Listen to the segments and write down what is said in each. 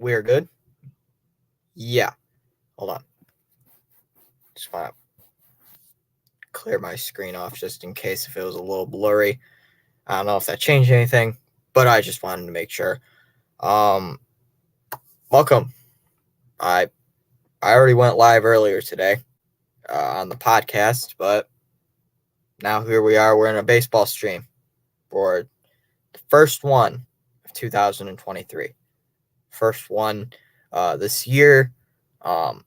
We're good? Yeah. Hold on. Just want to clear my screen off just in case if it was a little blurry. I don't know if that changed anything, but I just wanted to make sure. Welcome. I already went live earlier today on the podcast, but now here we are. We're in a baseball stream for the first one of 2023. First one this year. Hooray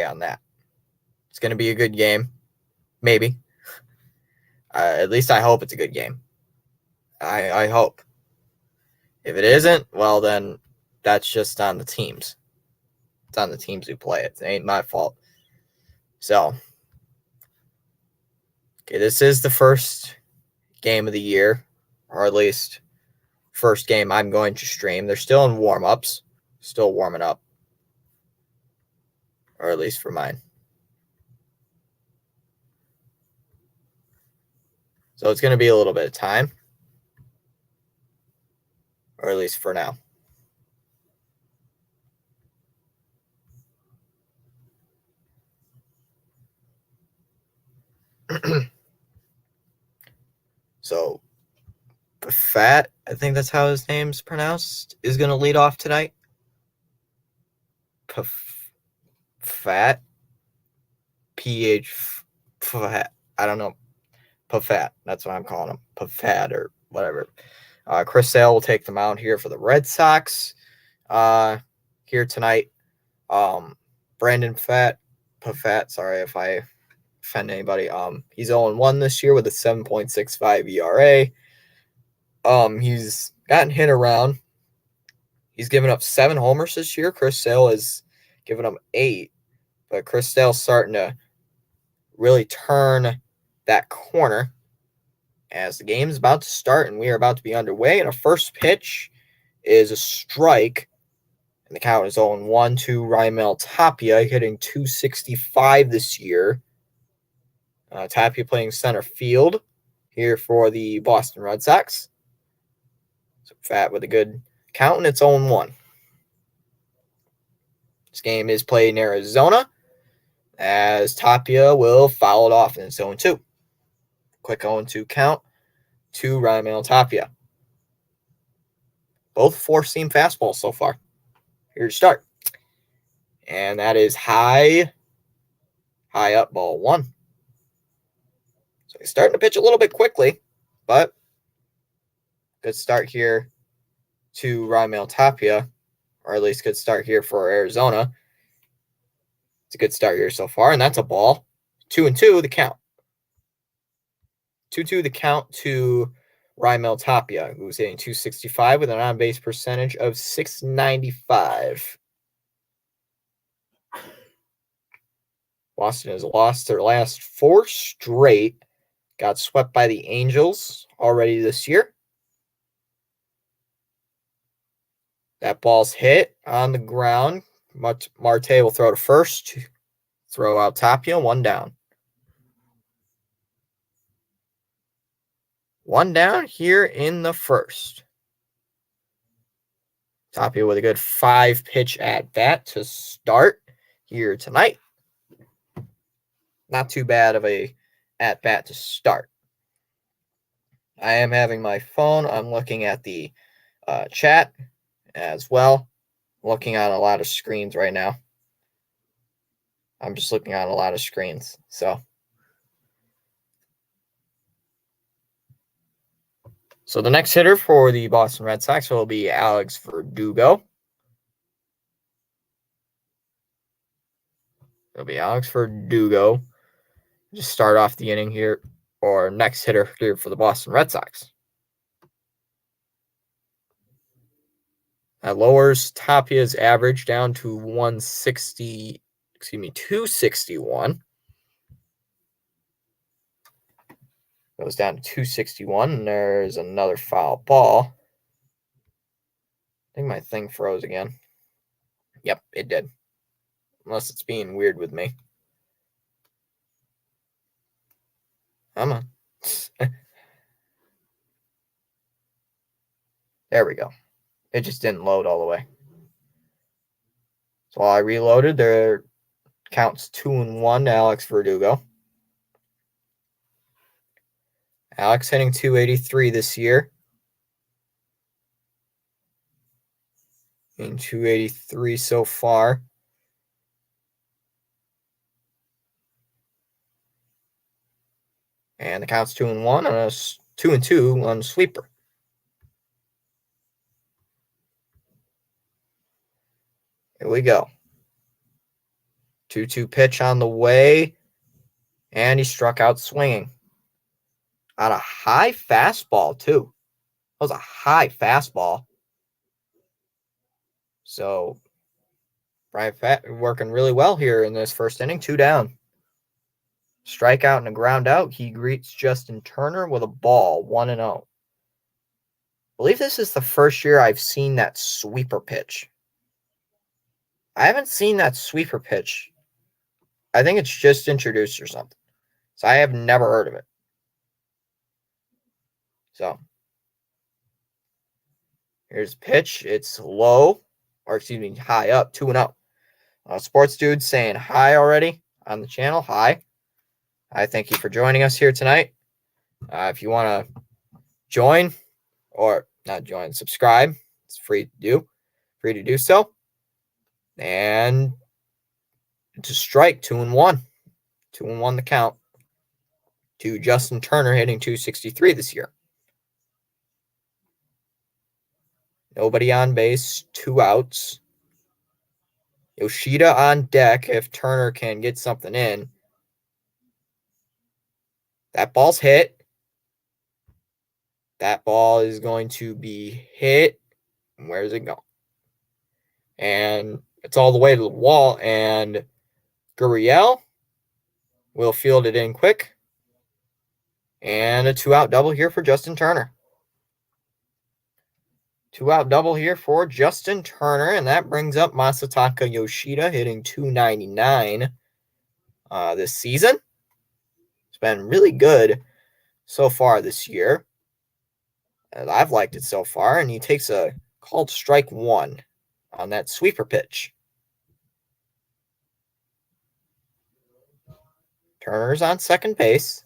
on that. It's going to be a good game. Maybe. At least I hope it's a good game. I hope. If it isn't, well, then that's just on the teams. It's on the teams who play it. It ain't my fault. So, okay, this is the first game of the year, or at least first game I'm going to stream. They're still in warm-ups, still warming up, or at least for mine. So it's going to be a little bit of time, or at least for now. So, Fat, I think that's how his name's pronounced, is going to lead off tonight. Fat, Fat, I don't know. Pafat, that's what I'm calling him. Pafat or whatever. Chris Sale will take the mound here for the Red Sox here tonight. Brandon Pafat, sorry if I offend anybody. He's 0-1 this year with a 7.65 ERA. He's gotten hit around. He's given up 7 homers this year. Chris Sale has given up 8. But Chris Sale's starting to really turn that corner as the game is about to start and we are about to be underway. And a first pitch is a strike. And the count is 0-1 to Raimel Tapia, hitting .265 this year. Tapia playing center field here for the Boston Red Sox. So Fat with a good count, and it's 0-1. This game is played in Arizona, as Tapia will foul it off, and it's 0-2. Quick 0-2 count to Raimel Tapia. Both four-seam fastballs so far. Here to start. And that is high up, ball 1. So he's starting to pitch a little bit quickly, but good start here to Raimel Tapia, or at least good start here for Arizona. It's a good start here so far, and that's a ball. 2-2 the count. 2-2 the count to Raimel Tapia, who's hitting .265 with an on-base percentage of .695. Boston has lost their last 4 straight. Got swept by the Angels already this year. That ball's hit on the ground. Marte will throw to first. Throw out Tapia, 1 down. 1 down here in the first. Tapia with a good 5-pitch at-bat to start here tonight. Not too bad of a at-bat to start. I am having my phone. I'm looking at the chat as well. Looking on a lot of screens right now. I'm just looking on a lot of screens. So the next hitter for the Boston Red Sox will be Alex Verdugo. It'll be Alex Verdugo. Just start off the inning here, or next hitter here for the Boston Red Sox. That lowers Tapia's average down to 261. Goes down to 261, and there's another foul ball. I think my thing froze again. Yep, it did. Unless it's being weird with me. Come on. There we go. It just didn't load all the way. So while I reloaded, there counts 2-1 to Alex Verdugo. Alex hitting .283 this year. In .283 so far. And the count's 2-1 on a 2-2 on the sweeper. Here we go. 2-2 pitch on the way. And he struck out swinging. On a high fastball, too. That was a high fastball. So, Brian Fat working really well here in this first inning. 2 down. Strikeout and a ground out. He greets Justin Turner with a ball, 1-0. I believe this is the first year I've seen that sweeper pitch. I haven't seen that sweeper pitch. I think it's just introduced or something. So I have never heard of it. So here's pitch. It's low, or excuse me, high up, 2-0. Sports Dude saying hi already on the channel. Hi. I thank you for joining us here tonight. If you want to join, or not join, subscribe, it's free to do so. And to strike, 2-1. 2-1 the count to Justin Turner hitting .263 this year. Nobody on base, 2 outs. Yoshida on deck if Turner can get something in. That ball's hit. That ball is going to be hit. Where's it going? And it's all the way to the wall, and Gurriel will field it in quick. And a 2-out double here for Justin Turner. 2-out double here for Justin Turner, and that brings up Masataka Yoshida hitting .299 this season. It's been really good so far this year. And I've liked it so far, and he takes a called strike 1 on that sweeper pitch. Turner's on second base.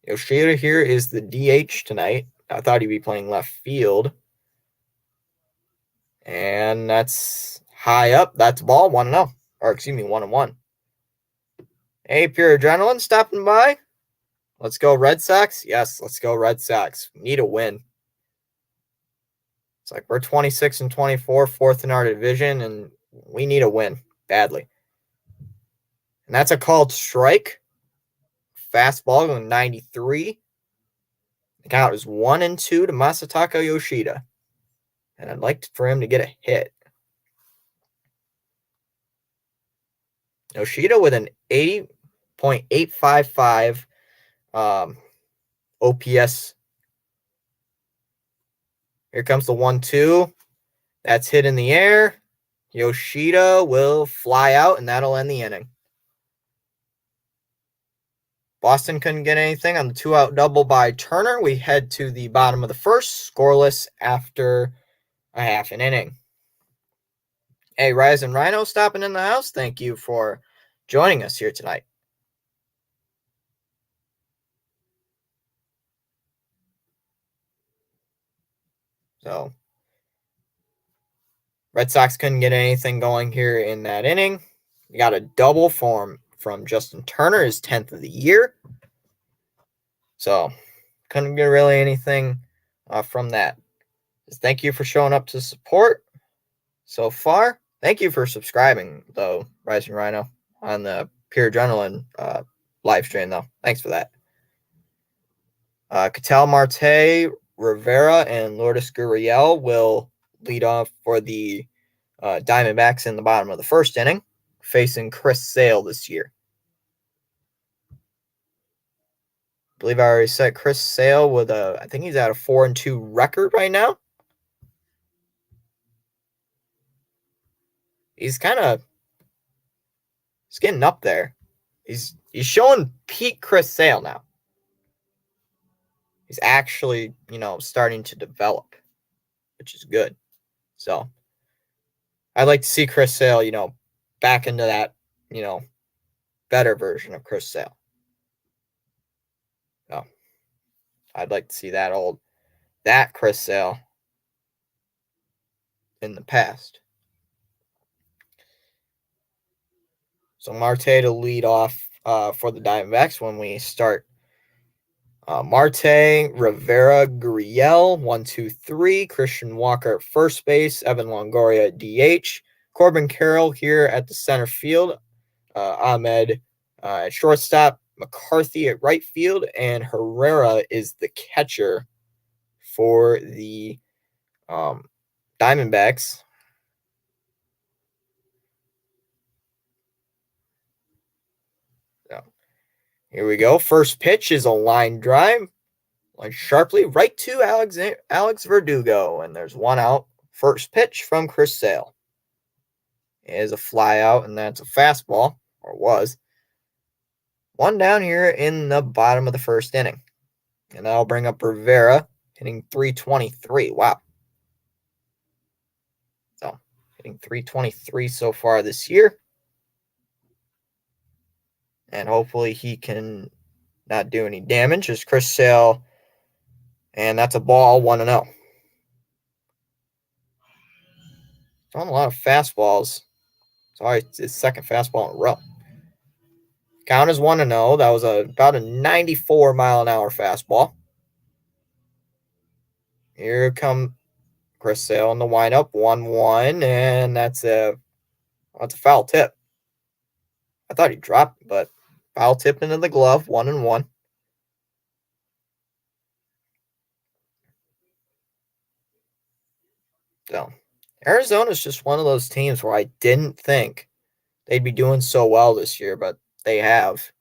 Yoshida here is the DH tonight. I thought he'd be playing left field. And that's high up. That's ball, 1-0. Or excuse me, 1-1. Hey, Pure Adrenaline stopping by. Let's go Red Sox. Yes, let's go Red Sox. We need a win. It's like we're 26-24, fourth in our division, and we need a win badly. And that's a called strike. Fastball going 93. The count is 1-2 to Masataka Yoshida. And I'd like for him to get a hit. Yoshida with an 80.855 OPS. Here comes the 1-2. That's hit in the air. Yoshida will fly out, and that'll end the inning. Boston couldn't get anything on the 2-out double by Turner. We head to the bottom of the first, scoreless after a half an inning. Hey, Rise and Rhino stopping in the house. Thank you for joining us here tonight. So, Red Sox couldn't get anything going here in that inning. We got a double from Justin Turner, his 10th of the year. So, couldn't get really anything from that. Just thank you for showing up to support so far. Thank you for subscribing, though, Rising Rhino, on the Pure Adrenaline live stream, though. Thanks for that. Ketel Marte, Rivera, and Lourdes Gurriel will lead off for the Diamondbacks in the bottom of the first inning, facing Chris Sale this year. I believe I already said Chris Sale with I think he's at a 4-2 record right now. He's getting up there. He's showing peak Chris Sale now. He's actually, starting to develop. which is good. So I'd like to see Chris Sale, back into that, better version of Chris Sale. So I'd like to see that Chris Sale in the past. So Marte to lead off for the Diamondbacks when we start. Marte, Rivera, Gurriel, 1, 2, 3. Christian Walker at first base. Evan Longoria at DH. Corbin Carroll here at the center field. Ahmed at shortstop. McCarthy at right field. And Herrera is the catcher for the Diamondbacks. So here we go. First pitch is a line drive. Line sharply right to Alex Verdugo. And there's one out. First pitch from Chris Sale is a fly out, and that's a fastball, or was. One down here in the bottom of the first inning. And that'll bring up Rivera, hitting .323. Wow. So, hitting .323 so far this year. And hopefully he can not do any damage as Chris Sale. And that's a ball, 1-0. Throwing a lot of fastballs. Sorry, it's his second fastball in a row. Count is 1-0. That was about a 94 mile an hour fastball. Here come Chris Sale in the windup, 1-1, and that's a foul tip. I thought he dropped, but foul tip into the glove, 1-1. So Arizona's just one of those teams where I didn't think they'd be doing so well this year, but they have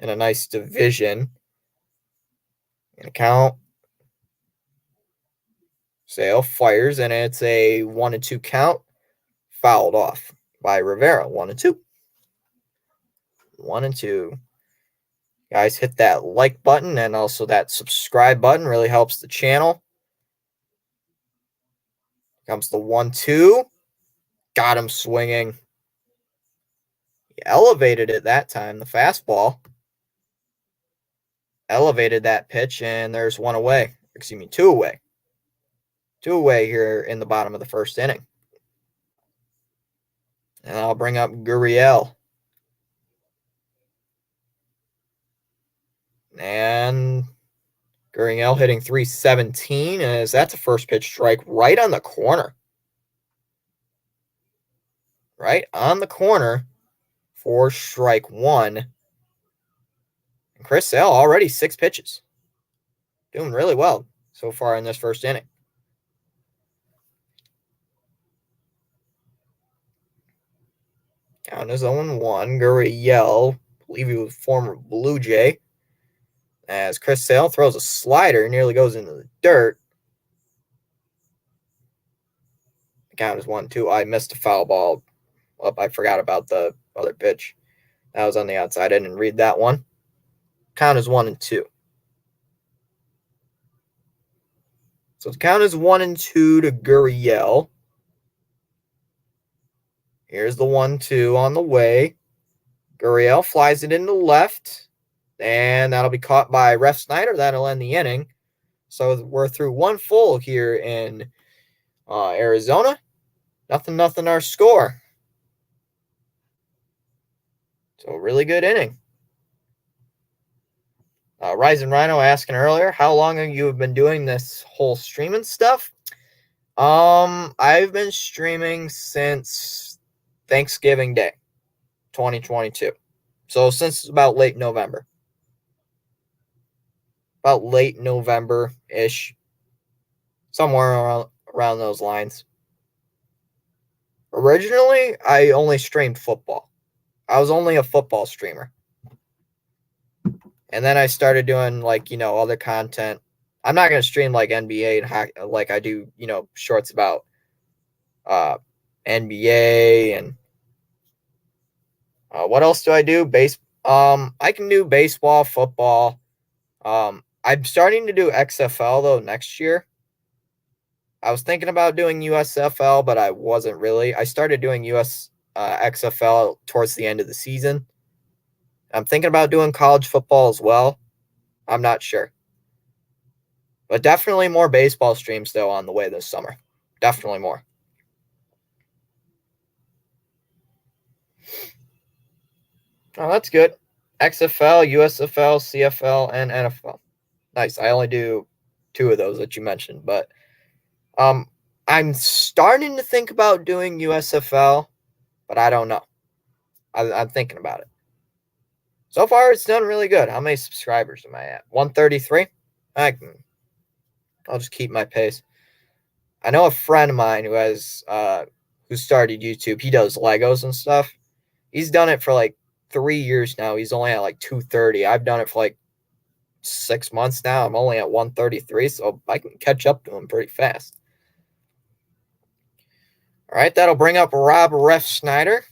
in a nice division. In a count, Sale fires, and it's a 1-2 count, fouled off by Rivera, 1-2. 1-2. Guys, hit that like button and also that subscribe button. Really helps the channel. Comes the 1-2. Got him swinging. He elevated it that time, the fastball. Elevated that pitch, and there's one away. Excuse me, two away. Two away here in the bottom of the first inning. And I'll bring up Gurriel. And Gurriel hitting .317 as that's a first pitch strike right on the corner. Right on the corner for strike one. And Chris Sale already 6 pitches. Doing really well so far in this first inning. Count is 0-1. Gurriel, I believe he was former Blue Jay. As Chris Sale throws a slider, nearly goes into the dirt. The count is 1-2. I missed a foul ball. Oh, I forgot about the other pitch. That was on the outside. I didn't read that one. Count is 1-2. So the count is 1-2 to Gurriel. Here's the 1-2 on the way. Gurriel flies it into left. And that'll be caught by Ref Snyder. That'll end the inning. So we're through one full here in Arizona. 0-0 our score. So really good inning. Rising Rhino asking earlier, how long have you been doing this whole streaming stuff? I've been streaming since Thanksgiving Day, 2022. So since about late November. About late November-ish. Somewhere around those lines. Originally, I only streamed football. I was only a football streamer. And then I started doing, other content. I'm not going to stream like NBA and hockey, like I do, shorts about NBA and what else do I do? I can do baseball, football. I'm starting to do XFL, though, next year. I was thinking about doing USFL, but I wasn't really. I started doing XFL towards the end of the season. I'm thinking about doing college football as well. I'm not sure. But definitely more baseball streams, though, on the way this summer. Definitely more. Oh, that's good. XFL, USFL, CFL, and NFL. Nice. I only do 2 of those that you mentioned, but um, I'm starting to think about doing USFL, but I don't know. I'm thinking about it. So far, it's done really good. How many subscribers am I at? 133? I'll just keep my pace. I know a friend of mine who started YouTube. He does Legos and stuff. He's done it for like 3 years now. He's only at like 230. I've done it for like 6 months now. I'm only at 133, so I can catch up to him pretty fast. All right, that'll bring up Rob Ref Snyder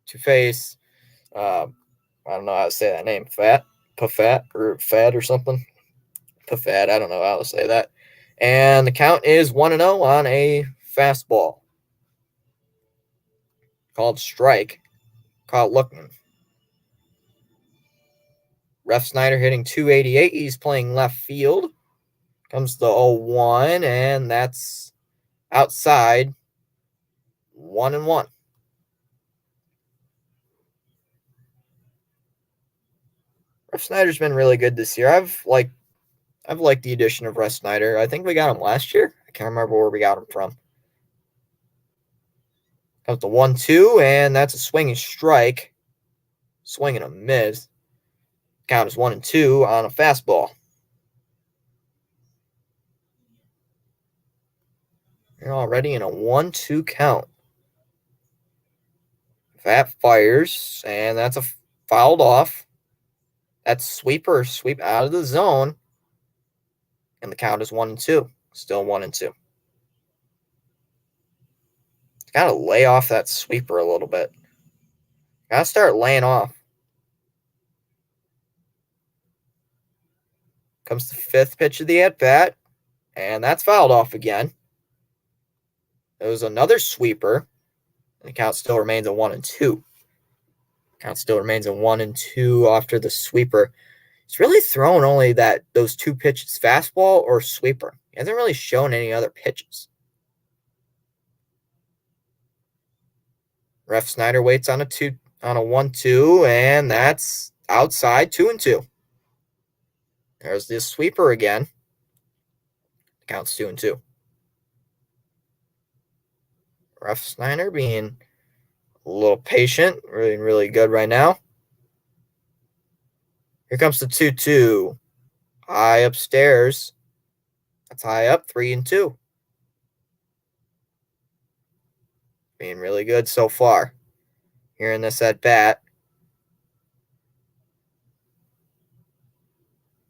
to face, I don't know how to say that name, Pafat or something. Pafat, I don't know how to say that. And the count is 1-0 on a fastball called strike, caught looking. Ref Snyder hitting 288. He's playing left field. Comes the 0-1, and that's outside. 1-1. Ref Snyder's been really good this year. I've liked the addition of Ref Snyder. I think we got him last year. I can't remember where we got him from. Comes the 1-2, and that's a swinging strike. Swing and a miss. Count is 1-2 on a fastball. You're already in a 1-2 count. That fires, and that's a fouled off. That's sweep out of the zone. And the count is 1-2. Still 1-2. Gotta lay off that sweeper a little bit. Gotta start laying off. Comes the 5th pitch of the at-bat, and that's fouled off again. It was another sweeper, and the count still remains at 1-2. Count still remains at 1-2 after the sweeper. He's really thrown only those 2 pitches, fastball or sweeper. He hasn't really shown any other pitches. Ref Snyder waits on a 1-2, and that's outside, 2-2. There's this sweeper again. Counts 2-2. Ref Snyder being a little patient, really, really good right now. Here comes the 2-2. High upstairs. That's high up, 3-2. Being really good so far here in this at bat.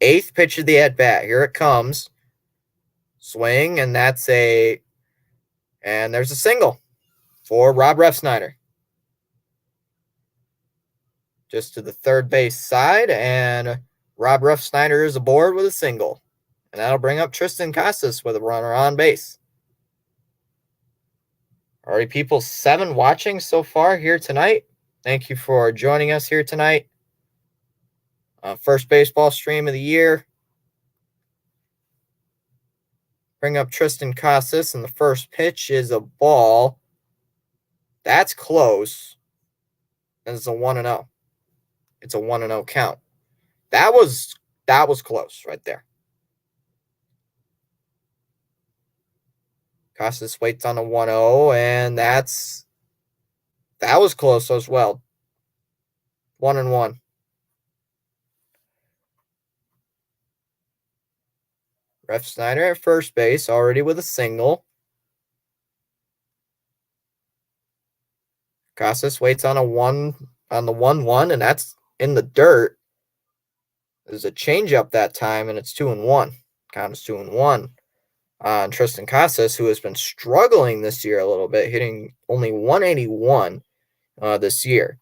8th pitch of the at bat. Here it comes. Swing, and there's a single for Rob Ref Snyder. Just to the third base side, and Rob Ref Snyder is aboard with a single. And that'll bring up Tristan Casas with a runner on base. Already, people 7 watching so far here tonight. Thank you for joining us here tonight. First baseball stream of the year. Bring up Tristan Casas, and the first pitch is a ball. That's close. And it's a 1-0. It's a 1-0 count. That was close right there. Casas waits on a 1-0, and that was close as well. 1-1. Ref Snyder at first base, already with a single. Casas waits on the 1-1, and that's in the dirt. There's a changeup that time, and it's 2-1. Count is 2-1 on Tristan Casas, who has been struggling this year a little bit, hitting only 181 this year.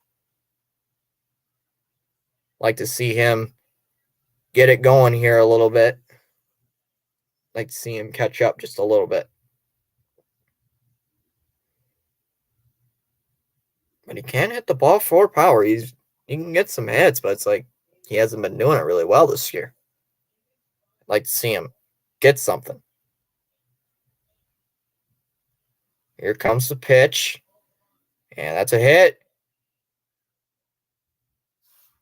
Like to see him get it going here a little bit. Like to see him catch up just a little bit. But he can hit the ball for power. He can get some hits, but it's like he hasn't been doing it really well this year. I'd like to see him get something. Here comes the pitch. And that's a hit.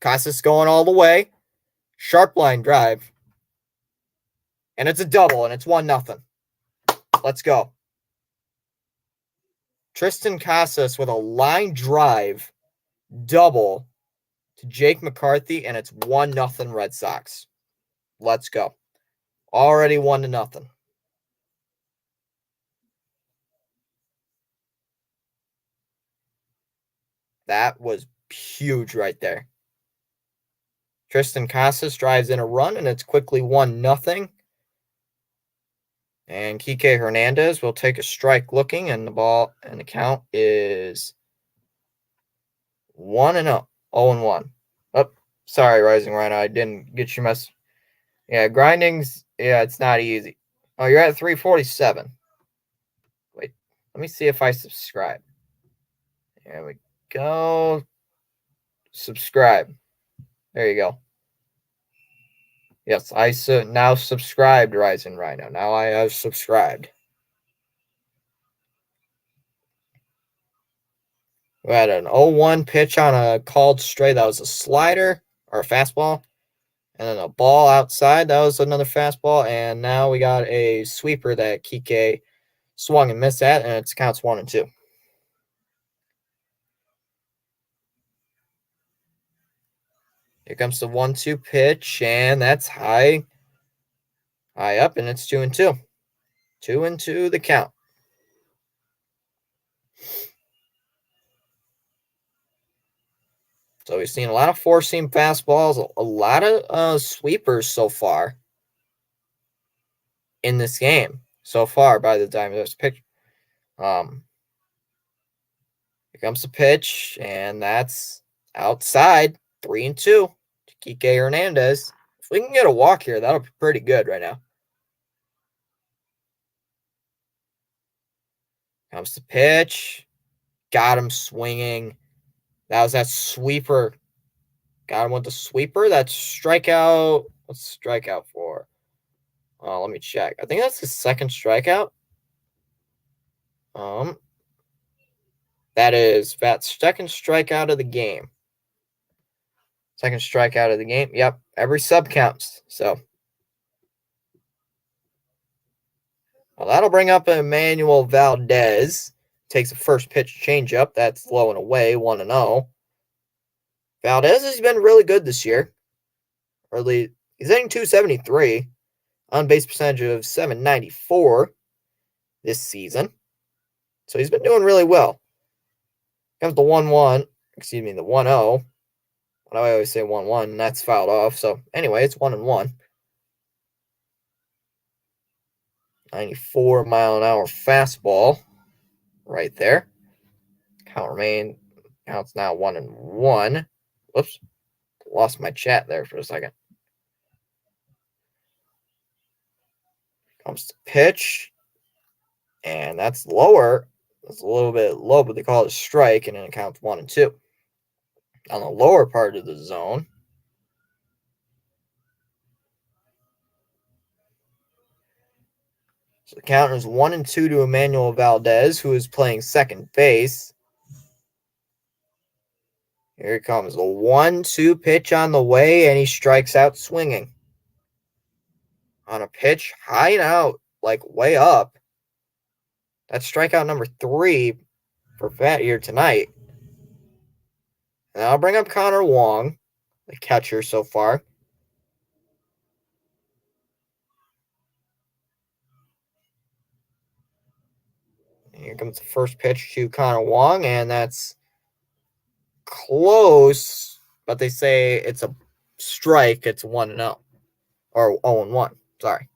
Casas going all the way. Sharp line drive. And it's a double, and it's 1-0. Let's go. Tristan Casas with a line drive double to Jake McCarthy, and it's 1-0 Red Sox. Let's go. Already 1-0. That was huge right there. Tristan Casas drives in a run, and it's quickly 1-0. And Kike Hernandez will take a strike looking, and the ball and the count is 1-0. 0-1. Oh, sorry, Rising Rhino. I didn't get your message. Yeah, grindings, yeah, it's not easy. Oh, you're at 347. Wait, let me see if I subscribe. There we go. Subscribe. There you go. Yes, I now subscribed, Rising Rhino. Now I have subscribed. We had an 0-1 pitch on a called straight. That was a slider or a fastball. And then a ball outside. That was another fastball. And now we got a sweeper that Kike swung and missed at. And it counts 1-2. Here comes the 1-2 pitch. And that's high up. And it's 2-2. 2-2 the count. So we've seen a lot of four-seam fastballs, a lot of sweepers so far in this game. So far by the Diamondbacks pitch. Here comes the pitch, and that's outside. 3-2 to Kike Hernandez. If we can get a walk here, that'll be pretty good right now. Comes the pitch. Got him swinging. That was that sweeper. Got him with the sweeper. That's strikeout. What's strikeout for? Oh, let me check. I think that's the second strikeout. That's second strikeout of the game. Second strikeout of the game. Yep. Every sub counts. So. Well, that'll bring up Emmanuel Valdez. Takes a first pitch changeup. That's low and away, 1-0. Valdez has been really good this year. He's hitting 273. On base percentage of 794 this season. So he's been doing really well. Comes the 1-1. Excuse me, the 1-0. I always say 1-1, and that's fouled off. So anyway, it's 1-1. 94 mile an hour fastball right there. Count's now 1-1. Whoops. Lost my chat there for a second. Comes to pitch. And that's lower. That's a little bit low, but they call it a strike, and then it counts 1-2. On the lower part of the zone. So the counter is 1-2 to Emmanuel Valdez, who is playing second base. Here it comes. A 1-2 pitch on the way, and he strikes out swinging. On a pitch, high and out, like way up. That's strikeout number 3 for Fat here tonight. And I'll bring up Connor Wong, the catcher so far. Here comes the first pitch to Connor Wong, and that's close, but they say it's a strike. It's 1-0 or 0-1. Sorry.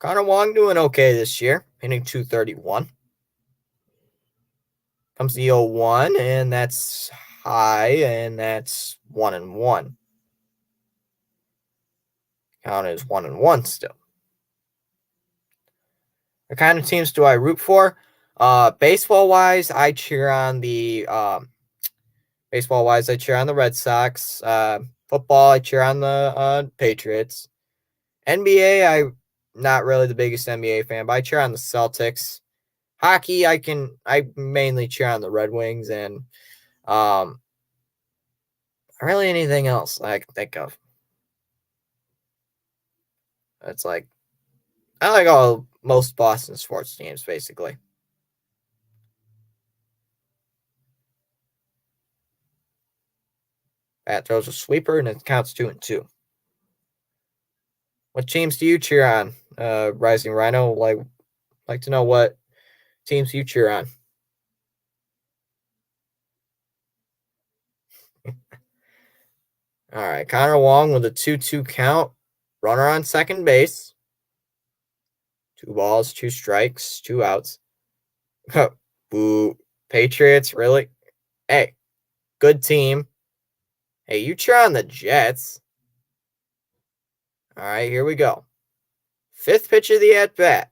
Connor Wong doing okay this year, hitting 231. Comes the 0-1, and that's high, and that's 1-1. Count is 1-1 still. What kind of teams do I root for? Baseball wise, I cheer on the Red Sox. Football, I cheer on the Patriots. NBA, I'm not really the biggest NBA fan, but I cheer on the Celtics. Hockey, I mainly cheer on the Red Wings, and really anything else I can think of. It's like I like most Boston sports teams basically. Bat throws a sweeper and it counts 2-2. What teams do you cheer on? Rising Rhino, like to know what teams you cheer on. All right, Connor Wong with a 2-2 count. Runner on second base. 2 balls, 2 strikes, 2 outs. Boo. Patriots, really? Hey, good team. Hey, you cheer on the Jets. All right, here we go. 5th pitch of the at-bat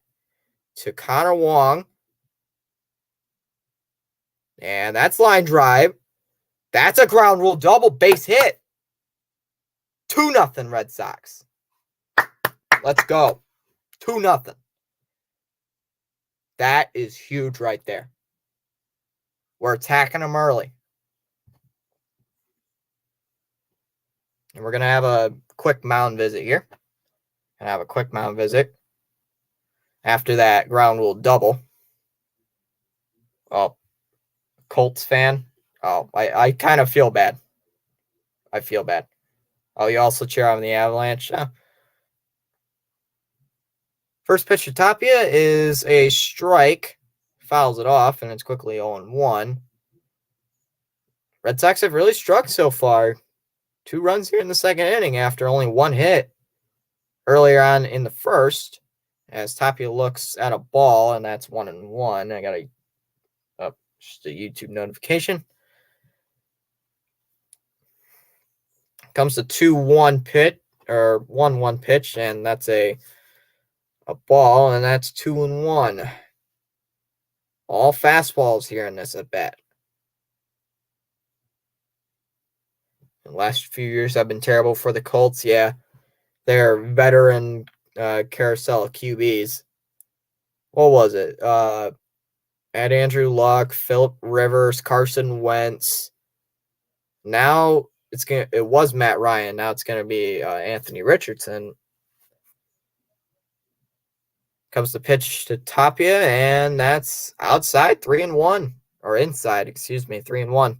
to Connor Wong. And that's line drive. That's a ground rule double base hit. 2-0 Red Sox. Let's go. 2-0. That is huge right there. We're attacking them early. And we're going to have a quick mound visit here. After that ground rule double. Oh, Colts fan. Oh, I kind of feel bad. I feel bad. Oh, you also cheer on the Avalanche? Oh. First pitch to Tapia is a strike. Fouls it off, and it's quickly 0-1. Red Sox have really struck so far. 2 runs here in the second inning after only 1 hit earlier on in the first. As Tapia looks at a ball, and that's 1-1. I got just a YouTube notification. Comes the 2-1 pitch, or 1-1 pitch, and that's a ball, and that's 2-1. All fastballs here in this at bat. The last few years have been terrible for the Colts. Yeah, they're veteran carousel of QBs. What was it? At Andrew Luck, Phillip Rivers, Carson Wentz. Now it was Matt Ryan. Now it's gonna be Anthony Richardson. Comes the pitch to Tapia, and that's outside 3-1. Or inside, 3-1.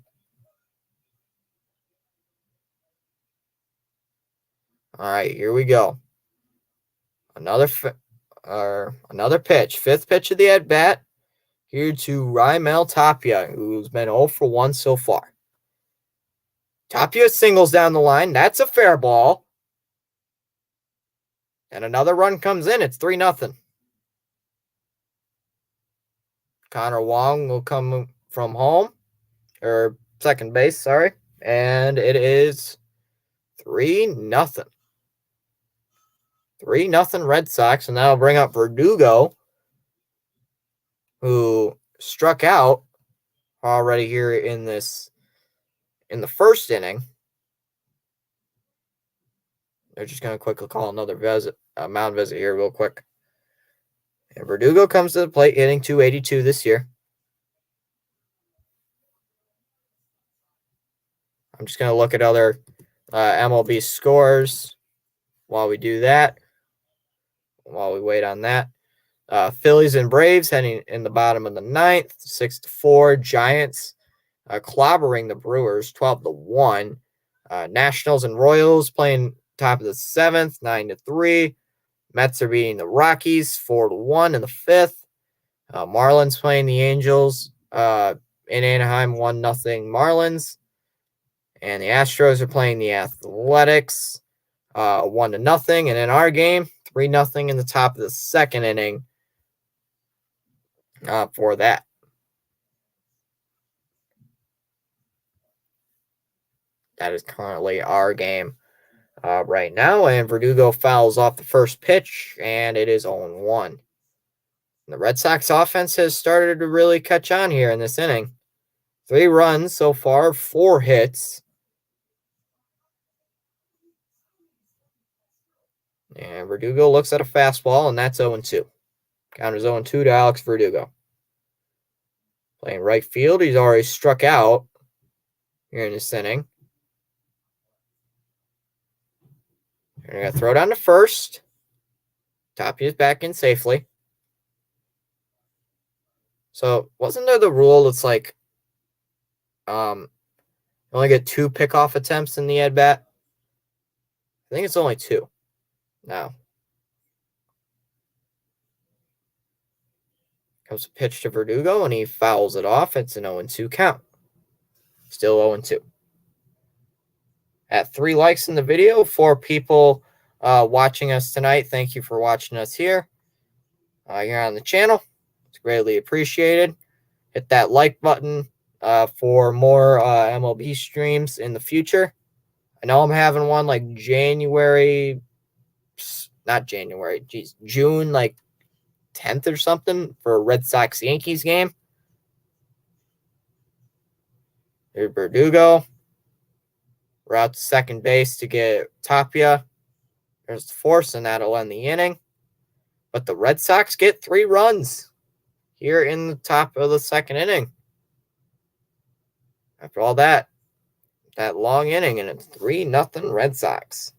All right, here we go. Another pitch. 5th pitch of the at bat. Here to Raimel Tapia, who's been 0 for 1 so far. Tapia singles down the line. That's a fair ball. And another run comes in. It's 3-0. Connor Wong will come from home, or second base, sorry. And it is 3-0. 3-0 Red Sox. And that'll bring up Verdugo, who struck out already here in the first inning. They're just going to quickly call another mound visit here real quick. And Verdugo comes to the plate, hitting .282 this year. I'm just going to look at other MLB scores while we do that, while we wait on that. Phillies and Braves heading in the bottom of the 9th, 6-4. Giants clobbering the Brewers, 12-1. Nationals and Royals playing top of the 7th, 9-3. Mets are beating the Rockies, 4-1 in the 5th. Marlins playing the Angels in Anaheim, 1-0 Marlins. And the Astros are playing the Athletics, 1-0. And in our game, 3-0 in the top of the second inning for that. That is currently our game right now. And Verdugo fouls off the first pitch, and it is 0-1. The Red Sox offense has started to really catch on here in this inning. 3 runs so far, 4 hits. And Verdugo looks at a fastball, and that's 0-2. Counter's 0-2 to Alex Verdugo. Playing right field, he's already struck out here in this inning. They're going to throw down to first. Tapia's back in safely. So, wasn't there the rule that's like, you only get 2 pickoff attempts in the at-bat? I think it's only 2 now. Comes a pitch to Verdugo, and he fouls it off. It's an 0-2 count. Still 0-2. At 3 likes in the video, 4 people watching us tonight. Thank you for watching us here. You're on the channel. It's greatly appreciated. Hit that like button for more MLB streams in the future. I know I'm having one like June like 10th or something for a Red Sox Yankees game. Here's Verdugo. We're out to second base to get Tapia. There's the force, and that'll end the inning. But the Red Sox get 3 runs here in the top of the second inning. After all that long inning, and it's 3-0 Red Sox.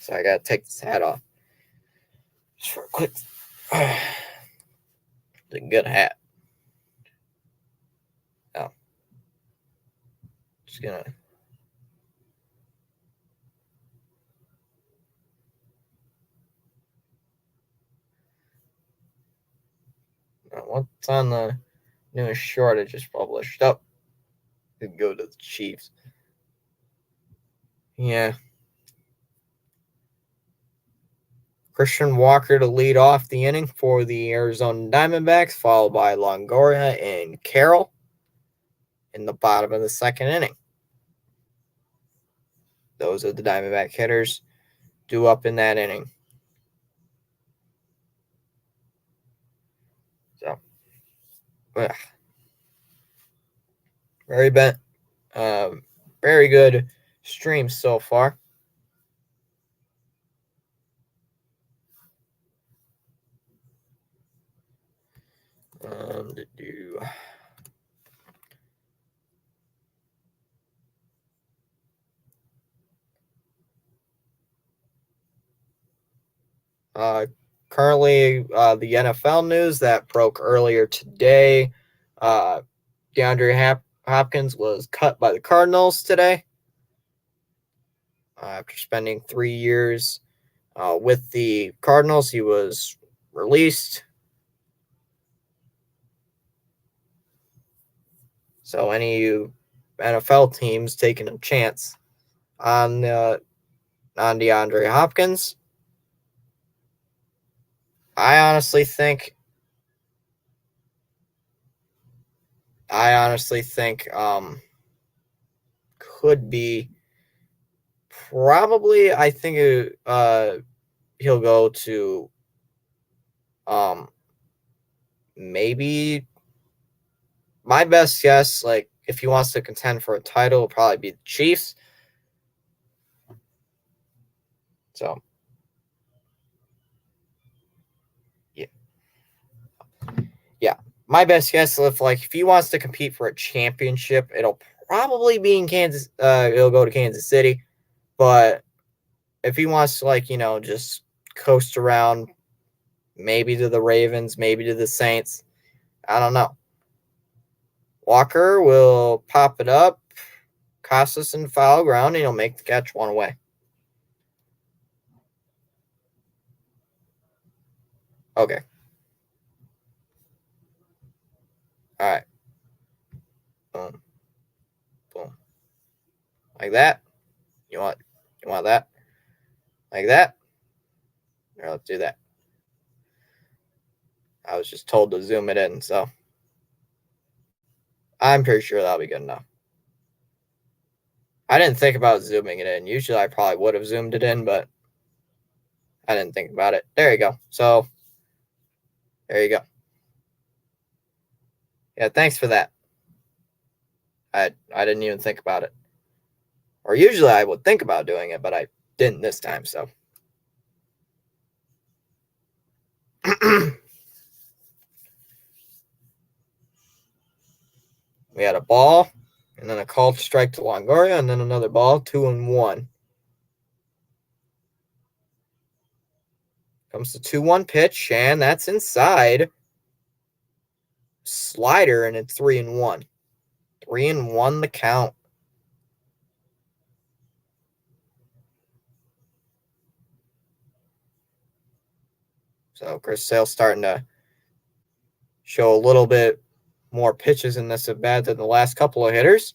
So I got to take this hat off. Just for a quick. It's a good hat. Oh. Just going to. What's on the newest short I just published? Oh, it go to the Chiefs. Yeah. Christian Walker to lead off the inning for the Arizona Diamondbacks, followed by Longoria and Carroll in the bottom of the second inning. Those are the Diamondback hitters due up in that inning. So, very good stream so far. Currently, the NFL news that broke earlier today, DeAndre Hopkins was cut by the Cardinals today after spending 3 years with the Cardinals. He was released. So any NFL teams taking a chance on DeAndre Hopkins, I honestly think could be probably. I think he'll go to maybe. My best guess, like if he wants to contend for a title, will probably be the Chiefs. So, yeah. My best guess, if he wants to compete for a championship, it'll probably be in Kansas. He'll go to Kansas City. But if he wants to, just coast around, maybe to the Ravens, maybe to the Saints, I don't know. Walker will pop it up, Costas in foul ground, and he'll make the catch one away. Okay. All right. Boom. Boom. Like that. You want that? Like that? All right, let's do that. I was just told to zoom it in, so I'm pretty sure that'll be good enough. I didn't think about zooming it in. Usually I probably would have zoomed it in, but I didn't think about it. There you go. So, there you go. Yeah, thanks for that. I didn't even think about it. Or usually I would think about doing it, but I didn't this time, so. We had a ball, and then a called strike to Longoria, and then another ball, 2-1. Comes the 2-1 pitch, and that's inside. Slider, and it's 3-1. 3-1 the count. So Chris Sale's starting to show a little bit more pitches in this at bat than the last couple of hitters.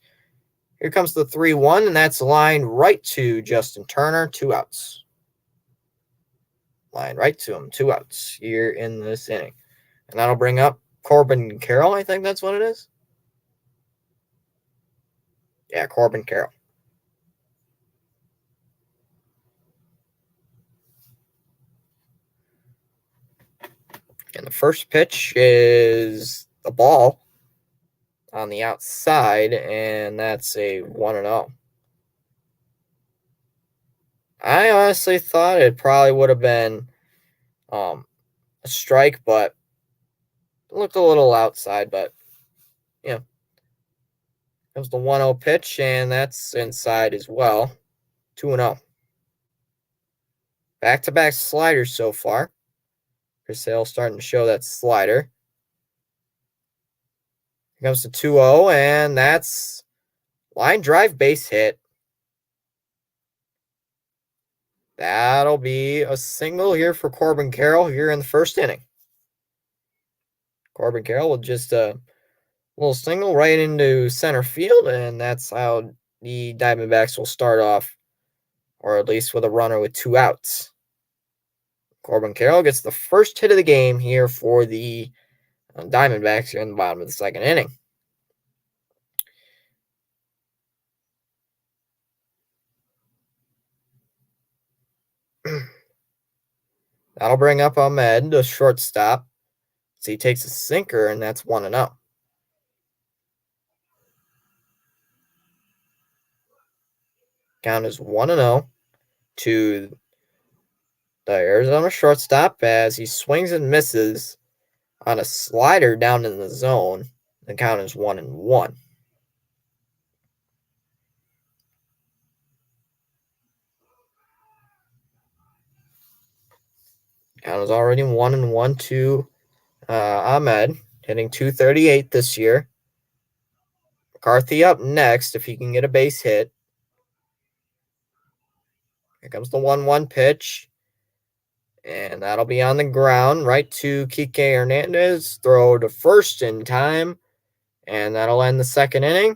Here comes the 3-1, and that's lined right to Justin Turner, 2 outs. Line right to him, 2 outs here in this inning. And that'll bring up Corbin Carroll, I think that's what it is. Yeah, Corbin Carroll. And the first pitch is the ball on the outside, and that's a 1-0. I honestly thought it probably would have been a strike, but it looked a little outside, but yeah. Comes the 1-0 pitch, and that's inside as well. 2-0. Back-to-back sliders so far. Chris Sale starting to show that slider. Here comes the 2-0, and that's line drive base hit. That'll be a single here for Corbin Carroll here in the first inning. Corbin Carroll with just a little single right into center field, and that's how the Diamondbacks will start off, or at least with a runner with 2 outs. Corbin Carroll gets the first hit of the game here for the Diamondbacks here in the bottom of the second inning. That'll bring up Ahmed, the shortstop. So he takes a sinker, and that's 1-0. Count is 1-0 to the Arizona shortstop as he swings and misses on a slider down in the zone. The count is 1-1. Count is already 1-1 to Ahmed, hitting .238 this year. McCarthy up next if he can get a base hit. Here comes the 1-1 pitch. And that'll be on the ground right to Kike Hernandez. Throw to first in time. And that'll end the second inning.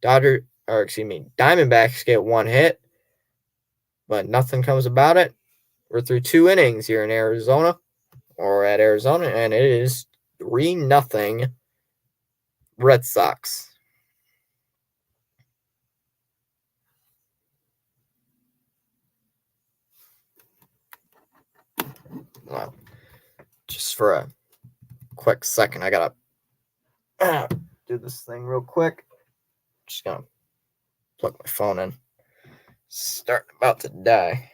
Diamondbacks get 1 hit. But nothing comes about it. We're through 2 innings here in Arizona. Or at Arizona. And it is 3-0 Red Sox. Well, just for a quick second, I gotta do this thing real quick. Just gonna plug my phone in. About to die.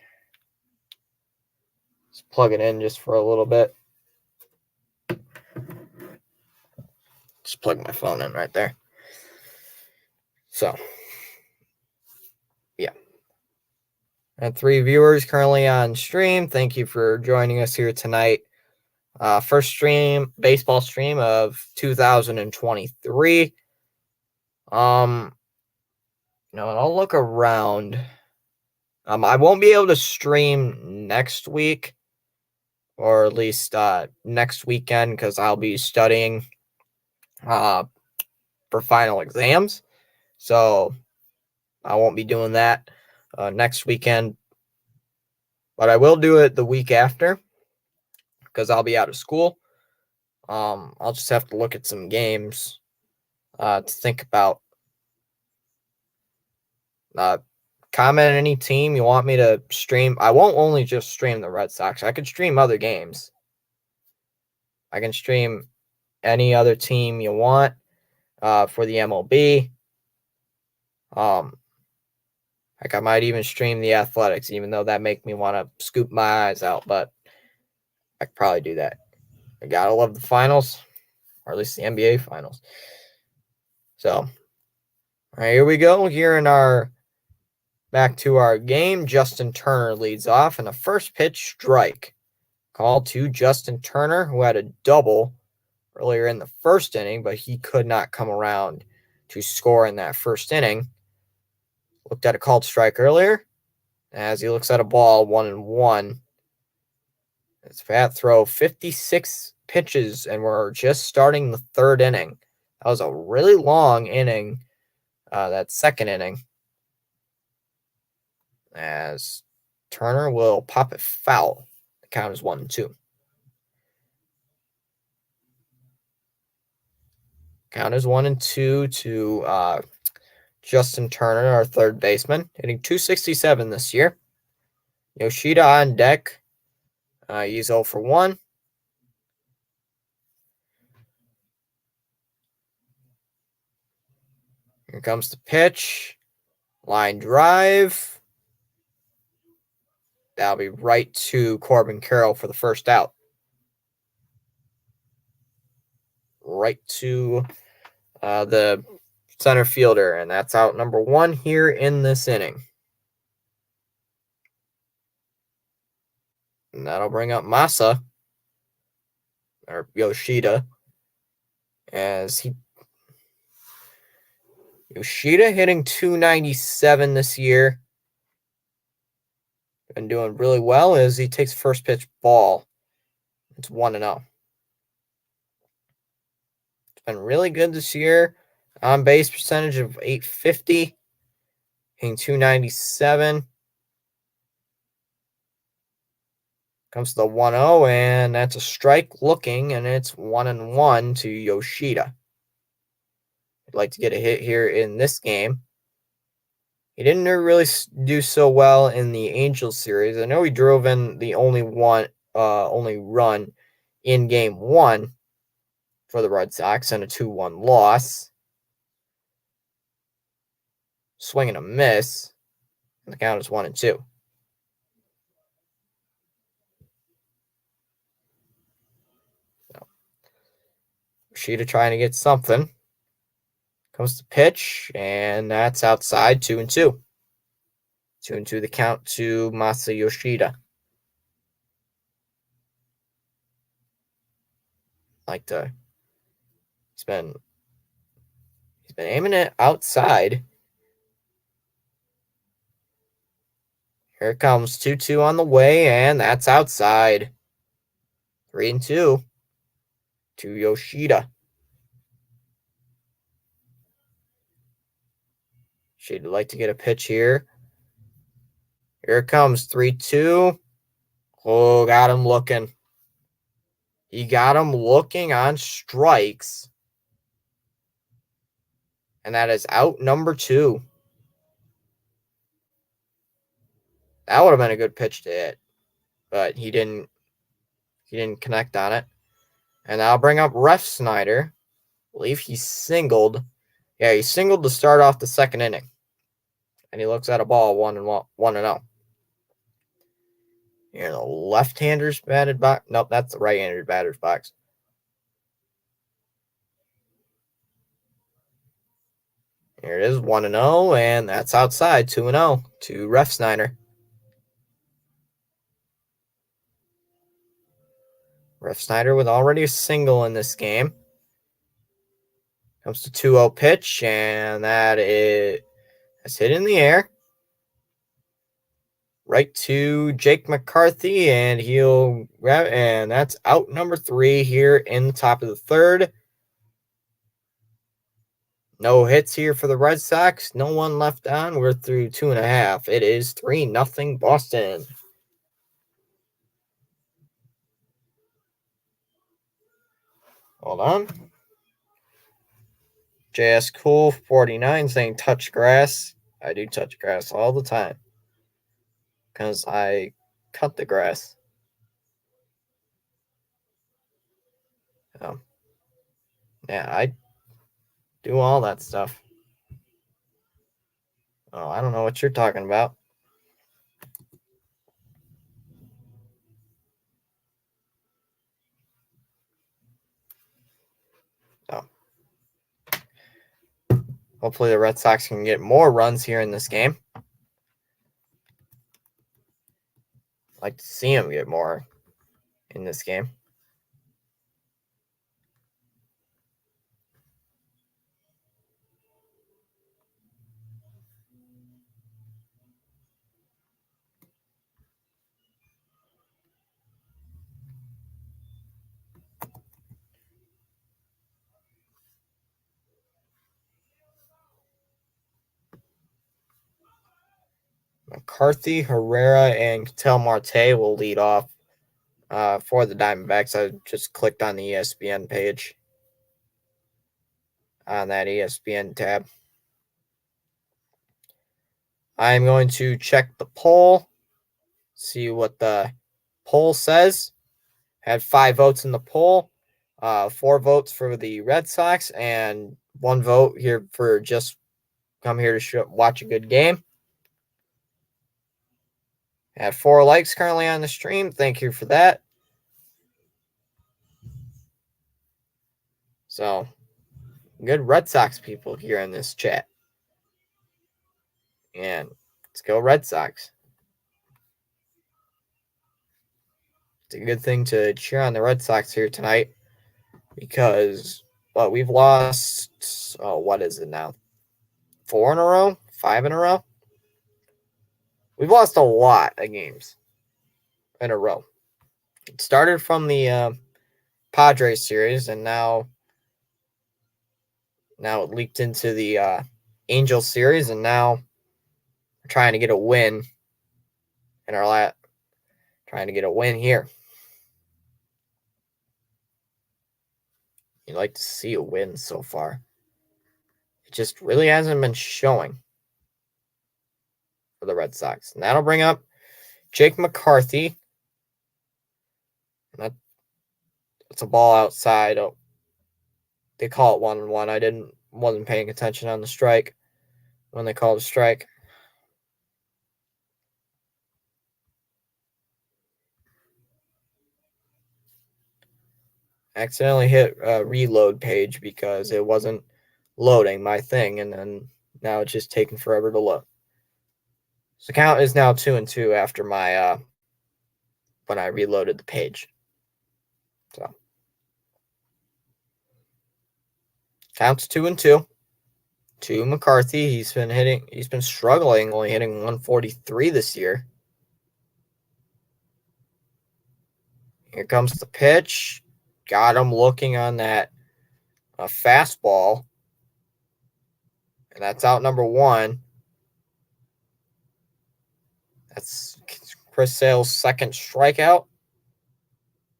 Just plug it in just for a little bit. Just plug my phone in right there. So, yeah. And 3 viewers currently on stream. Thank you for joining us here tonight. First baseball stream of 2023. And I'll look around. I won't be able to stream next week, or at least next weekend, because I'll be studying for final exams. So I won't be doing that next weekend. But I will do it the week after, because I'll be out of school. I'll just have to look at some games to think about. Comment any team you want me to stream. I won't only just stream the Red Sox. I could stream other games. I can stream any other team you want for the MLB. Heck, I might even stream the Athletics, even though that make me want to scoop my eyes out, but I could probably do that. I gotta love the finals, or at least the NBA finals. So, all right, here we go. Here in our back to our game, Justin Turner leads off, and the first pitch strike called to Justin Turner, who had a double earlier in the first inning, but he could not come around to score in that first inning. Looked at a called strike earlier as he looks at a ball 1-1. It's fat throw, 56 pitches, and we're just starting the third inning. That was a really long inning, that second inning, as Turner will pop it foul. The count is 1-2. Count is 1-2 to Justin Turner, our third baseman, hitting .267 this year. Yoshida on deck. He's 0 for 1. Here comes the pitch. Line drive. That'll be right to Corbin Carroll for the first out. Right to the center fielder, and that's out number 1 here in this inning. And that'll bring up Masa, or Yoshida, as Yoshida hitting .297 this year. Been doing really well as he takes first pitch ball. It's 1-0. It's been really good this year. On base percentage of .850, hitting .297. Comes to the 1-0, and that's a strike looking, and it's 1-1 to Yoshida. I'd like to get a hit here in this game. He didn't really do so well in the Angels series. I know he drove in the only run in game 1 for the Red Sox and a 2-1 loss. Swing and a miss. And the count is 1-2. So, Yoshida trying to get something. Comes the pitch, and that's outside, 2-2. 2-2 the count to Masa Yoshida. He's been aiming it outside. Here it comes, 2-2 on the way, and that's outside. 3-2 to Yoshida. She'd like to get a pitch here. Here it comes, 3-2. Oh, got him looking. He got him looking on strikes. And that is out number 2. That would have been a good pitch to hit. But he didn't connect on it. And I'll bring up Ref Snyder. I believe he singled. Yeah, he singled to start off the second inning. And he looks at a ball 1-0. Here, the left-hander's batted box. Nope, that's the right-hander's batter's box. Here it is, 1-0, and that's outside, 2-0 to Ref Snyder. Ref Snyder with already a single in this game. Comes to 2-0 pitch, and that's hit in the air. Right to Jake McCarthy, and he'll grab, and that's out number 3 here in the top of the third. No hits here for the Red Sox. No one left on. We're through 2.5. It is 3-0 Boston. Hold on. JS Cool 49 saying touch grass. I do touch grass all the time because I cut the grass. Yeah, I do all that stuff. Oh, I don't know what you're talking about. So, hopefully the Red Sox can get more runs here in this game. I'd like to see them get more in this game. McCarthy, Herrera, and Ketel Marte will lead off for the Diamondbacks. I just clicked on the ESPN page on that ESPN tab. I'm going to check the poll, see what the poll says. Had 5 votes in the poll, 4 votes for the Red Sox, and 1 vote here for just come here to watch a good game. Had 4 likes currently on the stream. Thank you for that. So, good Red Sox people here in this chat. And let's go Red Sox. It's a good thing to cheer on the Red Sox here tonight because, well, we've lost, what is it now? 4 in a row? 5 in a row? We've lost a lot of games in a row. It started from the Padres series, and now it leaked into the Angels series, and now we're trying to get a win in our trying to get a win here. You'd like to see a win so far. It just really hasn't been showing for the Red Sox. And that'll bring up Jake McCarthy. And that's a ball outside. Oh, they call it 1-1. I wasn't paying attention on the strike when they called a strike. Accidentally hit a reload page because it wasn't loading my thing, and then now it's just taking forever to load. So count is now 2-2 after my when I reloaded the page. So counts 2-2 to McCarthy. He's been struggling, only hitting 143 this year. Here comes the pitch. Got him looking on that fastball. And that's out number 1. That's Chris Sale's second strikeout.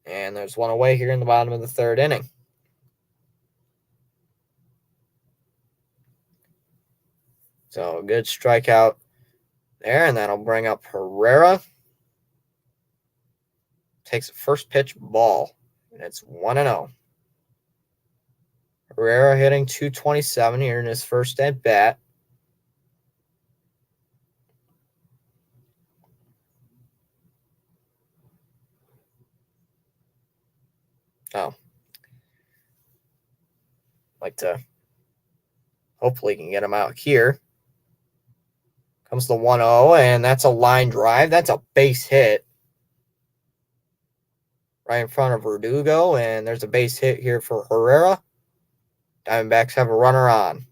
And there's one away here in the bottom of the 3rd inning. So a good strikeout there, and that'll bring up Herrera. Takes a first pitch ball, and it's 1-0. Herrera hitting .227 here in his first at bat. Oh. Like to hopefully can get him out here. Comes the 1-0, and that's a line drive. That's a base hit right in front of Verdugo, and there's a base hit here for Herrera. Diamondbacks have a runner on.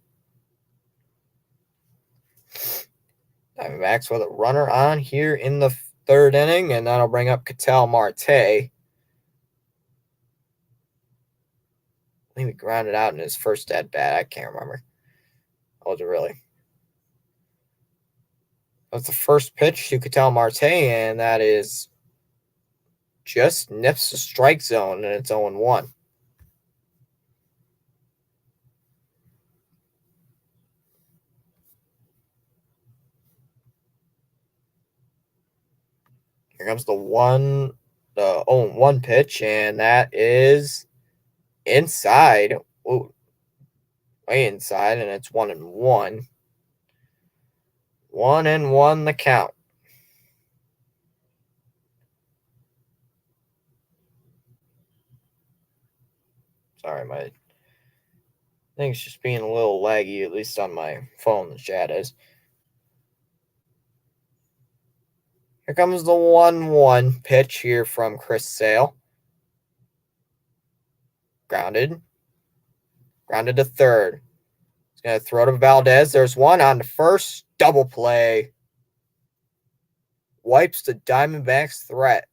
Diamondbacks with a runner on here in the 3rd inning, and that'll bring up Ketel Marte. I think he grounded out in his first at bat. I can't remember. Was it really? That's the first pitch to Ketel Marte, and that is just nips the strike zone, and it's 0-1. Here comes the 0-1 pitch, and that is inside. Ooh, way inside, and it's 1-1. 1-1 the count. Sorry, my thing's just being a little laggy, at least on my phone, the chat is. Here comes the 1-1 pitch here from Chris Sale. Grounded. Grounded to third. He's going to throw to Valdez. There's one on the first. Double play. Wipes the Diamondbacks' threat.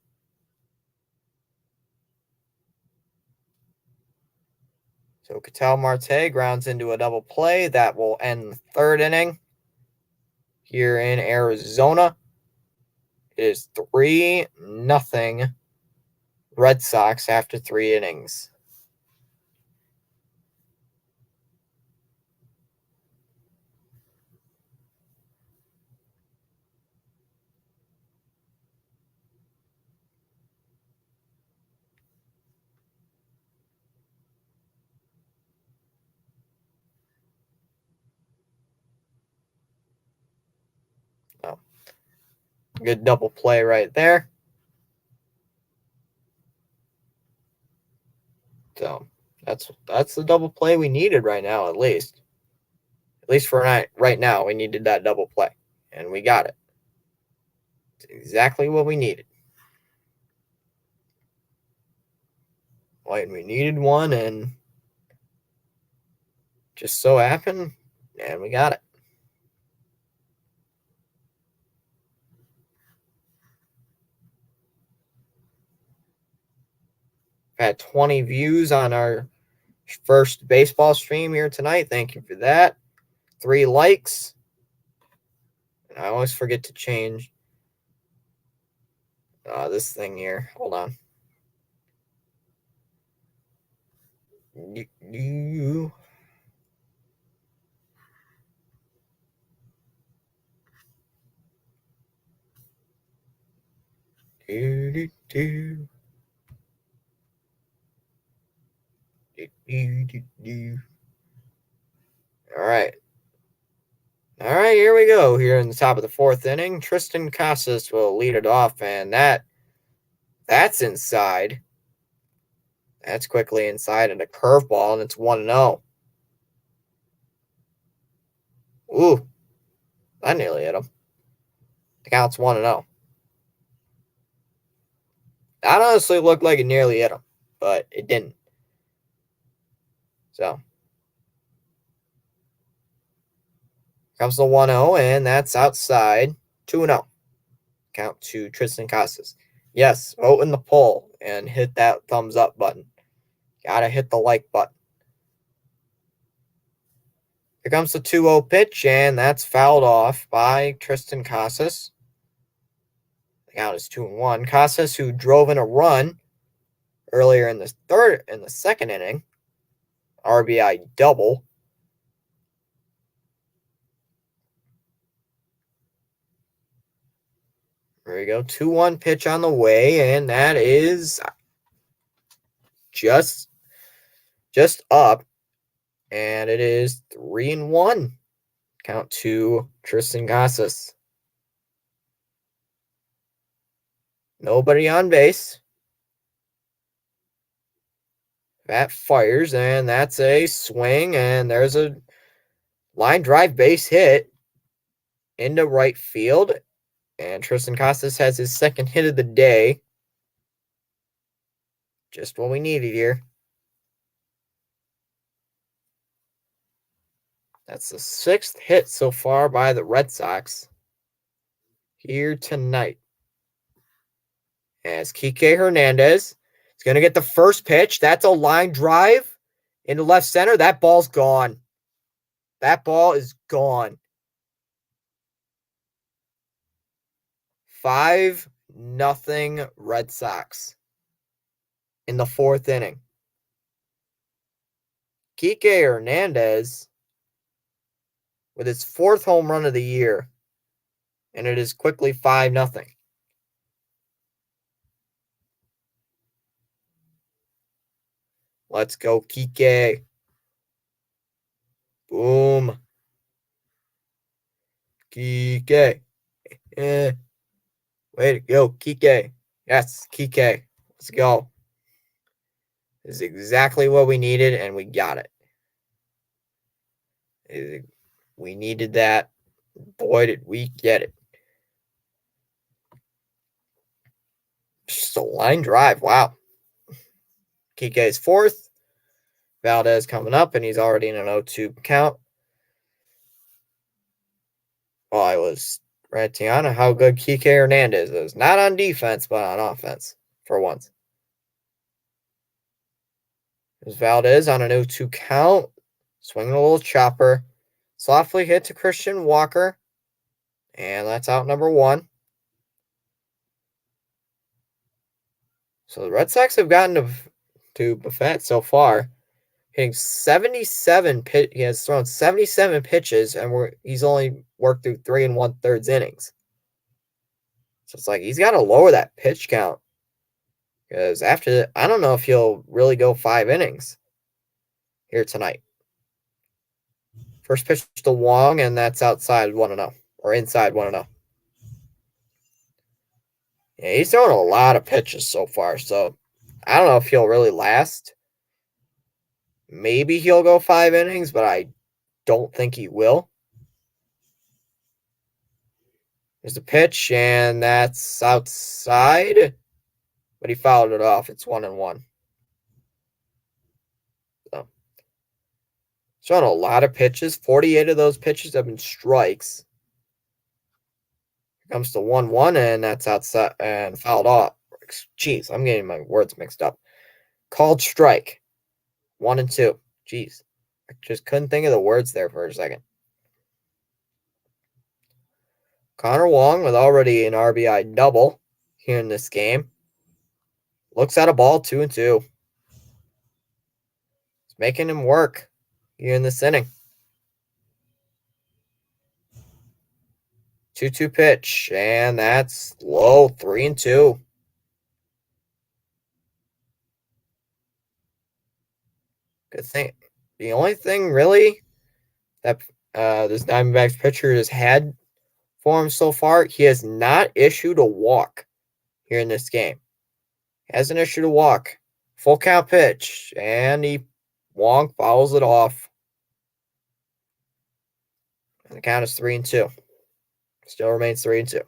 So Ketel Marte grounds into a double play. That will end the third inning here in Arizona. It is 3-0 Red Sox after 3 innings. Oh, good double play right there. So that's the double play we needed right now, at least. At least for right now, we needed that double play, and we got it. It's exactly what we needed. We needed one, and just so happened, and we got it. Had 20 views on our first baseball stream here tonight. Thank you for that. 3 likes. And I always forget to change this thing here. Hold on. Do. All right. All right, here we go. Here in the top of the 4th inning, Tristan Casas will lead it off, and that's inside. That's quickly inside, and a curveball, and it's 1-0. Ooh, that nearly hit him. The count's 1-0. That honestly looked like it nearly hit him, but it didn't. So comes the 1-0, and that's outside. 2-0. Count to Tristan Casas. Yes, vote in the poll and hit that thumbs up button. Gotta hit the like button. Here comes the 2-0 pitch, and that's fouled off by Tristan Casas. The count is 2-1. Casas, who drove in a run earlier in the 2nd inning, RBI double. There we go. 2-1 pitch on the way, and that is just up, and it is 3-1. Count to Tristan Casas. Nobody on base. That fires, and that's a swing, and there's a line drive base hit into right field, and Tristan Casas has his 2nd hit of the day. Just what we needed here. That's the 6th hit so far by the Red Sox here tonight. As Kike Hernandez is going to get the first pitch. That's a line drive into left center. That ball's gone. That ball is gone. 5-0 Red Sox in the 4th inning. Kike Hernandez with his 4th home run of the year, and it is quickly 5-0. Let's go, Kike. Boom. Kike. Eh. Way to go, Kike. Yes, Kike. Let's go. This is exactly what we needed, and we got it. We needed that. Boy, did we get it. Just a line drive. Wow. Kike is fourth. Valdez coming up, and he's already in an 0-2 count. Well, I was ranting on how good Kike Hernandez is. Not on defense, but on offense, for once. There's Valdez on an 0-2 count. Swinging a little chopper. Softly hit to Christian Walker. And that's out number one. So the Red Sox have gotten to Buffett so far, hitting 77 he has thrown 77 pitches, and he's only worked through 3 1/3 innings. So it's like he's got to lower that pitch count, because after that, I don't know if he'll really go 5 innings here tonight. First pitch to Wong, and that's outside 1-0 or inside 1-0. Yeah, he's thrown a lot of pitches so far, so I don't know if he'll really last. Maybe he'll go 5 innings, but I don't think he will. There's a pitch, and that's outside, but he fouled it off. It's 1-1. So, showing a lot of pitches. 48 of those pitches have been strikes. Here comes to 1-1, and that's outside and fouled off. Jeez, I'm getting my words mixed up. Called strike. 1-2. Jeez. I just couldn't think of the words there for a second. Connor Wong with already an RBI double here in this game. Looks at a ball 2-2. It's making him work here in this inning. 2-2 pitch, and that's low, 3-2. Good thing. The only thing really that this Diamondbacks pitcher has had for him so far, he has not issued a walk here in this game. Hasn't issued a walk. Full count pitch, and Wong fouls it off. And the count is 3-2. Still remains 3-2.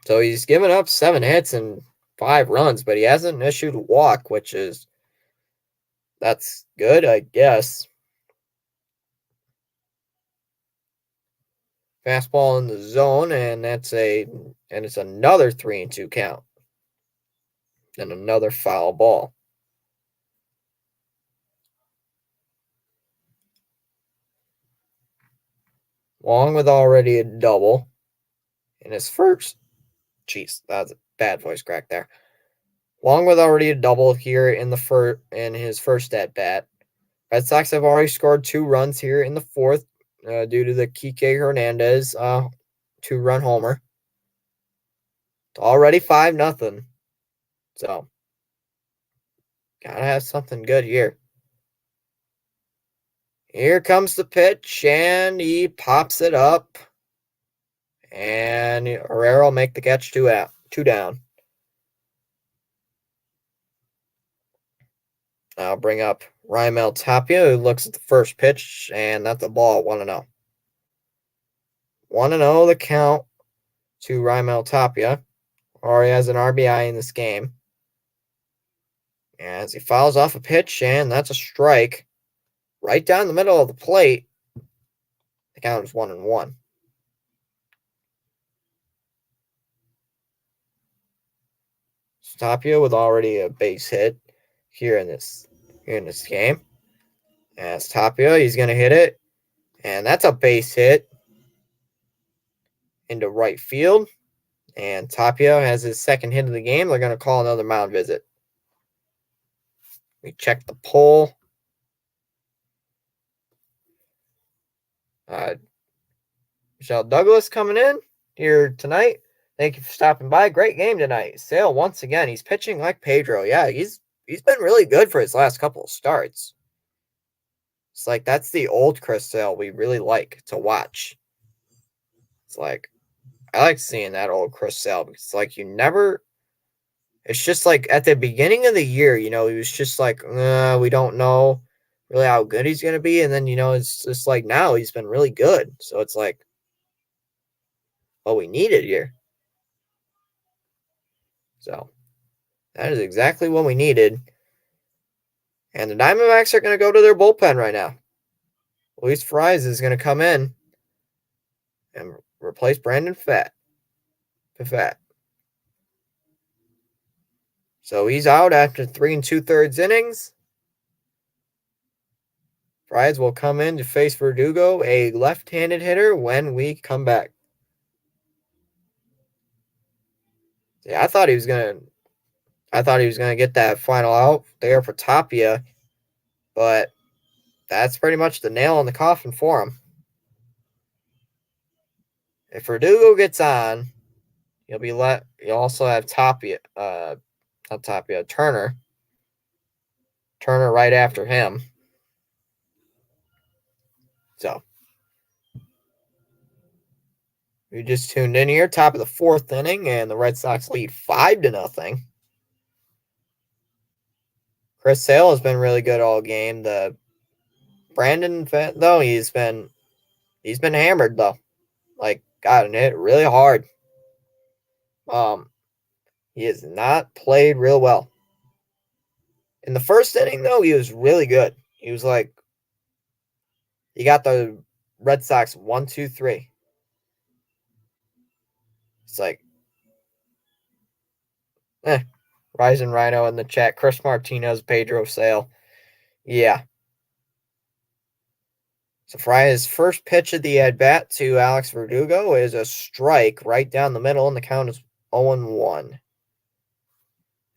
So he's given up 7 hits and 5 runs, but he hasn't issued a walk, that's good, I guess. Fastball in the zone, and it's another 3-2 count. And another foul ball. Wong with already a double in his first. Jeez, that was a bad voice crack there. Wong with already a double here in his first at bat. Red Sox have already scored 2 runs here in the fourth due to the Kike Hernandez 2-run homer. It's already 5-0. So gotta have something good here. Here comes the pitch, and he pops it up. And Herrera will make the catch 2 down. I'll bring up Raimel Tapia, who looks at the first pitch, and that's a ball, 1-0. 1-0 the count to Raimel Tapia. Already has an RBI in this game. As he fouls off a pitch, and that's a strike. Right down the middle of the plate. The count is 1-1. Tapia with already a base hit here in this game. As Tapia, he's going to hit it. And that's a base hit into right field. And Tapia has his second hit of the game. They're going to call another mound visit. We check the poll. Michelle Douglas coming in here tonight. Thank you for stopping by. Great game tonight. Sale, once again, he's pitching like Pedro. Yeah, he's he's been really good for his last couple of starts. It's like that's the old Chris Sale we really like to watch. It's like I like seeing that old Chris Sale because it's like you never. It's just like at the beginning of the year, he was just like, we don't know really how good he's gonna be, and then it's just like now he's been really good. So it's like what we needed here. So that is exactly what we needed. And the Diamondbacks are going to go to their bullpen right now. Luis Fries is going to come in and replace Brandon Fat. So he's out after 3 2/3 innings. Fries will come in to face Verdugo, a left-handed hitter, when we come back. Yeah, I thought he was gonna get that final out there for Tapia, but that's pretty much the nail in the coffin for him. If Verdugo gets on, you'll also have Tapia, not Tapia, Turner right after him. So we just tuned in here, top of the 4th inning, and the Red Sox lead 5-0. Chris Sale has been really good all game. The Brandon, though, he's been hammered though, like gotten hit really hard. He has not played real well. In the 1st inning, though, he was really good. He was like, he got the Red Sox 1-2-3. It's like, Rising Rhino in the chat. Chris Martinez, Pedro Sale. Yeah. So Fry's first pitch of the at-bat to Alex Verdugo is a strike right down the middle, and the count is 0-1.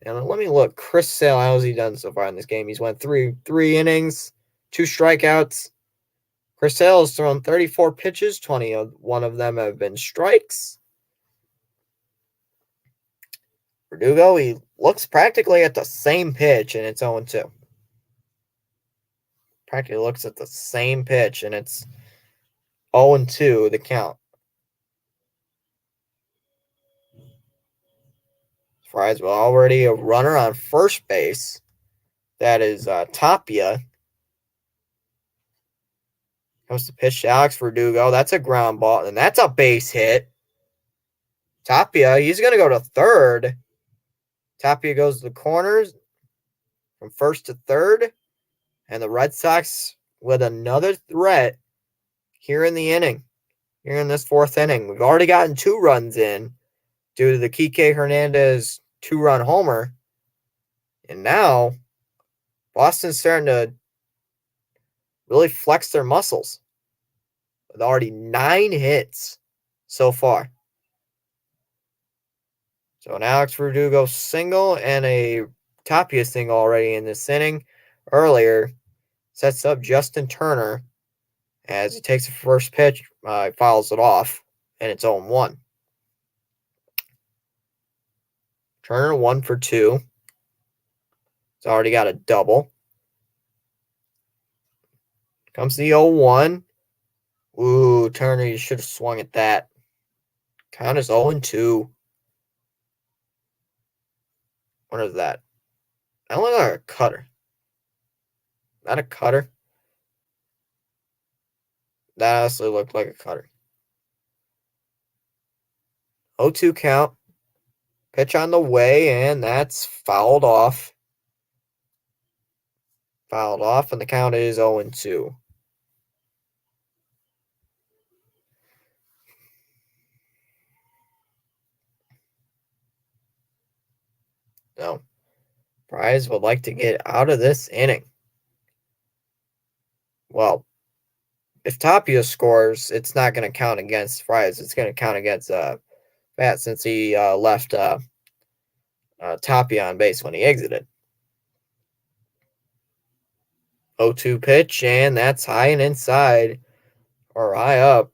And let me look. Chris Sale, how's he done so far in this game? He's went three innings, 2 strikeouts. Chris Sale has thrown 34 pitches. 21 of them have been strikes. Verdugo, he looks practically at the same pitch, and it's 0-2. Practically looks at the same pitch, and it's 0-2, the count. Fries will already a runner on first base. That is Tapia. Comes to pitch to Alex Verdugo. That's a ground ball, and that's a base hit. Tapia, he's going to go to third. Tapia goes to the corners from first to third. And the Red Sox with another threat here in the inning. Here in this 4th inning. We've already gotten 2 runs in due to the Kike Hernandez 2-run homer. And now Boston's starting to really flex their muscles with already 9 hits so far. So an Alex Verdugo single and a Tapia single already in this inning. Earlier sets up Justin Turner as he takes the first pitch, fouls it off, and it's 0-1. Turner 1 for 2. He's already got a double. Comes the 0-1. Ooh, Turner, you should have swung at that. Count is 0-2. What is that? That looks like a cutter. Not a cutter. That honestly looked like a cutter. 0-2 count. Pitch on the way, and that's fouled off. Fouled off, and the count is 0-2. No. Fries would like to get out of this inning. Well, if Tapia scores, it's not going to count against Fries. It's going to count against Fat since he left Tapia on base when he exited. 0-2 pitch, and that's high and inside, or high up.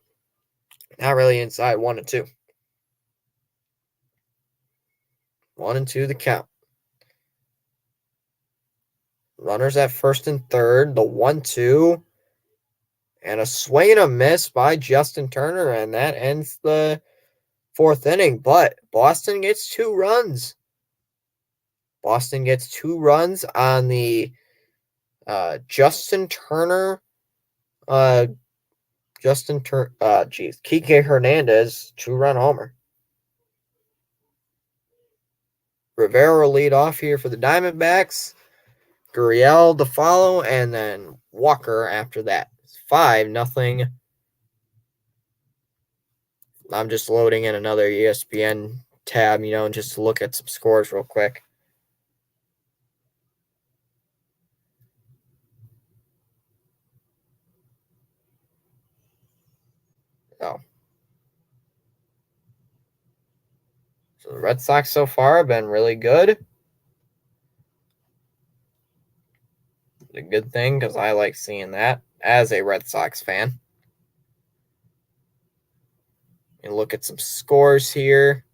Not really inside, 1-2. 1-2 the count. Runners at first and third. The 1-2. And a swing and a miss by Justin Turner. And that ends the fourth inning. But Boston gets 2 runs. Boston gets 2 runs on the Justin Turner. Kike Hernandez 2-run homer. Rivera will lead off here for the Diamondbacks. Gurriel to follow, and then Walker after that. It's 5-0. I'm just loading in another ESPN tab, just to look at some scores real quick. Oh. So the Red Sox so far have been really good. A good thing because I like seeing that as a Red Sox fan. And look at some scores here.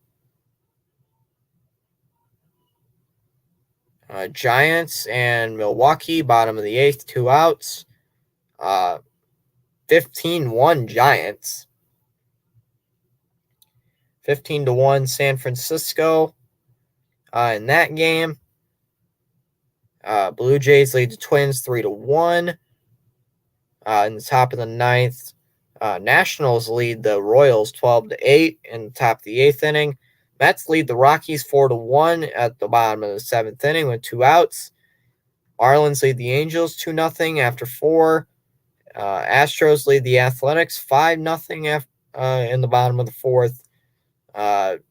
Giants and Milwaukee, bottom of the 8th, 2 outs. 15-1 Giants. 15-1 San Francisco in that game. Blue Jays lead the Twins 3-1 in the top of the 9th. Nationals lead the Royals 12-8 in the top of the 8th inning. Mets lead the Rockies 4-1 at the bottom of the 7th inning with 2 outs. Marlins lead the Angels 2-0 after 4. Astros lead the Athletics 5-0 in the bottom of the 4th.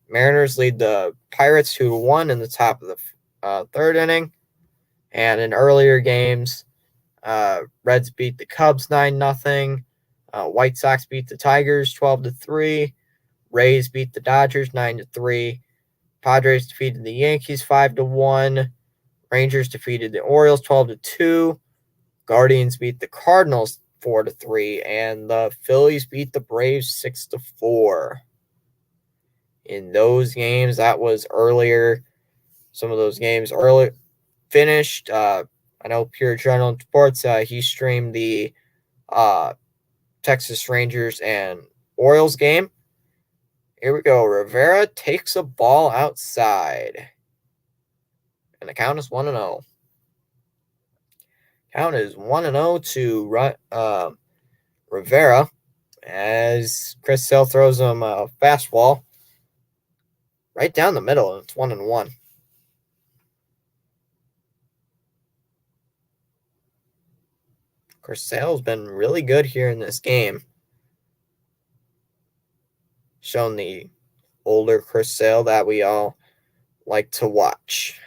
Mariners lead the Pirates 2-1 in the top of the 3rd inning. And in earlier games, Reds beat the Cubs 9-0. White Sox beat the Tigers 12-3. Rays beat the Dodgers 9-3. Padres defeated the Yankees 5-1. Rangers defeated the Orioles 12-2. Guardians beat the Cardinals 4-3, and the Phillies beat the Braves 6-4. In those games, that was earlier. Some of those games early finished. I know Pure Journal Sports. He streamed the Texas Rangers and Orioles game. Here we go. Rivera takes a ball outside, and the count is 1-0. Count is 1-0 to Rivera as Chris Sale throws him a fastball right down the middle, and it's 1-1. Chris Sale's been really good here in this game. Shown the older Chris Sale that we all like to watch.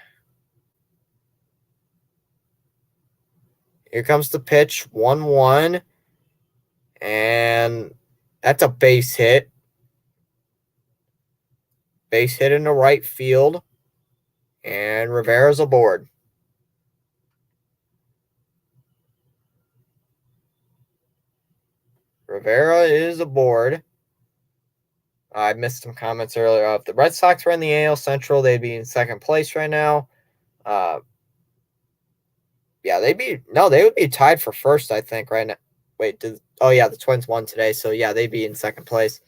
Here comes the pitch, 1-1. And that's a base hit. Base hit in the right field. And Rivera's aboard. Rivera is aboard. I missed some comments earlier. If the Red Sox were in the AL Central, they'd be in second place right now. They would be tied for first, I think, right now. Wait, the Twins won today, so yeah, they'd be in second place.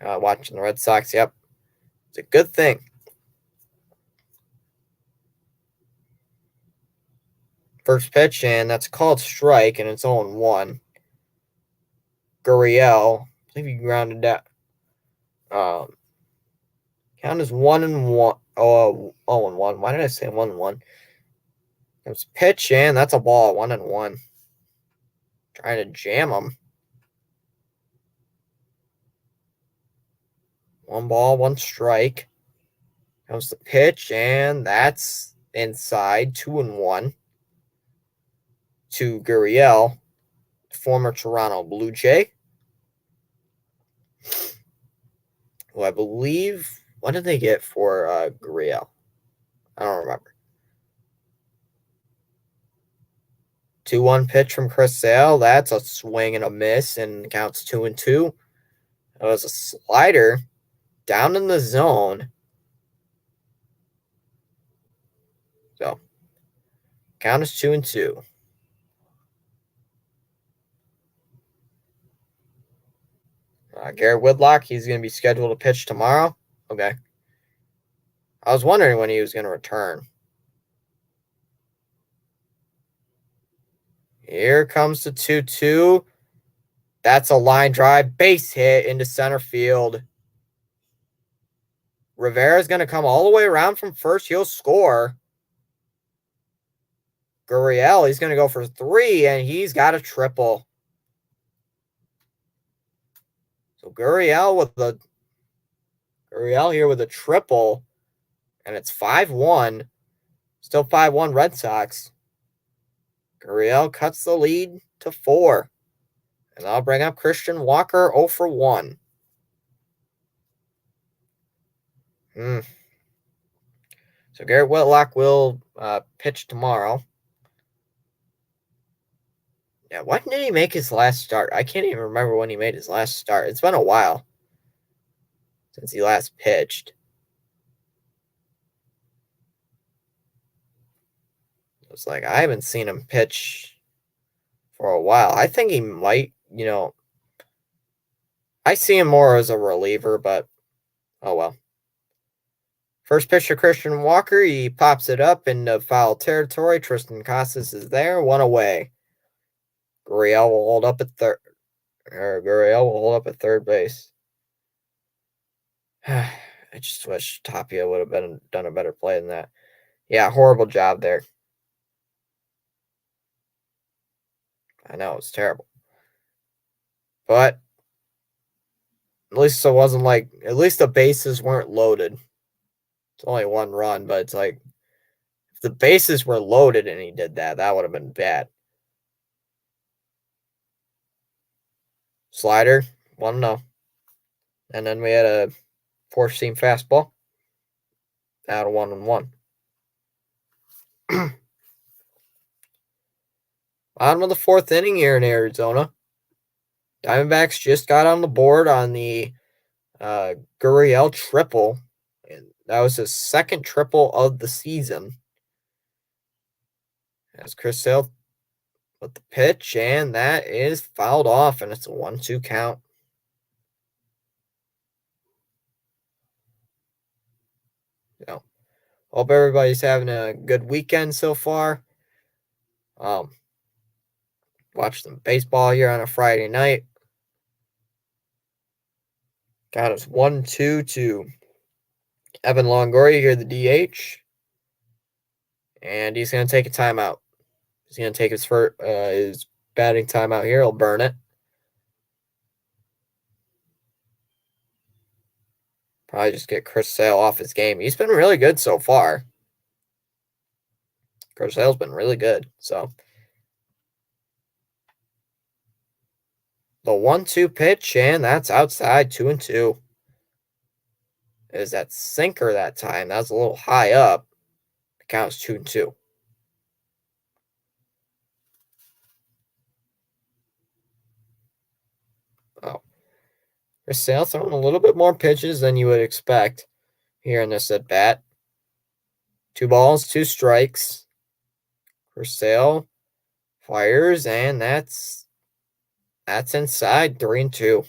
Watching the Red Sox, yep. It's a good thing. First pitch, and that's called strike, and it's 0-1. Gurriel, I believe he grounded that. Count is 1-1. 0-1. Why did I say 1-1? It's pitch, and that's a ball. 1-1. Trying to jam him. 1 ball, 1 strike. Comes the pitch, and that's inside. 2-1 to Gurriel, former Toronto Blue Jay, who I believe, what did they get for Gurriel? I don't remember. 2-1 pitch from Chris Sale. That's a swing and a miss, and counts 2-2. It was a slider down in the zone. So, count is 2-2. Garrett Whitlock, he's going to be scheduled to pitch tomorrow. Okay. I was wondering when he was going to return. Here comes the 2-2. That's a line drive, base hit into center field. Rivera's going to come all the way around from first. He'll score. Gurriel, he's going to go for 3, and he's got a triple. So Gurriel here with a triple, and it's 5-1. Still 5-1 Red Sox. Gurriel cuts the lead to 4. And I'll bring up Christian Walker 0 for 1. So Garrett Whitlock will pitch tomorrow. Yeah, when did he make his last start? I can't even remember when he made his last start. It's been a while since he last pitched. It's like I haven't seen him pitch for a while. I think he might, I see him more as a reliever, but oh well. First pitch to Christian Walker, he pops it up into foul territory. Tristan Casas is there, 1 away. Gurriel will hold up at third base. I just wish Tapia would have done a better play than that. Yeah, horrible job there. I know, it's terrible. But at least it wasn't like, at least the bases weren't loaded. It's only 1 run, but it's like, if the bases were loaded and he did that, that would have been bad. Slider, 1-0. And then we had a 4-seam fastball. Out of 1-1. Bottom of the 4th inning here in Arizona. Diamondbacks just got on the board on the Gurriel triple. And that was his second triple of the season. As Chris Sale with the pitch, and that is fouled off, and it's a 1-2 count. So, hope everybody's having a good weekend so far. Watch some baseball here on a Friday night. Got us 1-2 to Evan Longoria here, the DH. And he's going to take a timeout. He's going to take his batting timeout here. He'll burn it. Probably just get Chris Sale off his game. He's been really good so far. Chris Sale's been really good. So the 1-2 pitch, and that's outside, 2-2. Is that sinker that time? That was a little high up. The count's 2-2. Oh. Chris Sale throwing a little bit more pitches than you would expect here in this at bat. 2 balls, 2 strikes. Chris Sale fires, and that's inside, 3-2.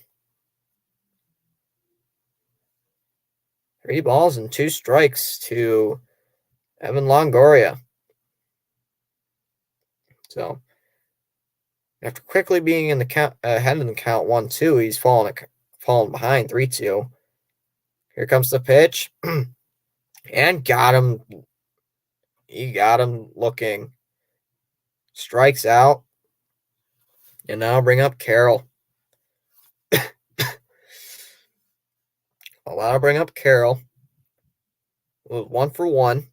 3 balls and 2 strikes to Evan Longoria. So after quickly being in the count, ahead in the count 1-2, he's fallen behind 3-2. Here comes the pitch, and got him. He got him looking. Strikes out, and now I'll bring up Carroll. I'll bring up Carroll. 1 for 1.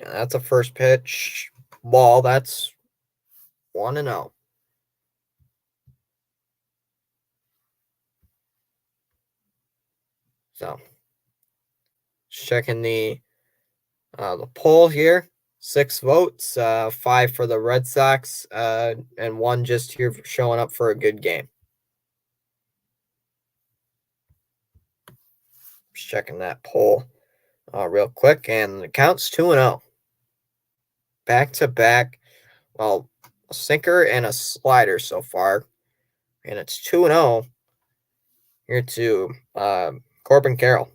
Yeah, that's a first pitch ball. That's 1-0. So, checking the poll here. 6 votes, 5 for the Red Sox, and 1 just here for showing up for a good game. Just checking that poll. real quick, and the count's 2-0. Back to back. Well, a sinker and a slider so far, and it's 2-0 here to Corbin Carroll.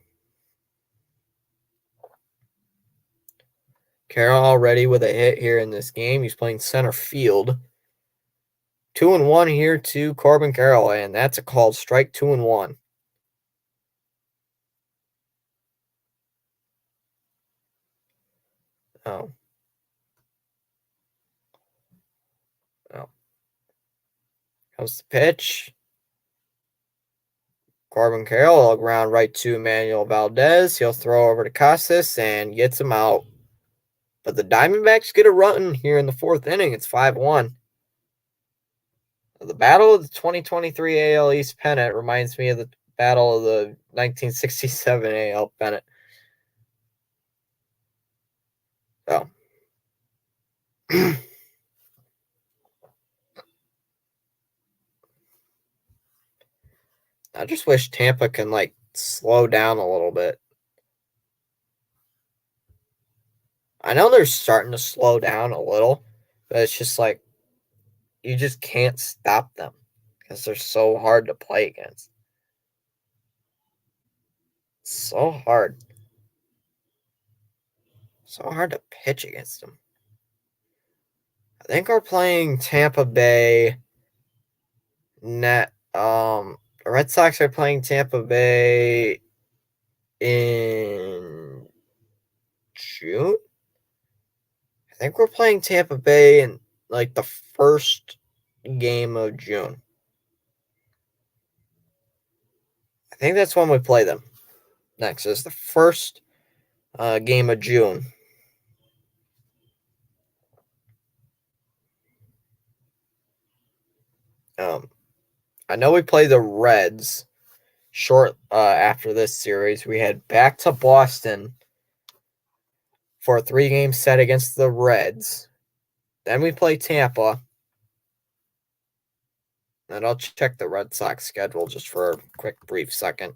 Carroll already with a hit here in this game. He's playing center field. 2-1 here to Corbin Carroll, and that's a called strike. 2-1. Oh. Oh. Comes the pitch. Corbin Carroll, ground right to Emmanuel Valdez. He'll throw over to Casas and gets him out. But the Diamondbacks get a run here in the fourth inning. It's 5-1. The battle of the 2023 AL East pennant reminds me of the battle of the 1967 AL pennant. So. I just wish Tampa can, slow down a little bit. I know they're starting to slow down a little, but it's just you just can't stop them because they're so hard to play against. So hard. So hard to pitch against them. I think we're playing Tampa Bay net. The Red Sox are playing Tampa Bay in June. I think we're playing Tampa Bay in the first game of June. I think that's when we play them next. Is the first game of June. I know we play the Reds short after this series. We head back to Boston for a 3-game set against the Reds. Then we play Tampa. And I'll check the Red Sox schedule just for a quick, brief second.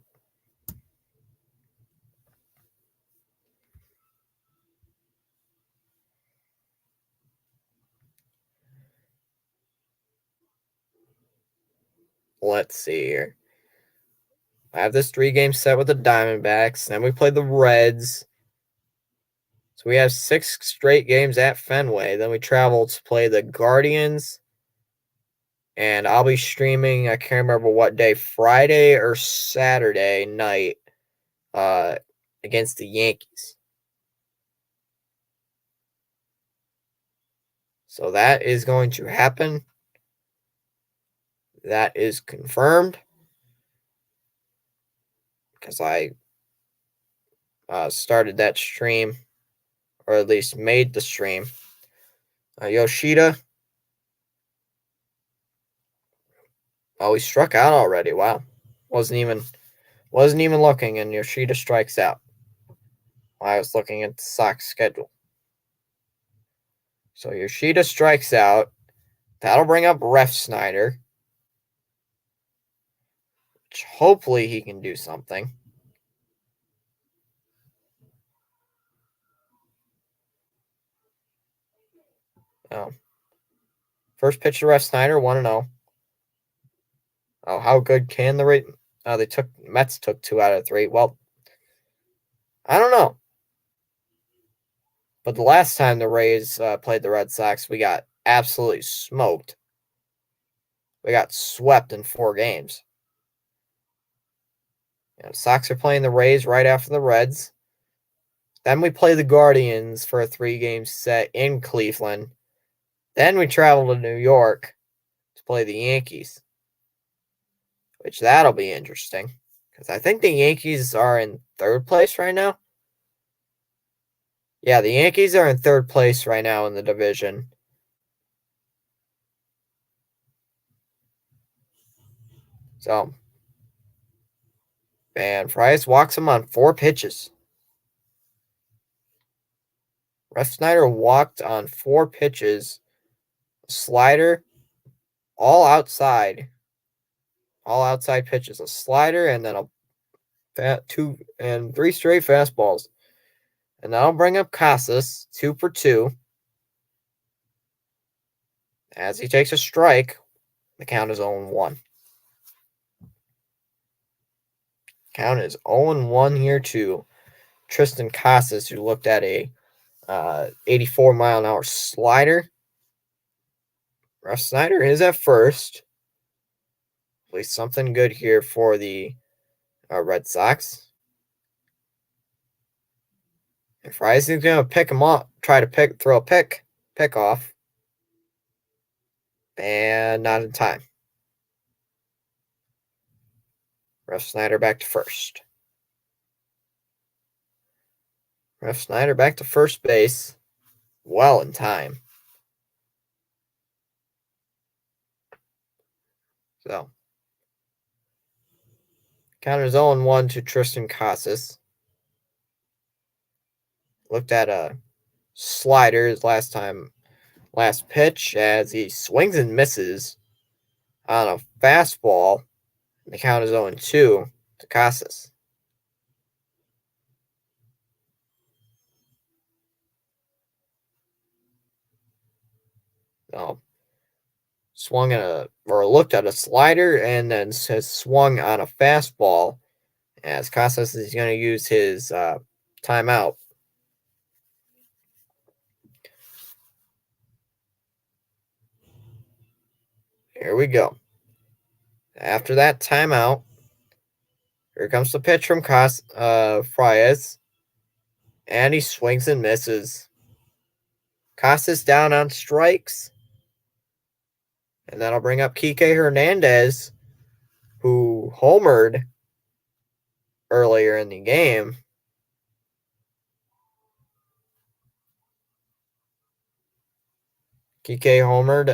Let's see here. I have this 3-game set with the Diamondbacks. Then we play the Reds. So we have 6 straight games at Fenway. Then we travel to play the Guardians. And I'll be streaming, I can't remember what day, Friday or Saturday night against the Yankees. So that is going to happen. That is confirmed. Because I started that stream, or at least made the stream. Yoshida. Oh, he struck out already. Wow. Wasn't even looking, and Yoshida strikes out. I was looking at the Sox schedule. So Yoshida strikes out. That'll bring up Ref Snyder. Which hopefully he can do something. Oh. First pitch to Ref Snyder, 1-0. Oh, how good can the rate? Oh, Mets took 2 out of 3. Well, I don't know. But the last time the Rays played the Red Sox, we got absolutely smoked. We got swept in 4 games. The Sox are playing the Rays right after the Reds. Then we play the Guardians for a 3-game set in Cleveland. Then we travel to New York to play the Yankees. Which that'll be interesting. Because I think the Yankees are in 3rd place right now. Yeah, the Yankees are in 3rd place right now in the division. So, and Frias walks him on 4 pitches. Ref Snyder walked on 4 pitches. Slider, all outside pitches. A slider and then 3 straight fastballs. And that'll bring up Casas, 2 for 2. As he takes a strike, the count is 0-1. Count is 0-1 here to Tristan Casas, who looked at a 84-mile-an-hour slider. Russ Snyder is at first. At least something good here for the Red Sox. And Fry's going to pick him up, try to throw a pick off. And not in time. Russ Snyder back to first. Russ Snyder back to first base. Well in time. So, count is 0-1 to Tristan Casas. Looked at a slider his last pitch as he swings and misses on a fastball. And the count is 0-2 to Casas. So, looked at a slider and then has swung on a fastball as Casas is going to use his timeout. Here we go. After that timeout, here comes the pitch from Frias. And he swings and misses. Casas down on strikes. And that'll bring up Kike Hernandez, who homered earlier in the game. Kike homered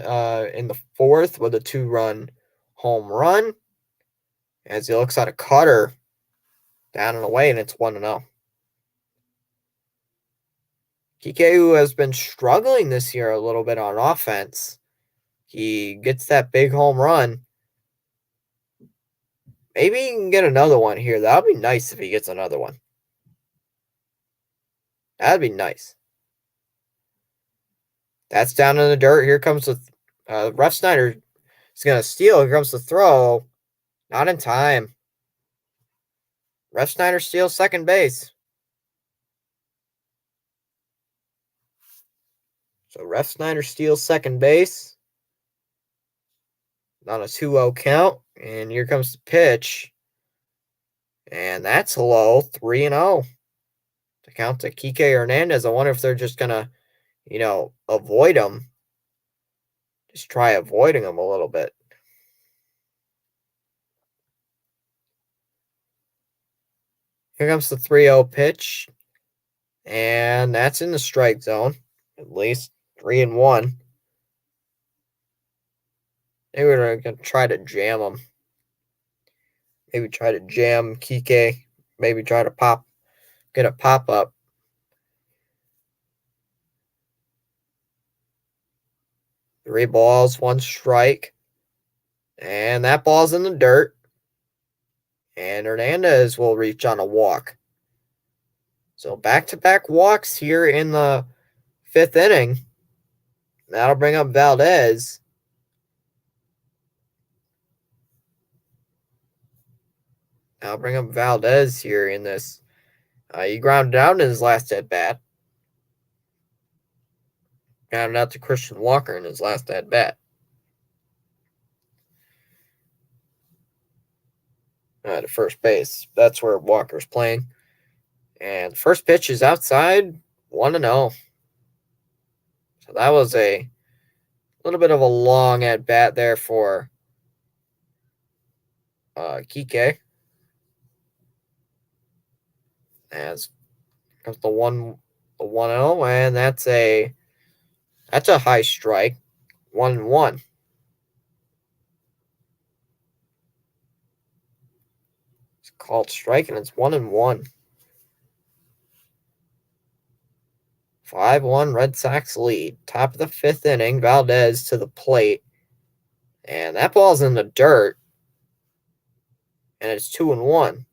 in the 4th with a 2-run home run. As he looks at a cutter down and away, and it's 1-0. Kike, who has been struggling this year a little bit on offense, he gets that big home run. Maybe he can get another one here. That would be nice if he gets another one. That would be nice. That's down in the dirt. Here comes the Russ Snyder is going to steal. Here comes the throw. Not in time. Russ Snyder steals second base. So Russ Snyder steals second base. On a 2-0 count. And here comes the pitch. And that's low. 3-0. To count to Kike Hernandez. I wonder if they're just going to, avoid him. Just try avoiding him a little bit. Here comes the 3-0 pitch. And that's in the strike zone. At least 3-1. Maybe we're going to try to jam him. Maybe try to jam Kike. Maybe try to get a pop-up. Three balls, 1 strike. And that ball's in the dirt. And Hernandez will reach on a walk. So back-to-back walks here in the 5th inning. That'll bring up Valdez. I'll bring up Valdez here in this. He grounded out in his last at-bat. Grounded out to Christian Walker in his last at-bat. To first base. That's where Walker's playing. And first pitch is outside, 1-0. So that was a little bit of a long at-bat there for Kike. As comes the 1-0, and that's a high strike. 1-1. It's called strike, and it's 1-1. 5-1 Red Sox lead. Top of the 5th inning, Valdez to the plate. And that ball's in the dirt. And it's 2-1.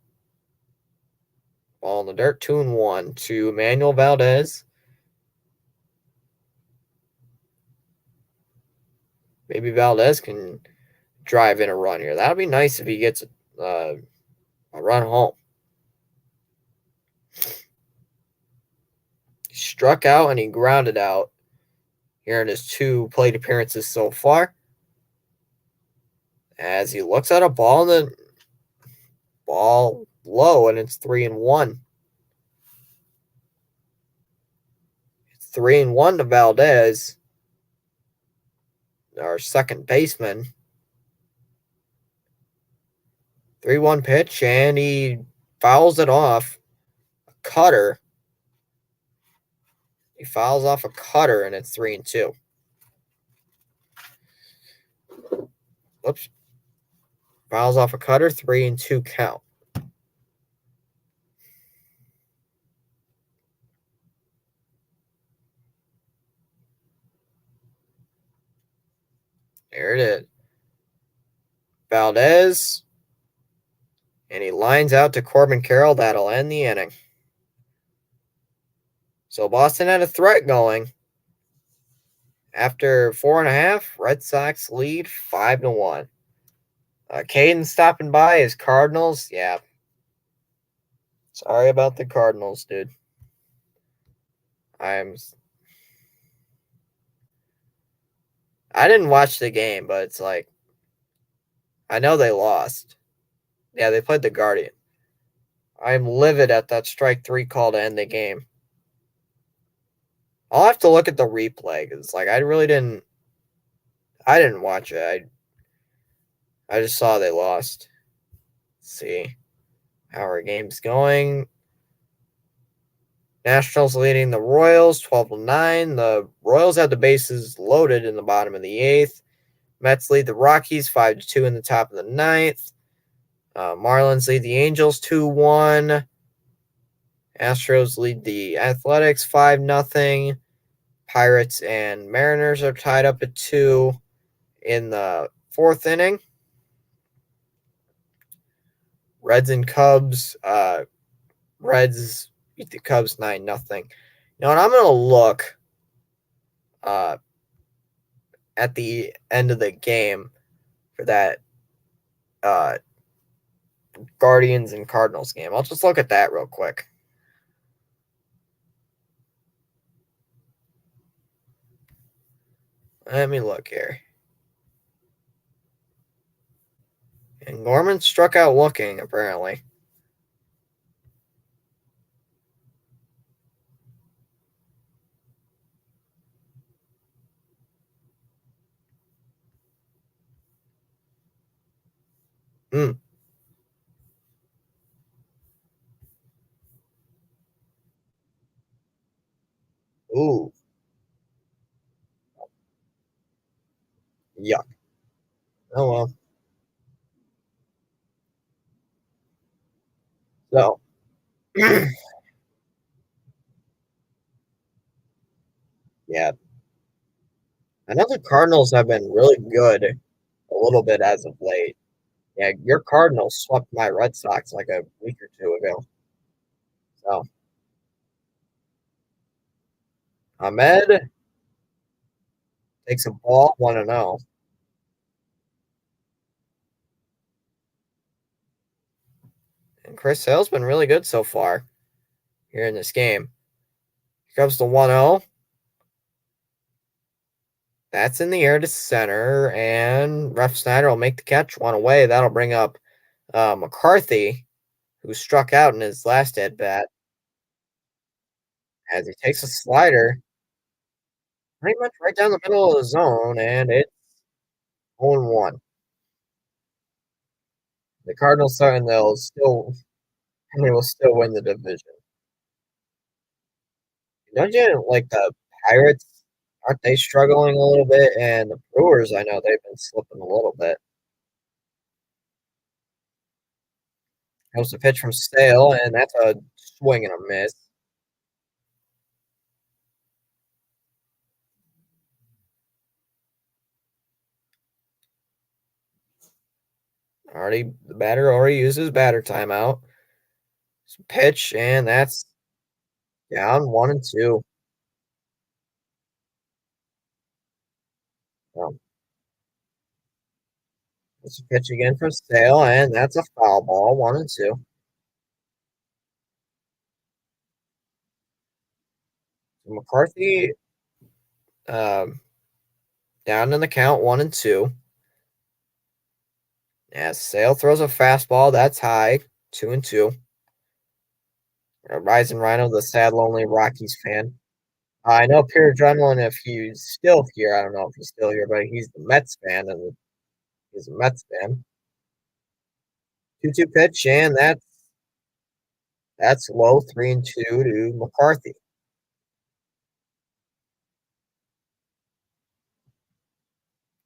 Ball in the dirt, 2-1 to Manuel Valdez. Maybe Valdez can drive in a run here. That'd be nice if he gets a run home. He struck out and he grounded out here in his 2 plate appearances so far. As he looks at a ball and the ball low, and it's 3-1. It's 3-1 to Valdez, our second baseman. 3-1 pitch, and he fouls it off. A cutter. He fouls off a cutter, and it's 3-2. Whoops. Fouls off a cutter, 3-2 count. There it is. Valdez. And he lines out to Corbin Carroll. That'll end the inning. So Boston had a threat going. After 4.5, Red Sox lead 5-1. Caden stopping by his Cardinals. Yeah. Sorry about the Cardinals, dude. I didn't watch the game, but it's like I know they lost. Yeah, they played the Guardian. I'm livid at that strike 3 call to end the game. I'll have to look at the replay because like I didn't watch it. I just saw they lost. Let's see how our game's going. Nationals leading the Royals 12-9. The Royals had the bases loaded in the bottom of the 8th. Mets lead the Rockies 5-2 in the top of the 9th. Marlins lead the Angels 2-1. Astros lead the Athletics 5-0. Pirates and Mariners are tied up at 2 in the 4th inning. Reds and Cubs. Reds beat the Cubs 9-0. Now, and I'm going to look at the end of the game for that Guardians and Cardinals game. I'll just look at that real quick. Let me look here. And Gorman struck out looking, apparently. Ooh. Yuck. Oh, well. So, yeah. I know the Cardinals have been really good a little bit as of late. Yeah, your Cardinals swept my Red Sox like a week or 2 ago. So, Ahmed takes a ball, 1-0. And Chris Sale's been really good so far here in this game. Here comes the 1-0. That's in the air to center, and Ref Snyder will make the catch, 1 away. That'll bring up McCarthy, who struck out in his last at-bat, as he takes a slider pretty much right down the middle of the zone, and it's 0-1. The Cardinals are, and they will still win the division. Don't you like the Pirates? Aren't they struggling a little bit? And the Brewers, I know they've been slipping a little bit. Comes the pitch from Sale, and that's a swing and a miss. The batter already used his batter timeout. Pitch, and that's down 1-2. Um, it's a pitch again for Sale, and that's a foul ball, 1-2. McCarthy um, down in the count, 1-2. As Sale throws a fastball, that's high, 2-2. Rising Rhino, the sad, lonely Rockies fan. I know Pure Adrenaline, if he's still here, I don't know if he's still here, but he's the Mets fan, and he's a Mets fan. 2-2 pitch, and that's low, 3-2 to McCarthy.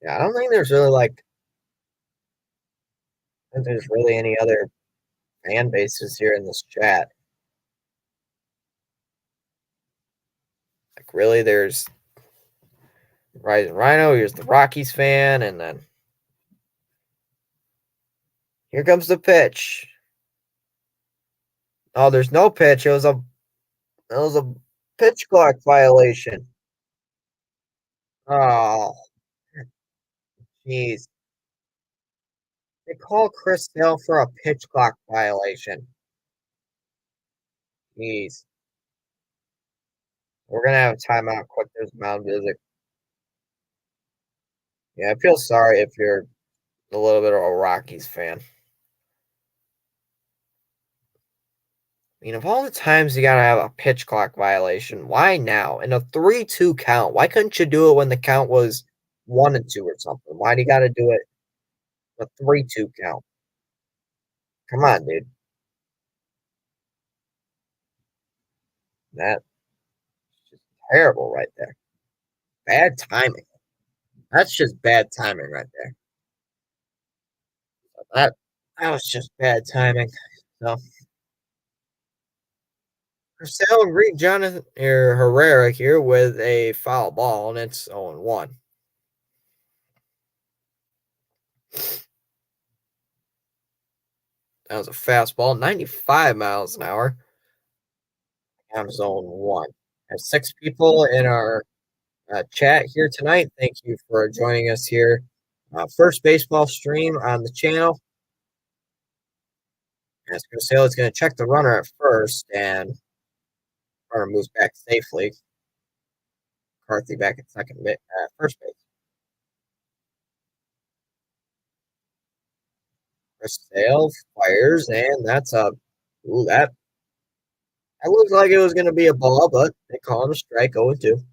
Yeah, I don't think there's really there's really any other fan bases here in this chat. Like really, there's Rising Rhino. Here's the Rockies fan, and then here comes the pitch. Oh, there's no pitch. It was a pitch clock violation. Oh, jeez. They call Chris Sale for a pitch clock violation. Jeez. We're gonna have a timeout. Quick, there's mound visit. Yeah, I feel sorry if you're a little bit of a Rockies fan. I mean, of all the times you gotta have a pitch clock violation, why now? In a 3-2 count, why couldn't you do it when the count was 1-2 or something? Why do you gotta do it a 3-2 count? Come on, dude. That's just terrible right there. Bad timing. That's just bad timing right there. That that was just bad timing. So Purcell greet Jonathan or Herrera here with a foul ball, and it's 0-1. That was a fastball, 95 miles an hour. I'm zone one. I have 6 people in our chat here tonight. Thank you for joining us here. First baseball stream on the channel. As Marcelo is going to check the runner at first, and runner moves back safely. McCarthy back at first base. Marcelo fires, and that's a that looks like it was going to be a ball, but they call him a strike, 0-2.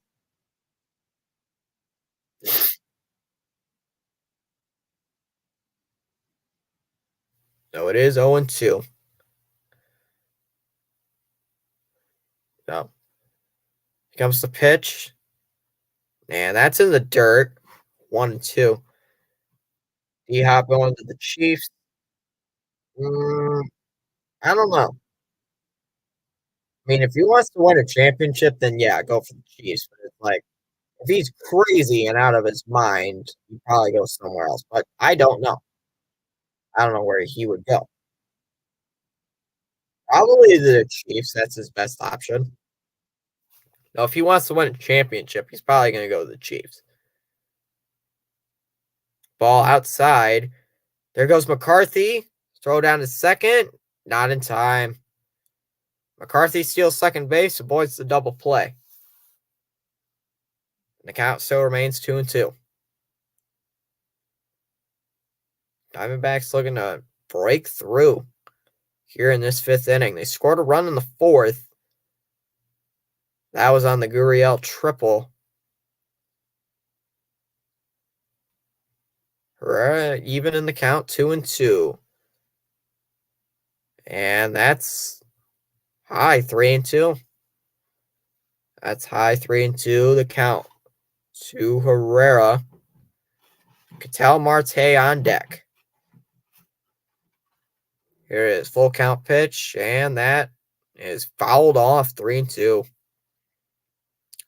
So it is 0-2. So here comes the pitch, and that's in the dirt, 1-2. D-Hop going to the Chiefs. Mm, I don't know. I mean, if he wants to win a championship, then yeah, go for the Chiefs. But it's like, if he's crazy and out of his mind, he'd probably go somewhere else. But I don't know. I don't know where he would go. Probably the Chiefs. That's his best option. Now, if he wants to win a championship, he's probably going to go to the Chiefs. Ball outside. There goes McCarthy. Throw down to second. Not in time. McCarthy steals second base, avoids the double play. The count still remains 2-2. Diamondbacks looking to break through here in this 5th inning. They scored a run in the 4th. That was on the Gurriel triple. Herrera even in the count, 2-2. And that's high, 3-2. That's high, 3-2. The count to Herrera. Ketel Marte on deck. Here it is, full count pitch, and that is fouled off, 3-2.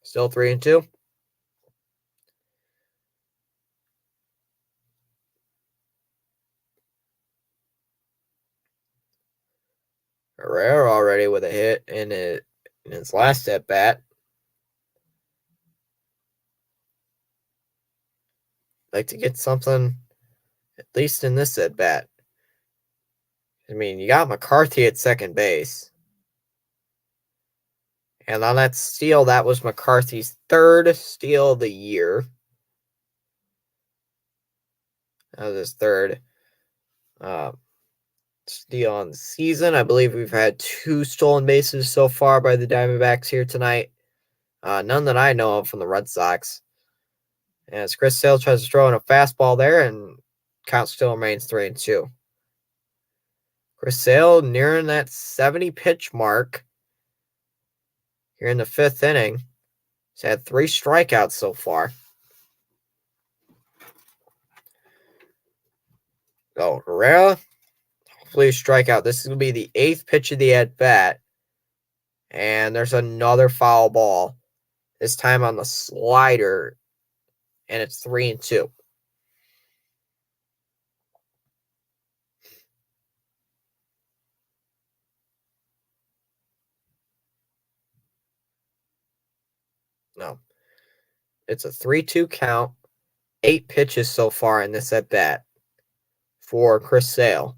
Still 3-2. Herrera already with a hit in his last at bat. Like to get something at least in this at bat. I mean, you got McCarthy at second base. And on that steal, that was McCarthy's third steal of the year. That was his third steal on the season. I believe we've had 2 stolen bases so far by the Diamondbacks here tonight. None that I know of from the Red Sox. As Chris Sale tries to throw in a fastball there, and count still remains 3-2. Chris Sale nearing that 70 pitch mark here in the 5th inning. He's had 3 strikeouts so far. Oh, Herrera, hopefully a strikeout. This is going to be the 8th pitch of the at bat. And there's another foul ball. This time on the slider. And it's 3-2. No. It's a 3-2 count. 8 pitches so far in this at bat for Chris Sale.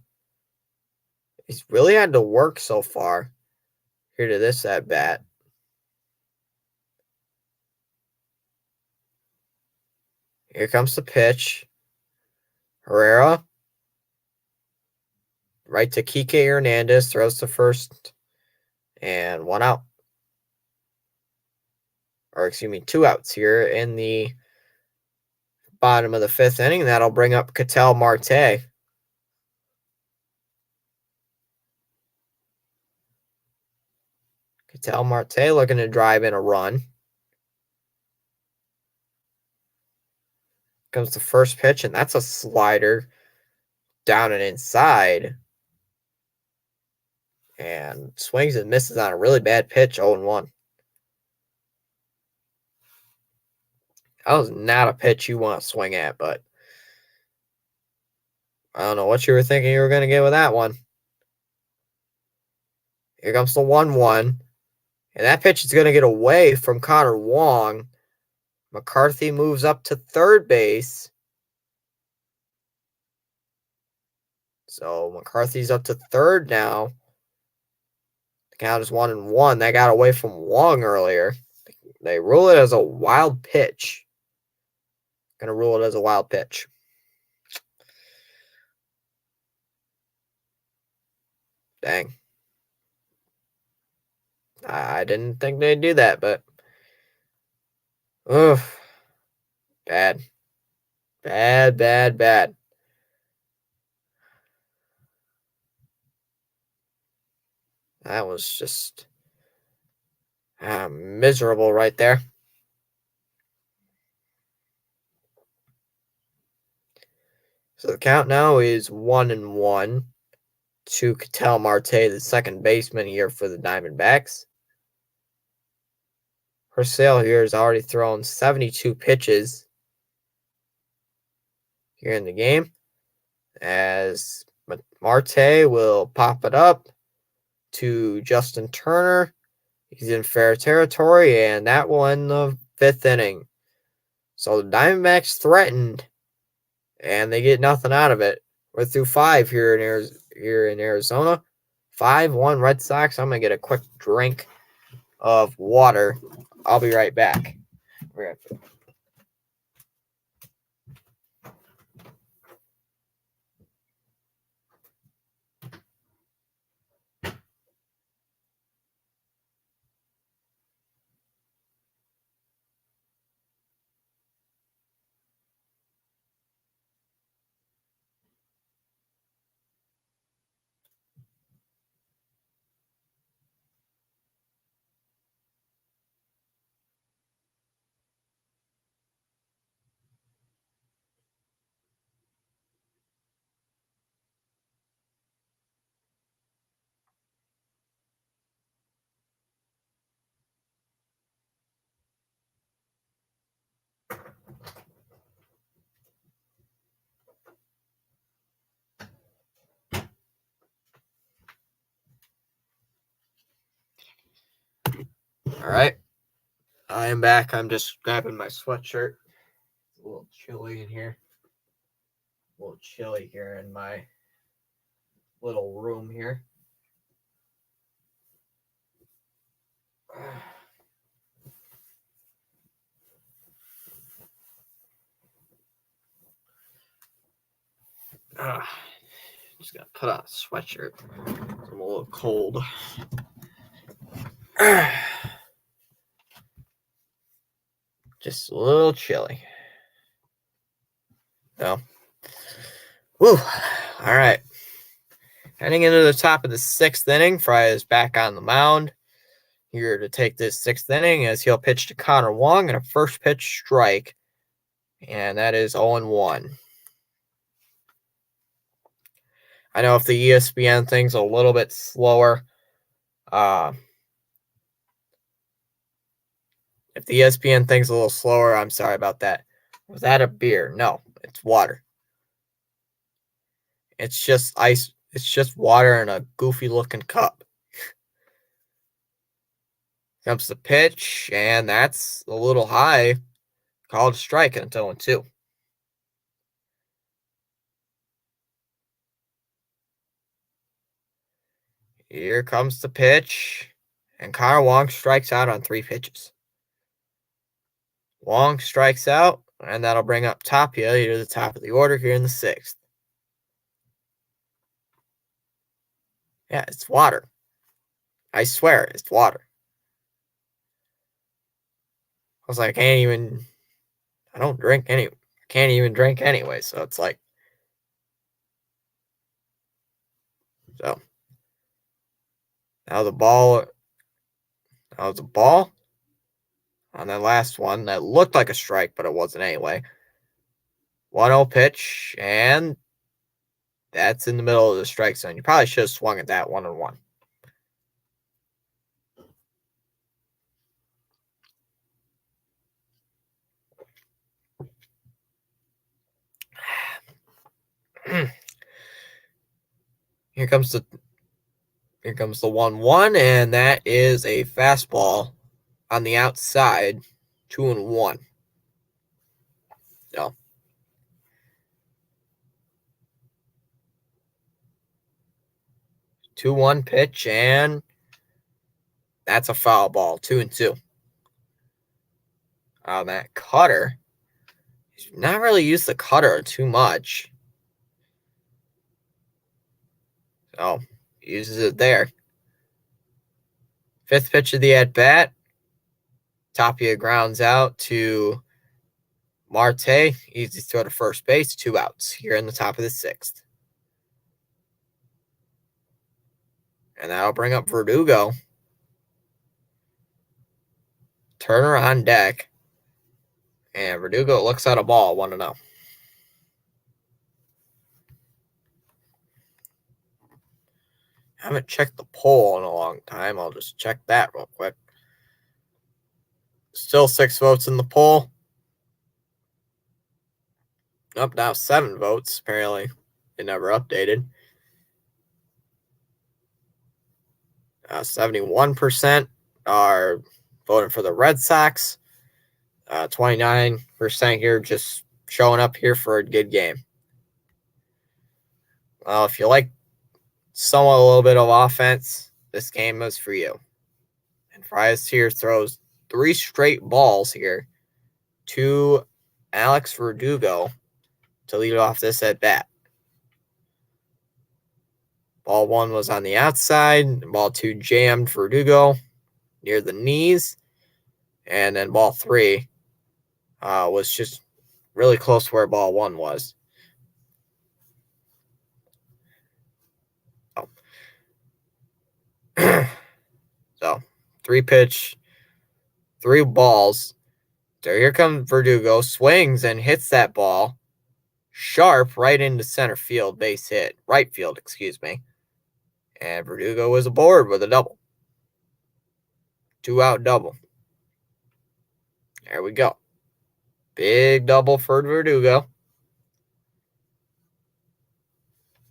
He's really had to work so far here to this at bat. Here comes the pitch. Herrera. Right to Kike Hernandez. Throws to first. And 1 out. Or excuse me, 2 outs here in the bottom of the 5th inning. That'll bring up Ketel Marte. Ketel Marte looking to drive in a run. Comes the first pitch, and that's a slider down and inside. And swings and misses on a really bad pitch, 0-1. That was not a pitch you want to swing at, but I don't know what you were thinking you were going to get with that one. Here comes the 1-1. And that pitch is going to get away from Connor Wong. McCarthy moves up to third base. So McCarthy's up to third now. The count is 1-1. That got away from Wong earlier. They rule it as a wild pitch. Going to rule it as a wild pitch. Dang. I didn't think they'd do that, but oof. Bad. Bad, bad, bad. That was just miserable right there. So the count now is 1-1 to Ketel Marte, the second baseman here for the Diamondbacks. Sale here has already thrown 72 pitches here in the game, as Marte will pop it up to Justin Turner. He's in fair territory, and that will end the 5th inning. So the Diamondbacks threatened, and they get nothing out of it. We're through 5 here in Arizona. 5-1 Red Sox. I'm going to get a quick drink of water. I'll be right back. All right. I am back. I'm just grabbing my sweatshirt. It's a little chilly in here. A little chilly here in my little room here. Just gotta put on a sweatshirt. I'm a little cold. Just a little chilly. No. Woo. All right. Heading into the top of the 6th inning, Fry is back on the mound. Here to take this 6th inning as he'll pitch to Connor Wong and a first pitch strike. And that is 0-1. I know if the ESPN thing's a little bit slower, if the ESPN thing's a little slower, I'm sorry about that. Was that a beer? No, it's water. It's just ice. It's just water in a goofy looking cup. Comes the pitch, and that's a little high. Called a strike, and it's 0-2. Here comes the pitch, and Connor Wong strikes out on 3 pitches. Wong strikes out, and that'll bring up Tapia here to the top of the order here in the 6th. Yeah, it's water. I swear, it's water. I was like, I don't drink I can't even drink anyway, so it's like, so. That was a ball on that last one. That looked like a strike, but it wasn't anyway. 1-0 pitch, and that's in the middle of the strike zone. You probably should have swung at that 1-1. Here comes the 1-1, and that is a fastball on the outside, 2-1. So 2-1 pitch, and that's a foul ball, 2-2. That cutter, he's not really used the cutter too much. So uses it there. 5th pitch of the at-bat. Tapia grounds out to Marte. Easy throw to first base. 2 outs here in the top of the 6th. And that'll bring up Verdugo. Turner on deck. And Verdugo looks at a ball, 1-0. I haven't checked the poll in a long time. I'll just check that real quick. Still 6 votes in the poll. Up now 7 votes. Apparently, it never updated. 71% are voting for the Red Sox. 29% here just showing up here for a good game. Well, if you like somewhat a little bit of offense, this game is for you. And Frias here throws 3 straight balls here to Alex Verdugo to lead off this at bat. Ball 1 was on the outside. Ball 2 jammed Verdugo near the knees. And then ball 3 was just really close to where ball 1 was. So 3 pitch, 3 balls. So here comes Verdugo, swings and hits that ball sharp right into center field, base hit, right field, excuse me. And Verdugo was aboard with a double. 2-out double. There we go. Big double for Verdugo.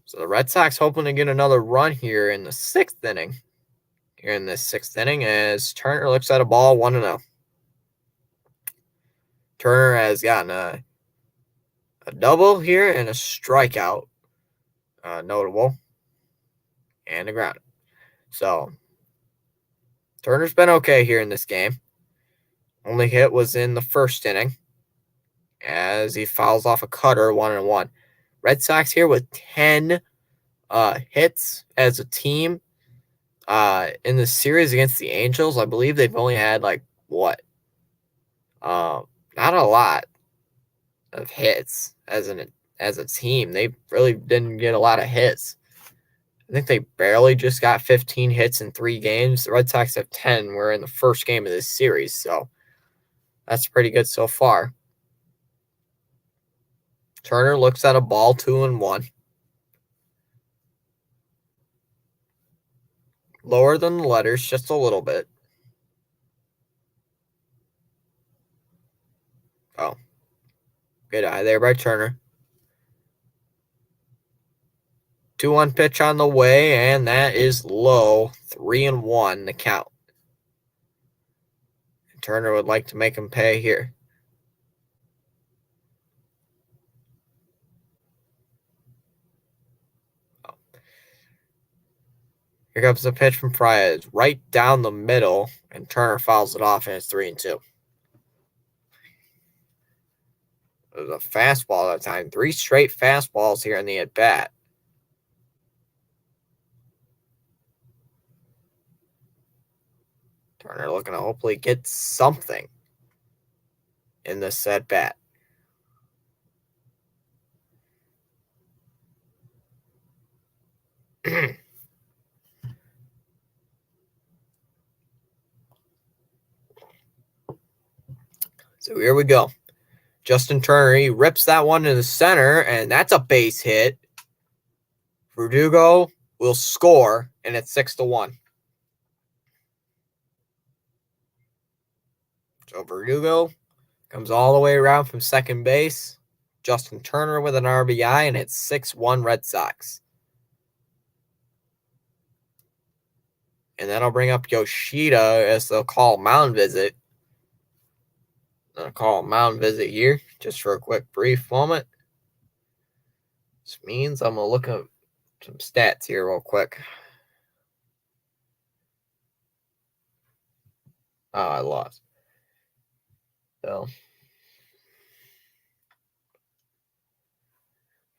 So the Red Sox hoping to get another run here in the 6th inning. here in this 6th inning as Turner looks at a ball 1-0. Turner has gotten a double here and a strikeout, notable, and a ground. So Turner's been okay here in this game. Only hit was in the 1st inning as he fouls off a cutter 1-1. Red Sox here with 10 hits as a team. In the series against the Angels, I believe they've only had not a lot of hits as a team. They really didn't get a lot of hits. I think they barely just got 15 hits in 3 games. The Red Sox have 10. We're in the 1st game of this series, so that's pretty good so far. Turner looks at a ball 2-1. Lower than the letters, just a little bit. Oh. Good eye there by Turner. 2-1 pitch on the way, and that is low. 3-1 the count. Turner would like to make him pay here. Here comes the pitch from Frias, right down the middle, and Turner fouls it off, and it's 3-2. It was a fastball that time. 3 straight fastballs here in the at-bat. Turner looking to hopefully get something in this at-bat. So here we go. Justin Turner, he rips that one to the center, and that's a base hit. Verdugo will score, and it's 6-1. So Verdugo comes all the way around from second base. Justin Turner with an RBI, and it's 6-1 Red Sox. And then I'll bring up Yoshida as they'll call mound visit. I'll call mound visit here just for a quick brief moment. Which means I'm going to look up some stats here real quick. Oh, I lost. So,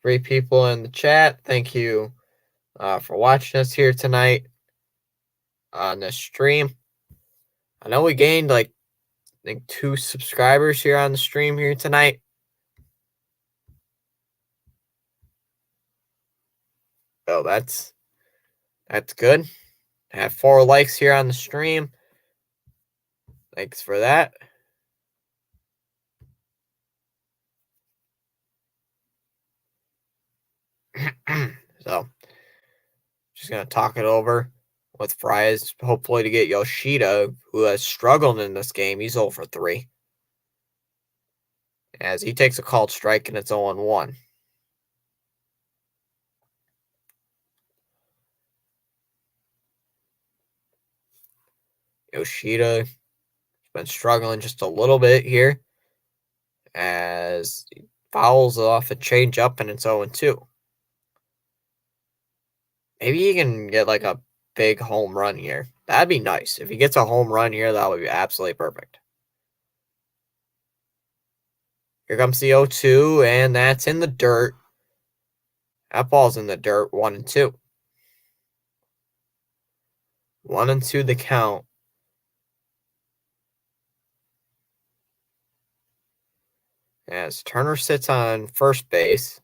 3 people in the chat. Thank you for watching us here tonight on this stream. I know we gained I think 2 subscribers here on the stream here tonight. So that's good. I have 4 likes here on the stream. Thanks for that. So, just going to talk it over with Frias, hopefully to get Yoshida, who has struggled in this game. He's 0 for 3. As he takes a called strike, and it's 0-1. Yoshida has been struggling just a little bit here as he fouls off a changeup, and it's 0-2. Maybe he can get a big home run here. That'd be nice. If he gets a home run here, that would be absolutely perfect. Here comes the 0-2, and that's in the dirt. That ball's in the dirt, 1-2. 1-2 the count. As Turner sits on first base.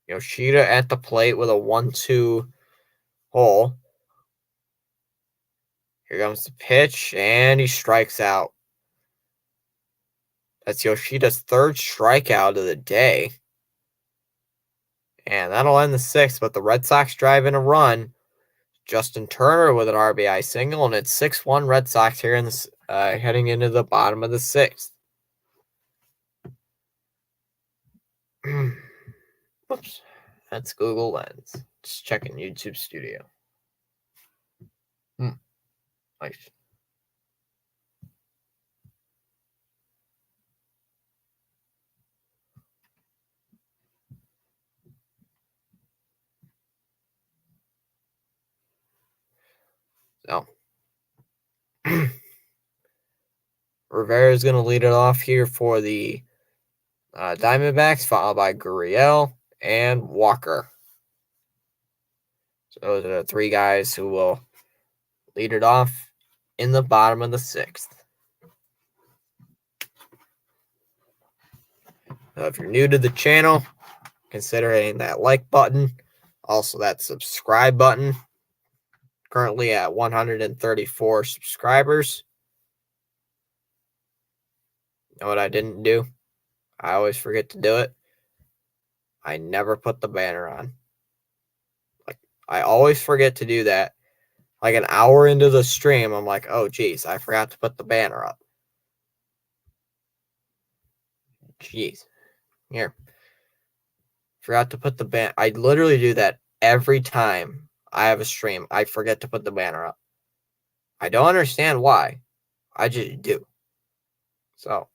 Yoshida at the plate with a 1-2 hole. Here comes the pitch, and he strikes out. That's Yoshida's 3rd strikeout of the day. And that'll end the 6th, but the Red Sox drive in a run. Justin Turner with an RBI single, and it's 6-1 Red Sox here in this, heading into the bottom of the 6th. Oops, that's Google Lens. Just checking YouTube Studio. Nice. So Rivera is going to lead it off here for the Diamondbacks, followed by Gurriel and Walker. So those are the three guys who will lead it off in the bottom of the sixth. Now, if you're new to the channel, consider hitting that like button, also that subscribe button. Currently at 134 subscribers. You know what I didn't do? I always forget to do it. I never put the banner on. Like, I always forget to do that. Like an hour into the stream, I'm like, oh, geez, I forgot to put the banner up. Jeez. Here. Forgot to put the banner. I literally do that every time I have a stream. I forget to put the banner up. I don't understand why. I just do. So,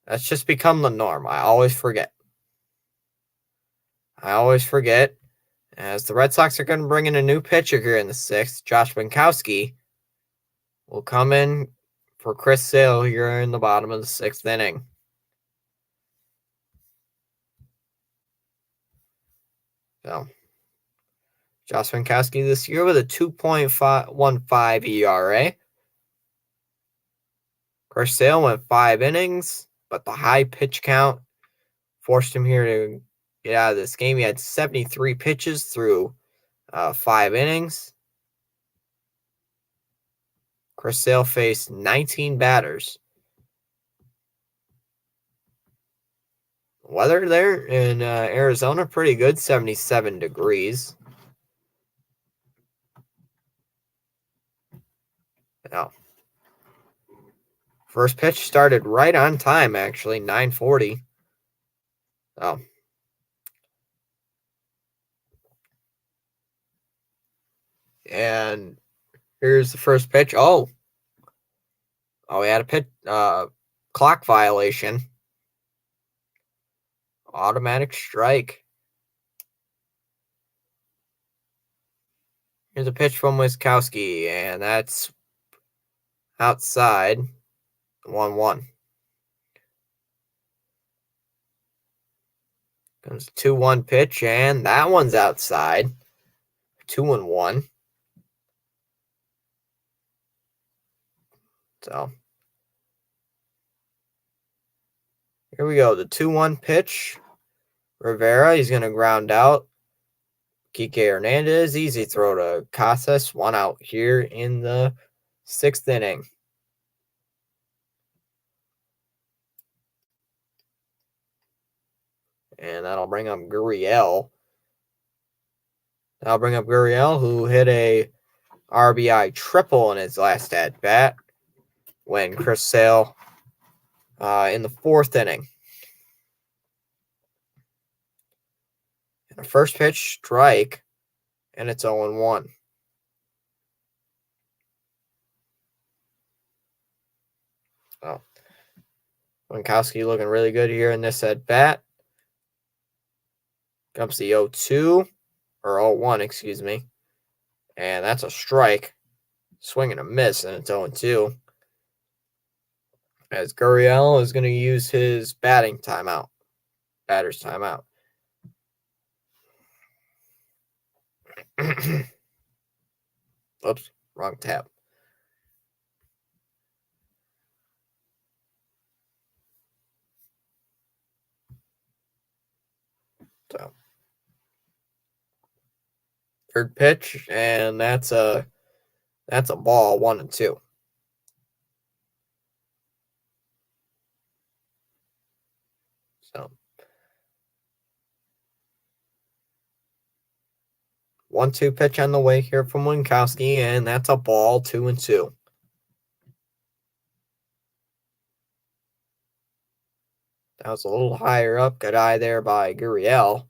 that's just become the norm. I always forget. As the Red Sox are going to bring in a new pitcher here in the sixth, Josh Winkowski will come in for Chris Sale here in the bottom of the sixth inning. So, Josh Winkowski this year with a 2.15 ERA. Chris Sale went 5 innings, but the high pitch count forced him here to get out of this game. He had 73 pitches through 5 innings. Chris Sale faced 19 batters. Weather there in Arizona, pretty good, 77 degrees. Now, first pitch started right on time, actually, 9:40. Oh. And here's the first pitch. Oh, we had a pitch clock violation. Automatic strike. Here's a pitch from Winkowski, and that's outside. 1-1. Comes 2-1 pitch, and that one's outside. 2-1. So here we go. The 2-1 pitch. Rivera, he's going to ground out. Kike Hernandez, easy throw to Casas. 1 out here in the 6th inning. And that'll bring up Gurriel. Who hit a RBI triple in his last at bat when Chris Sale in the 4th inning. And a first pitch strike, and it's 0-1. Oh, Winkowski looking really good here in this at bat. Comes the 0-2 or 0-1, excuse me, and that's a strike. Swing and a miss, and it's 0-2. As Gurriel is going to use his batter's timeout. Oops, wrong tab. So, third pitch, and that's a ball, 1-2. So 1-2 pitch on the way here from Winkowski, and that's a ball, 2-2. That was a little higher up. Good eye there by Gurriel.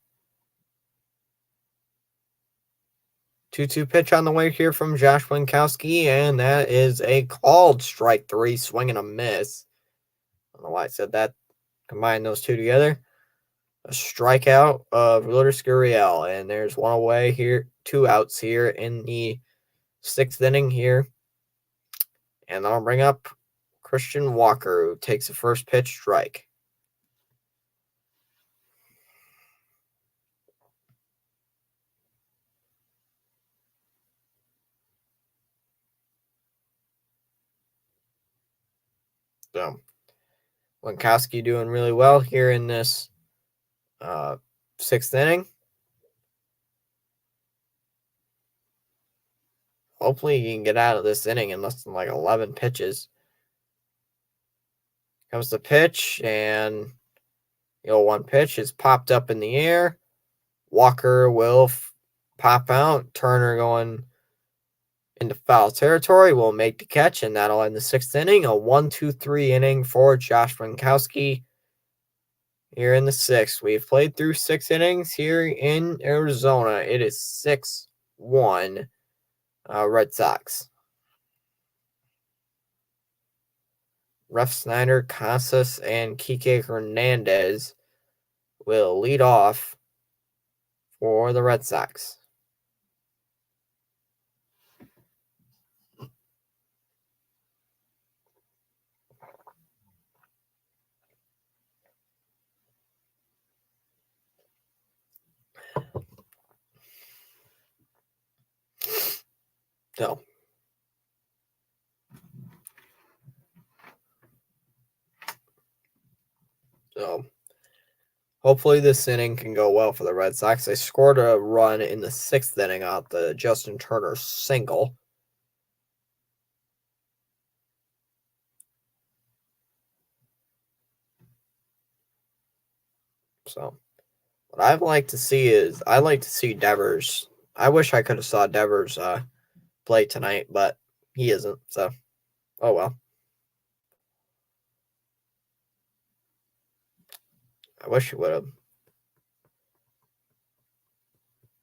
2-2 pitch on the way here from Josh Winkowski, and that is a called strike 3, swing and a miss. I don't know why I said that. Combine those two together. A strikeout of Lourdes Gurriel, and there's one away here, 2 outs here in the 6th inning here. And I'll bring up Christian Walker, who takes the first pitch strike. So, Winkowski doing really well here in this 6th inning. Hopefully he can get out of this inning in less than like 11 pitches. Comes the pitch, and the 0-1 pitch is popped up in the air. Walker will pop out. Turner going into foul territory will make the catch, and that'll end the 6th inning. A 1-2-3 inning for Josh Winkowski here in the 6th. We've played through 6 innings here in Arizona. It is 6-1 Red Sox. Ref Snyder, Casas, and Kike Hernandez will lead off for the Red Sox. So hopefully this inning can go well for the Red Sox. They scored a run in the 6th inning off the Justin Turner single. So what I'd like to see is I like to see Devers. I wish I could have saw Devers play tonight, but he isn't. So, oh well. I wish he would have.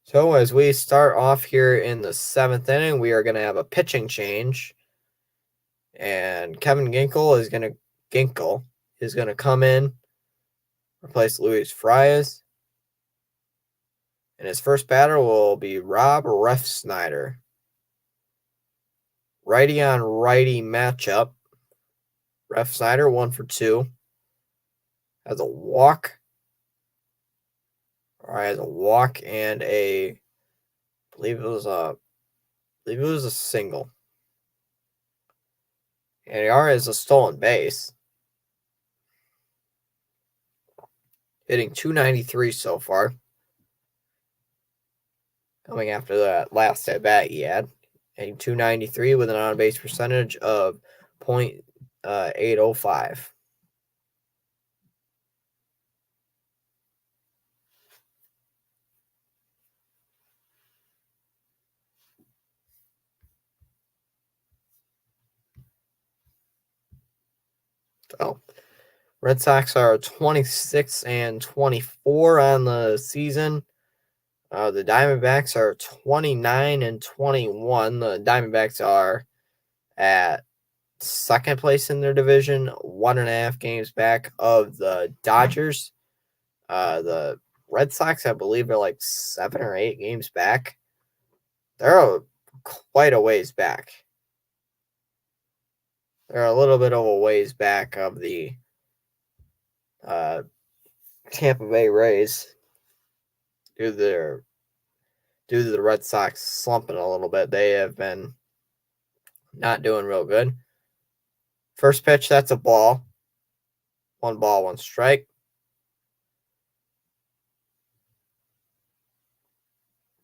So as we start off here in the 7th inning, we are going to have a pitching change. And Kevin Ginkel is going to come in, replace Luis Frias. And his first batter will be Rob Refsnyder. Righty on righty matchup. Refsnyder 1 for 2. Has a walk. Has a walk and I believe it was a single. And he already has a stolen base. Hitting .293 so far. Coming after that last at bat he had. Hitting .293 with an on-base percentage of .805. So, Red Sox are 26-24 on the season. The Diamondbacks are 29-21. The Diamondbacks are at 2nd place in their division, 1.5 games back of the Dodgers. The Red Sox, I believe, are like 7 or 8 games back. They're quite a ways back. They're a little bit of a ways back of the Tampa Bay Rays due to the Red Sox slumping a little bit. They have been not doing real good. First pitch, that's a ball. 1 ball, 1 strike.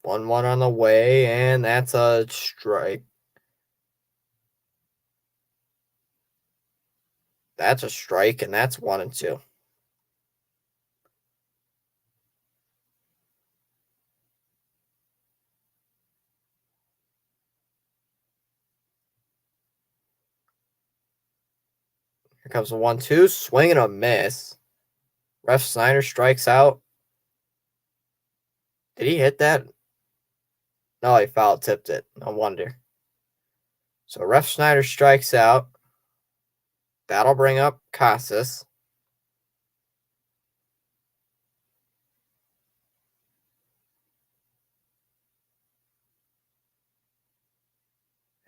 1-1 on the way, and that's a strike. That's a strike, and that's 1-2. Here comes a 1-2, swing and a miss. Ref Snyder strikes out. Did he hit that? No, he foul tipped it. No wonder. So Ref Schneider strikes out. That'll bring up Casas.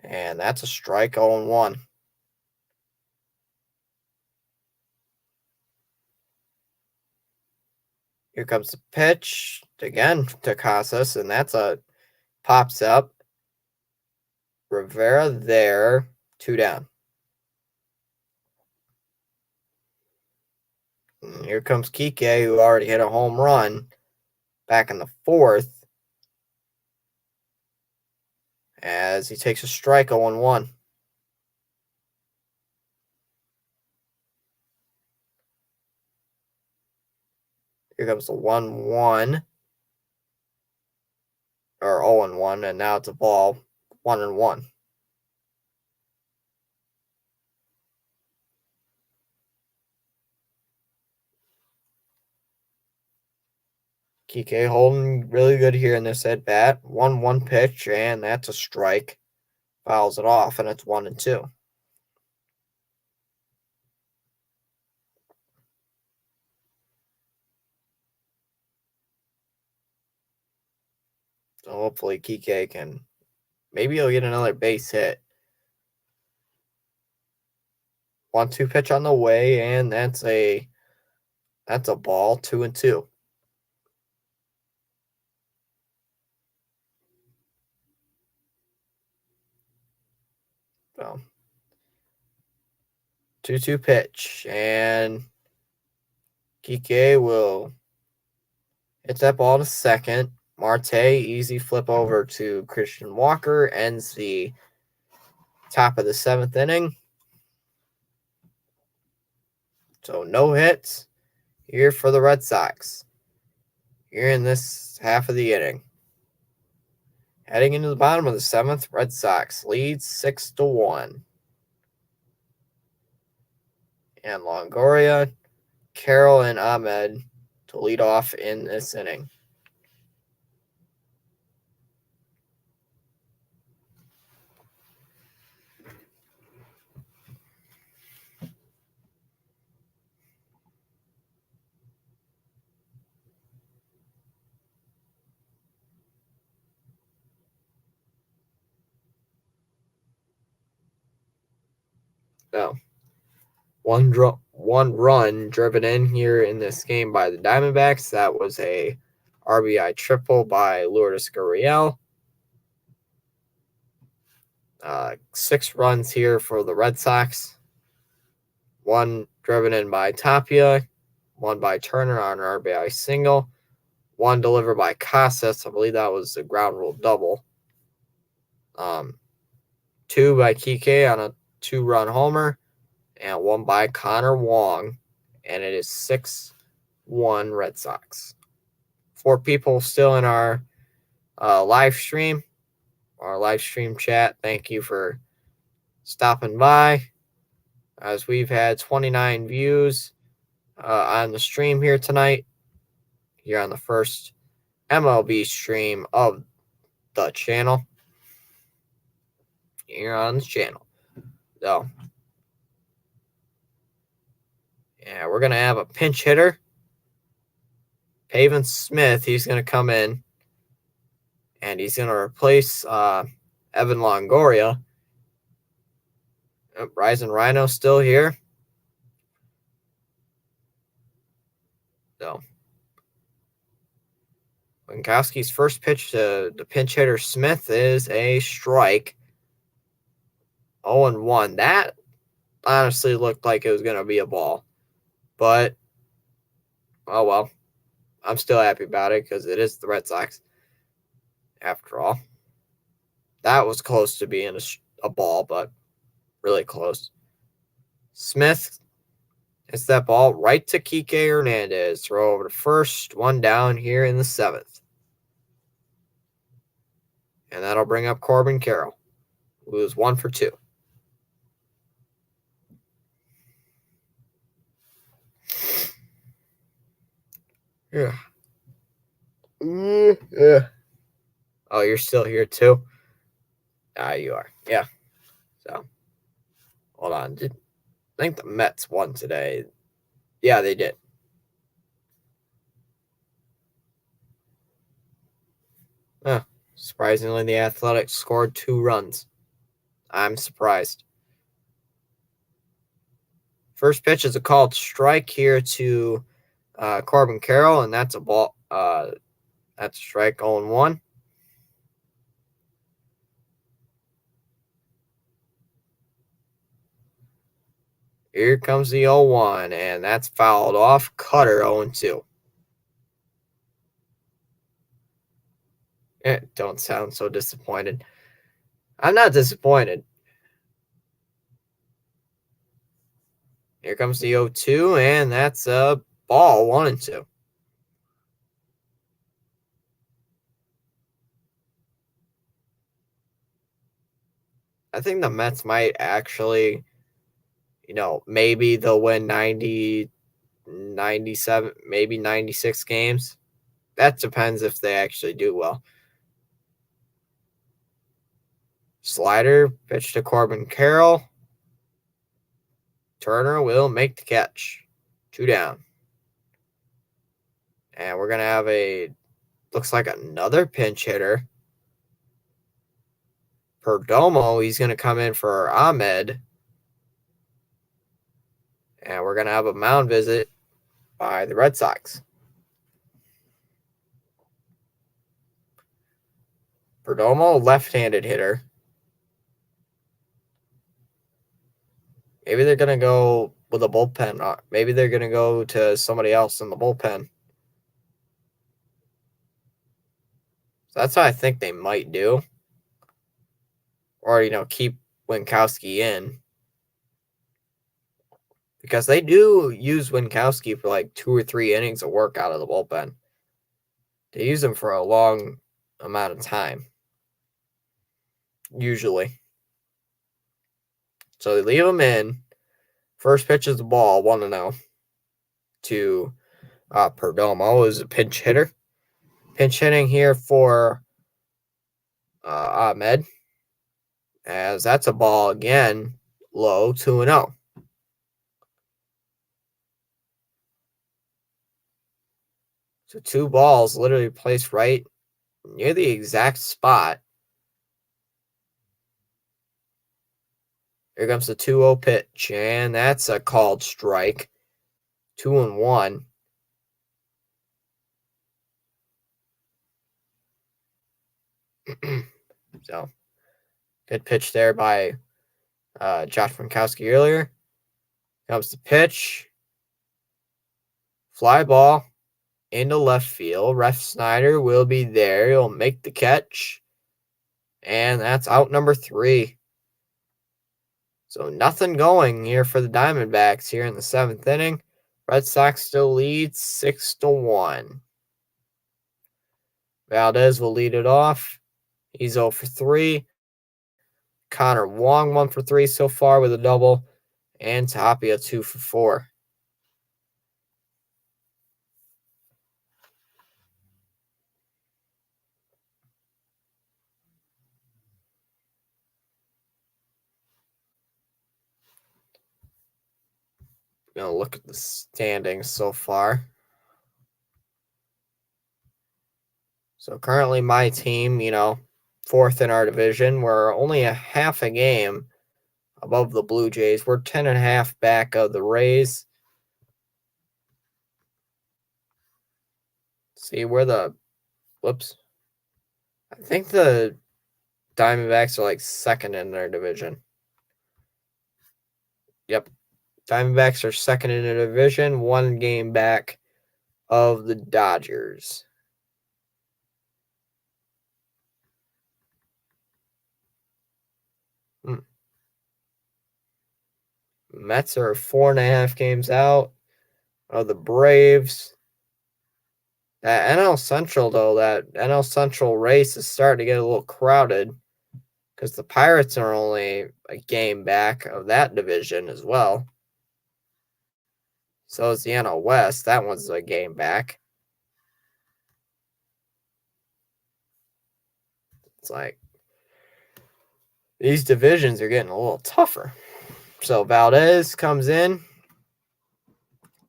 And that's a strike, 0-1. Here comes the pitch again to Casas, and that's a pops up. Rivera there, 2 down. And here comes Kike, who already hit a home run back in the 4th, as he takes a strike, 0-1. Here comes the 1-1, or 0-1, and now it's a ball, 1-1. Kike holding really good here in this at bat. 1-1 pitch, and that's a strike. Fouls it off, and it's 1-2. So hopefully Kike can, maybe he'll get another base hit. 1-2 pitch on the way, and that's a ball, 2-2. So 2-2 pitch, and Kike will hit that ball to second. Marte, easy flip over to Christian Walker, ends the top of the 7th inning. So no hits here for the Red Sox here in this half of the inning. Heading into the bottom of the 7th, Red Sox leads 6-1. And Longoria, Carroll, and Ahmed to lead off in this inning. So, one run driven in here in this game by the Diamondbacks. That was a RBI triple by Lourdes Gurriel. 6 runs here for the Red Sox. 1 driven in by Tapia. 1 by Turner on an RBI single. 1 delivered by Casas. I believe that was a ground rule double. 2 by Kike on a 2-run homer. And 1 by Connor Wong. And it is 6-1 Red Sox. 4 people still in our live stream, our live stream chat. Thank you for stopping by, as we've had 29 views on the stream here tonight, here on the first MLB stream of the channel, here on the channel. So, yeah, we're going to have a pinch hitter, Pavin Smith. He's going to come in, and he's going to replace Evan Longoria. Ryzen Rhino still here. So, Winkowski's first pitch to the pinch hitter Smith is a strike. 0-1. That honestly looked like it was going to be a ball. But, oh well. I'm still happy about it because it is the Red Sox. After all, that was close to being a ball, but really close. Smith hits that ball right to Kike Hernandez. Throw over to first. 1 down here in the 7th. And that'll bring up Corbin Carroll, who is 1 for 2. Yeah. Yeah. Oh, you're still here too? Ah, you are. Yeah. So, hold on. I think the Mets won today. Yeah, they did. Huh. Surprisingly, the Athletics scored 2 runs. I'm surprised. First pitch is a called strike here to Corbin Carroll, and that's a ball. That's a strike 0-1. Here comes the 0-1, and that's fouled off. Cutter 0-2. Don't sound so disappointed. I'm not disappointed. Here comes the 0-2, and that's a ball 1-2. I think the Mets might actually, maybe they'll win 90, 97, maybe 96 games. That depends if they actually do well. Slider, pitch to Corbin Carroll. Turner will make the catch. 2 down. And we're going to have looks like another pinch hitter. Perdomo, he's going to come in for Ahmed. And we're going to have a mound visit by the Red Sox. Perdomo, left-handed hitter. Maybe they're going to go with a bullpen. Maybe they're going to go to somebody else in the bullpen. So that's what I think they might do. Or, keep Winkowski in. Because they do use Winkowski for like 2 or 3 innings of work out of the bullpen. They use him for a long amount of time. Usually. So they leave him in. First pitch is the ball, 1-0 to Perdomo, is a pinch hitter. Pinch hitting here for Ahmed, as that's a ball again, low, 2-0. So 2 balls literally placed right near the exact spot. Here comes the 2-0 pitch, and that's a called strike. 2-1. So, good pitch there by Josh Winkowski earlier. Comes the pitch. Fly ball into left field. Ref Snyder will be there. He'll make the catch. And that's out number 3. So nothing going here for the Diamondbacks here in the 7th inning. Red Sox still lead 6-1. Valdez will lead it off. He's 0 for 3. Connor Wong 1 for 3 so far with a double. And Tapia 2 for 4. Gonna look at the standings so far. So currently my team, 4th in our division. We're only a half a game above the Blue Jays. We're 10.5 back of the Rays. See where I think the Diamondbacks are like 2nd in their division. Yep. Diamondbacks are 2nd in their division, 1 game back of the Dodgers. Mets are 4.5 games out of the Braves. That NL Central, though, that NL Central race is starting to get a little crowded because the Pirates are only a game back of that division as well. So is the NL West. That one's a game back. It's like these divisions are getting a little tougher. So Valdez comes in.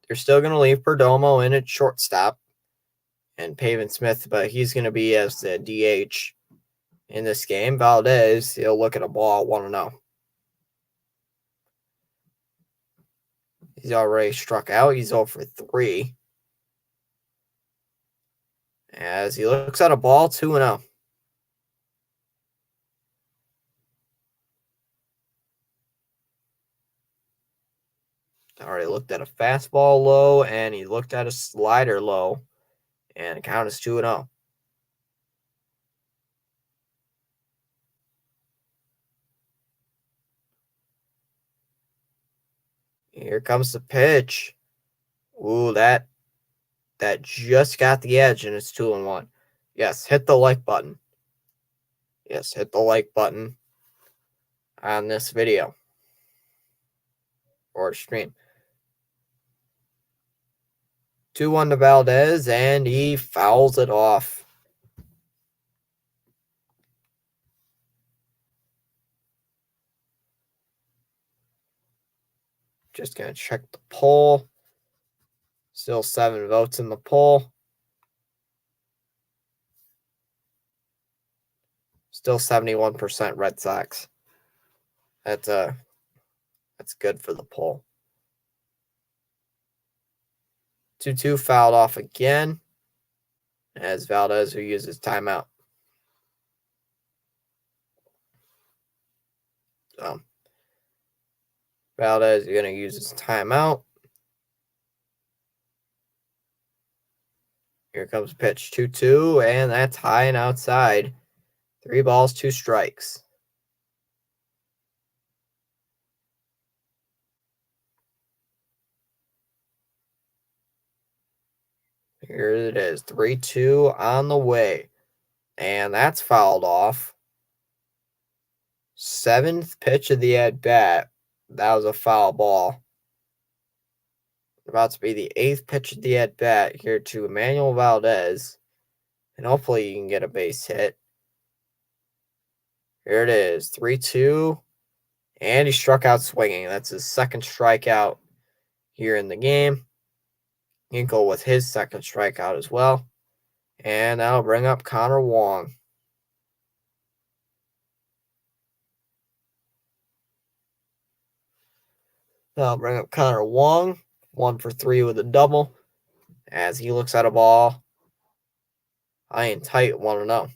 They're still going to leave Perdomo in at shortstop and Pavin Smith, but he's going to be as the DH in this game. Valdez, he'll look at a ball, 1-0. He's already struck out. He's 0 for 3. As he looks at a ball, 2-0. Already looked at a fastball low, and he looked at a slider low, and the count is 2-0. Here comes the pitch. Ooh, that just got the edge, and it's 2-1. Yes, hit the like button. Yes, hit the like button on this video or stream. 2-1 to Valdez, and he fouls it off. Just going to check the poll. Still 7 votes in the poll. Still 71% Red Sox. That's good for the poll. 2-2 fouled off again as Valdez who uses timeout. So Valdez is going to use his timeout. Here comes pitch 2-2, and that's high and outside. 3 balls, 2 strikes. Here it is, 3-2 on the way. And that's fouled off. 7th pitch of the at-bat. That was a foul ball. About to be the 8th pitch of the at-bat here to Emmanuel Valdez. And hopefully you can get a base hit. Here it is, 3-2. And he struck out swinging. That's his second strikeout here in the game. Hinkle with his second strikeout as well. And that'll bring up Connor Wong. That'll bring up Connor Wong. 1 for 3 with a double. As he looks at a ball. High and tight, 1-0.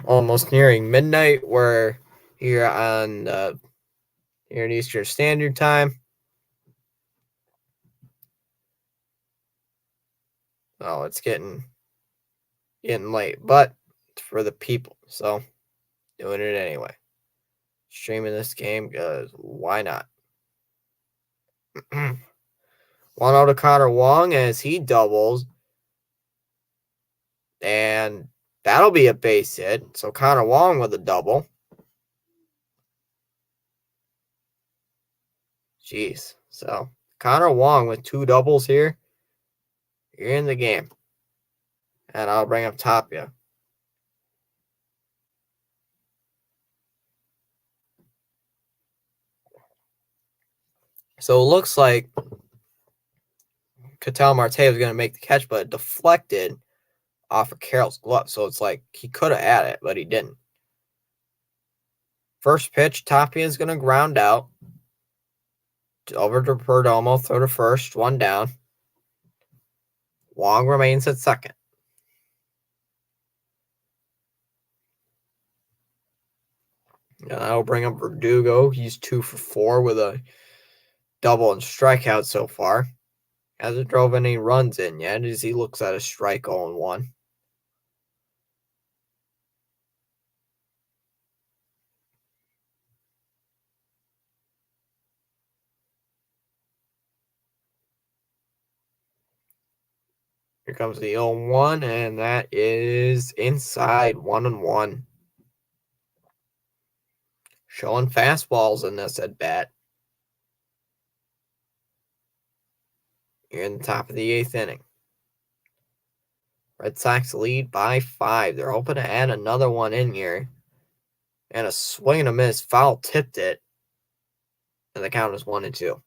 Almost nearing midnight. We're here on here in Eastern Standard Time. Oh, it's getting late, but it's for the people, so doing it anyway. Streaming this game because why not? 1-0 to Connor Wong as he doubles, and that'll be a base hit. So Connor Wong with a double. Jeez. So Connor Wong with 2 doubles here. You're in the game. And I'll bring up Tapia. So it looks like Ketel Marte was going to make the catch, but it deflected off of Carroll's glove. So it's like he could have had it, but he didn't. First pitch, Tapia is going to ground out. Over to Perdomo, throw to first, 1 down. Wong remains at second. And that'll bring up Verdugo. He's 2 for 4 with a double and strikeout so far. Hasn't drove any runs in yet as he looks at a strike 0-1. Here comes the 0-1, and that is inside, 1-1. Showing fastballs in this at bat. You're in the top of the 8th inning. Red Sox lead by 5. They're hoping to add another one in here. And a swing and a miss. Foul tipped it. And the count is 1-2.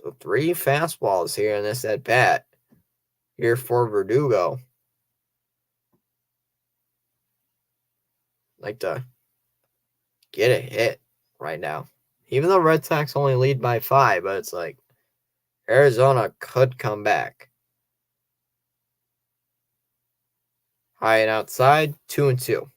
So 3 fastballs here in this at bat. Here for Verdugo. Like to get a hit right now. Even though Red Sox only lead by 5, but it's like Arizona could come back. High and outside, 2-2.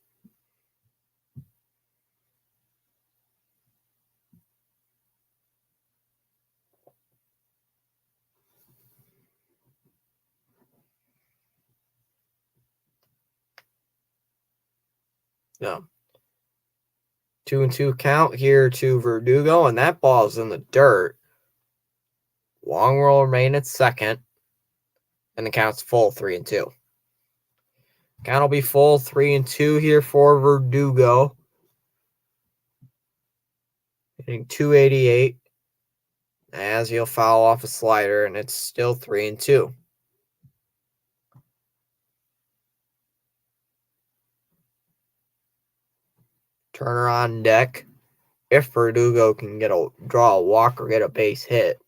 No. 2-2 count here to Verdugo, and that ball's in the dirt. Long will remain at second, and the count's full 3-2. Count will be full 3-2 here for Verdugo. Hitting 288 as he'll foul off a slider, and it's still 3-2. Turner on deck if Verdugo can draw a walk or get a base hit.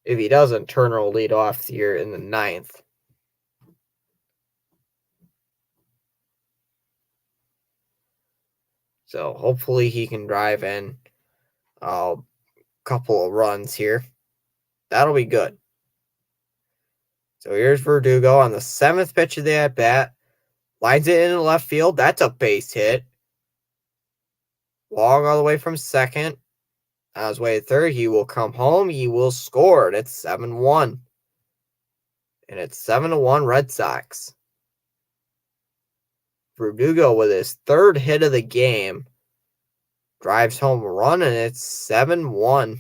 If he doesn't, Turner will lead off here in the 9th. So hopefully he can drive in a couple of runs here. That'll be good. So here's Verdugo on the 7th pitch of the at-bat. Lines it in left field. That's a base hit. Walk all the way from second. On his way to third, he will come home. He will score. And it's 7-1. And it's 7-1 Red Sox. Verdugo with his 3rd hit of the game. Drives home a run, and it's 7-1.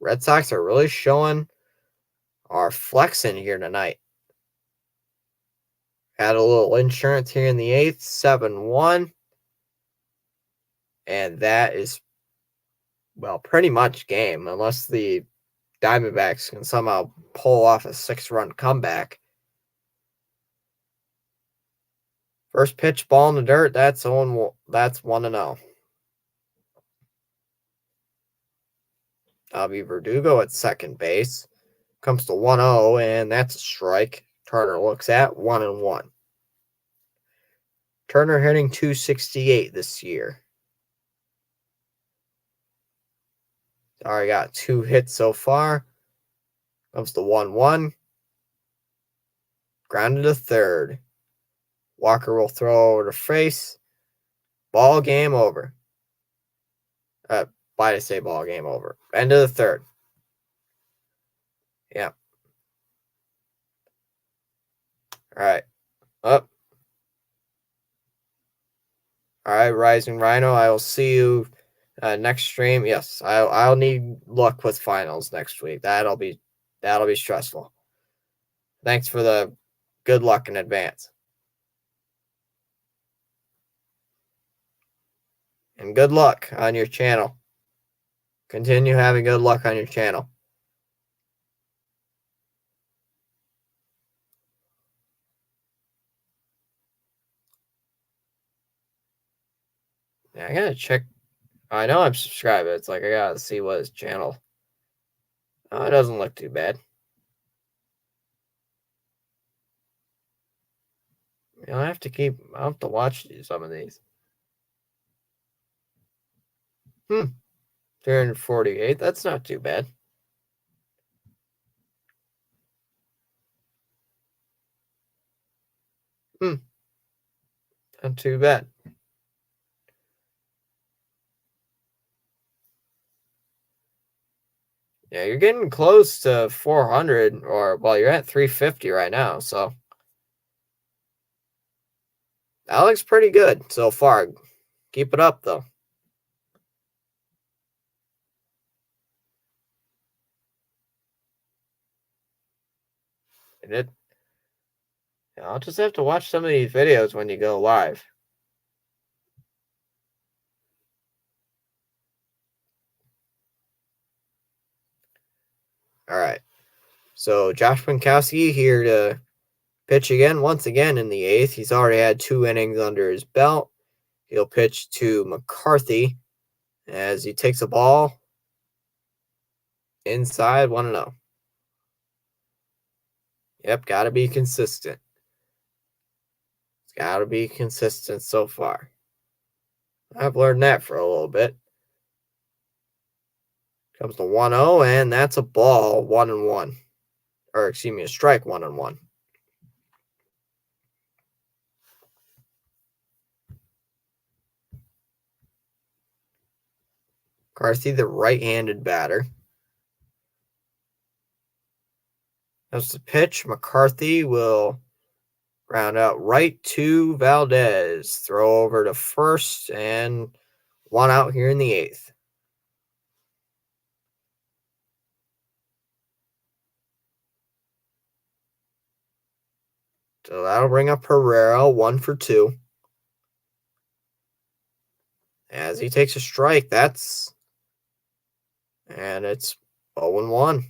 Red Sox are really showing our flexing here tonight. Had a little insurance here in the 8th, 7-1. And that is, well, pretty much game, unless the Diamondbacks can somehow pull off a 6-run comeback. First pitch, ball in the dirt, that's 1-0. That'll be Verdugo at second base. Comes to 1-0, and that's a strike. Turner looks at 1-1. Turner hitting 268 this year. Already got 2 hits so far. Comes to 1-1. Grounded to third. Walker will throw over to face. Ball game over. Why did I say ball game over? End of the third. Yeah. All right. Up. All right, Rising Rhino. I will see you next stream. Yes, I'll need luck with finals next week. That'll be stressful. Thanks for the good luck in advance. And good luck on your channel. Continue having good luck on your channel. Yeah, I gotta check. I know I'm subscribed. It's like I gotta see what his channel. Oh, it doesn't look too bad. I'll have to watch some of these. 348. That's not too bad. Not too bad. Yeah, you're getting close to 400, or, well, you're at 350 right now, so that looks pretty good so far. Keep it up, though. And I'll just have to watch some of these videos when you go live. All right. So Josh Winkowski here to pitch once again in the 8th. He's already had 2 innings under his belt. He'll pitch to McCarthy as he takes a ball inside 1-0. Yep, got to be consistent. It's got to be consistent so far. I've learned that for a little bit. Comes to 1-0, and that's a ball, 1-1. Or, excuse me, a strike, 1-1. McCarthy, the right-handed batter. That's the pitch. McCarthy will ground out right to Valdez. Throw over to first, and 1 out here in the 8th. So that'll bring up Herrera, 1 for 2. As he takes a strike, and it's 0-1.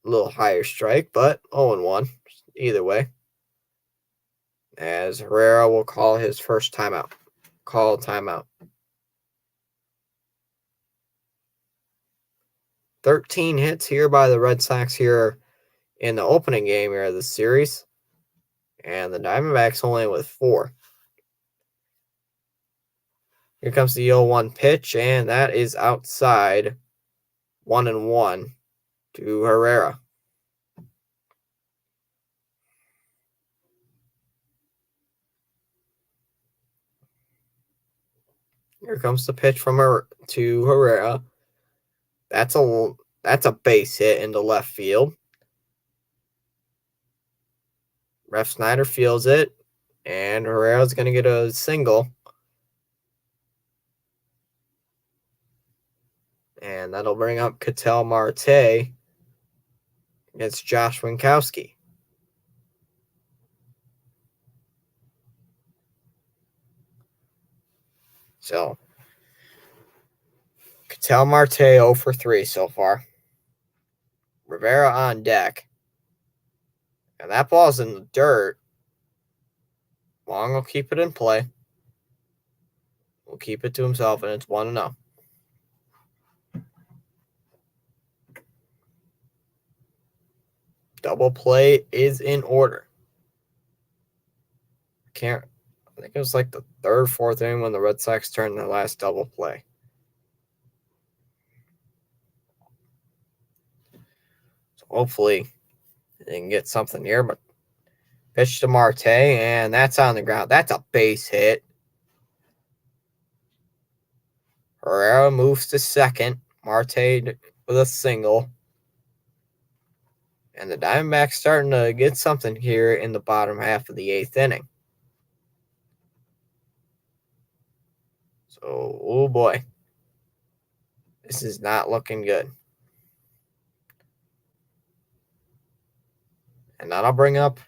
A little higher strike, but 0-1 either way. As Herrera will call his first timeout. Call timeout. 13 hits here by the Red Sox here in the opening game here of the series. And the Diamondbacks only with 4. Here comes the 0-1 pitch, and that is outside 1-1 to Herrera. Here comes the pitch to Herrera. That's a base hit into left field. Ref Snyder feels it, and Herrera's going to get a single. And that'll bring up Ketel Marte against Josh Winkowski. So, Ketel Marte 0 for 3 so far. Rivera on deck. And that ball's in the dirt. Long will keep it in play. Will keep it to himself, and it's 1-0. Double play is in order. I think it was like the 3rd, 4th inning when the Red Sox turned their last double play. So hopefully they can get something here, but pitch to Marte, and that's on the ground. That's a base hit. Herrera moves to second. Marte with a single. And the Diamondbacks starting to get something here in the bottom half of the 8th inning. So, oh boy. This is not looking good. And that'll bring up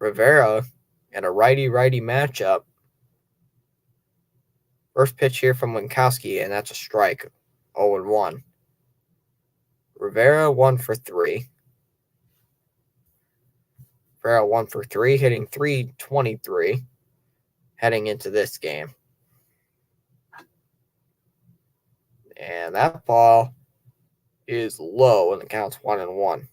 Rivera in a righty-righty matchup. First pitch here from Winkowski, and that's a strike. 0-1. Rivera 1 for 3. Rivera 1 for 3, hitting .323 heading into this game. And that ball is low, and the count's 1-1.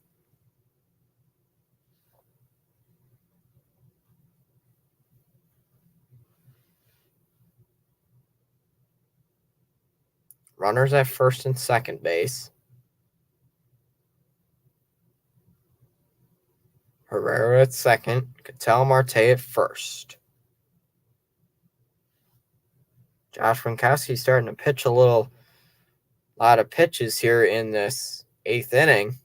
Runners at first and second base. Herrera at second. Ketel Marte at first. Josh Winkowski starting to pitch a lot of pitches here in this 8th inning.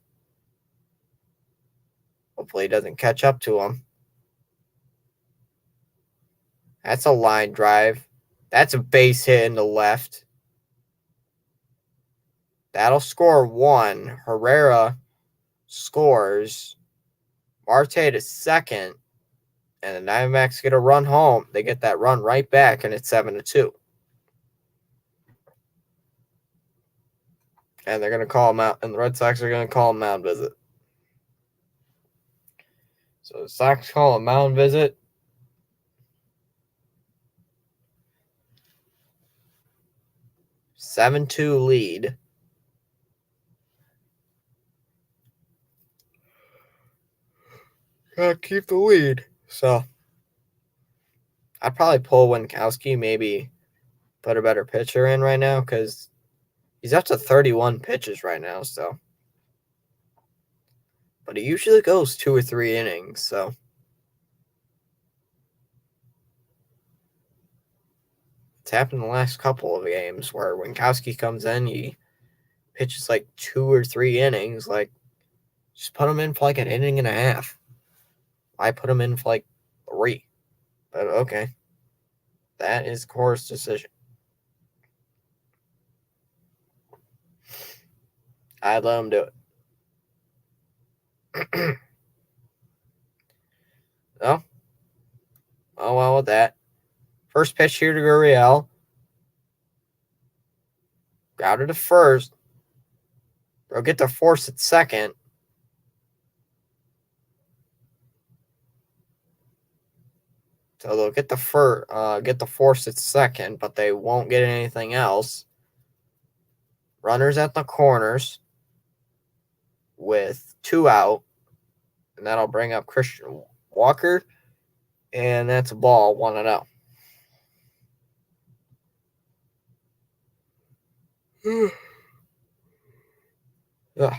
Hopefully he doesn't catch up to him. That's a line drive. That's a base hit in the left. That'll score 1. Herrera scores. Marte to second. And the Diamondbacks get a run home. They get that run right back, and it's 7-2. And they're going to call him out, and the Red Sox are going to call him mound visit. So the Sox call a mound visit. Seven-two lead. Gotta keep the lead. So I'd probably pull Winkowski, maybe put a better pitcher in right now because he's up to 31 pitches right now. So, but he usually goes 2 or 3 innings. So it's happened in the last couple of games where Winkowski comes in, he pitches like 2 or 3 innings. Like, just put him in for like an inning and a half. I put him in for like 3. But okay. That is Core's decision. I'd let him do it. Oh well with that. First pitch here to Gurriel. Grounded to first. They'll get the force at second. So they'll get the force at second, but they won't get anything else. Runners at the corners with 2 out. And that'll bring up Christian Walker. And that's a ball, 1-0. Ugh.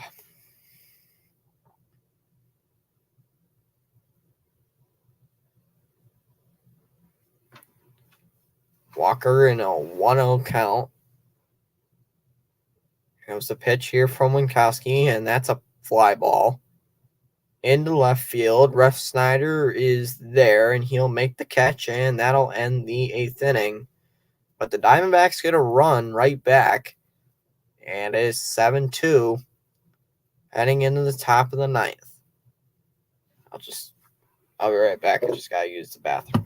Walker in a 1-0 count. Here comes the pitch here from Winkowski, and that's a fly ball. Into left field. Ref Snyder is there, and he'll make the catch, and that'll end the 8th inning. But the Diamondbacks get a run right back, and it is 7-2 heading into the top of the 9th. I'll be right back. I just got to use the bathroom.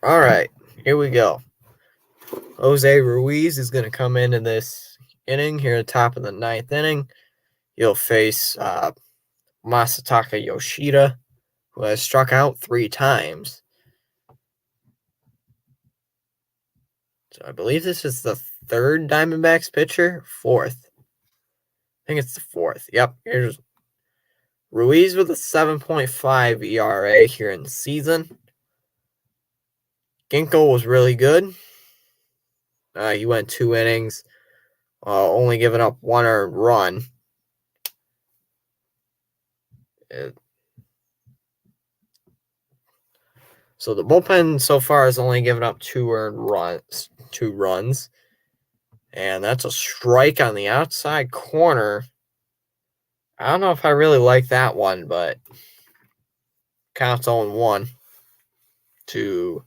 All right, here we go. Jose Ruiz is going to come into this inning here at the top of the 9th inning. He'll face Masataka Yoshida, who has struck out 3 times. So I believe this is the 3rd Diamondbacks pitcher. 4th. I think it's the 4th. Yep. Here's Ruiz with a 7.5 ERA here in the season. Ginkel was really good. He went 2 innings, only giving up 1 earned run. So the bullpen so far has only given up 2 earned runs, 2 runs. And that's a strike on the outside corner. I don't know if I really like that one, but counts 0-1 to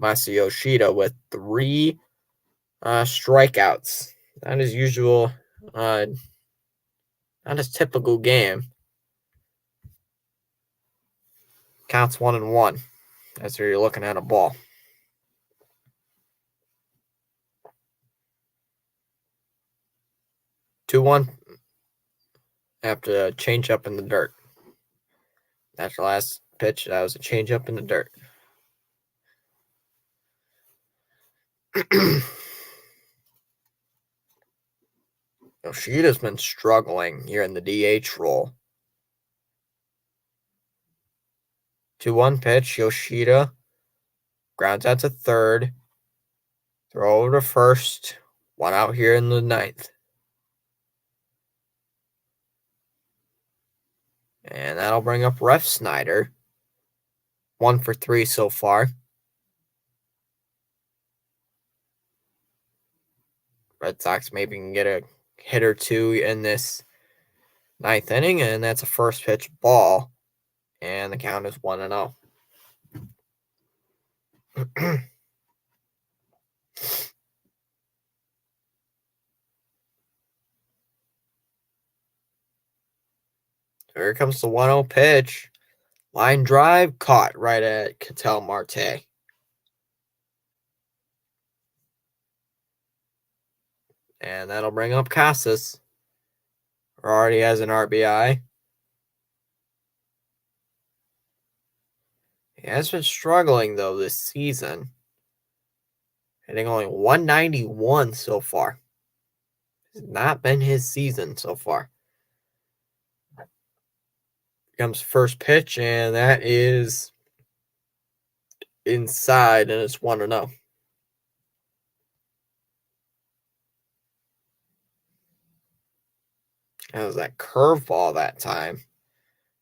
Masa Yoshida with 3 strikeouts. Not his usual, not his typical game. Counts 1-1. That's where you're looking at a ball. 2-1 after a changeup in the dirt. That's the last pitch. That was a changeup in the dirt. Yoshida's been struggling here in the DH role. 2-1 pitch. Yoshida grounds out to third. Throw over to first. 1 out here in the 9th. And that'll bring up Ref Snyder. 1 for 3 so far. Red Sox maybe can get a hit or two in this 9th inning, and that's a first pitch ball. And the count is 1-0. Here comes the 1-0 pitch. Line drive caught right at Ketel Marte. And that'll bring up Casas. Already has an RBI. He has been struggling, though, this season. Hitting only 191 so far. It's not been his season so far. Here comes first pitch, and that is inside, and it's 1-0. That was that curveball that time.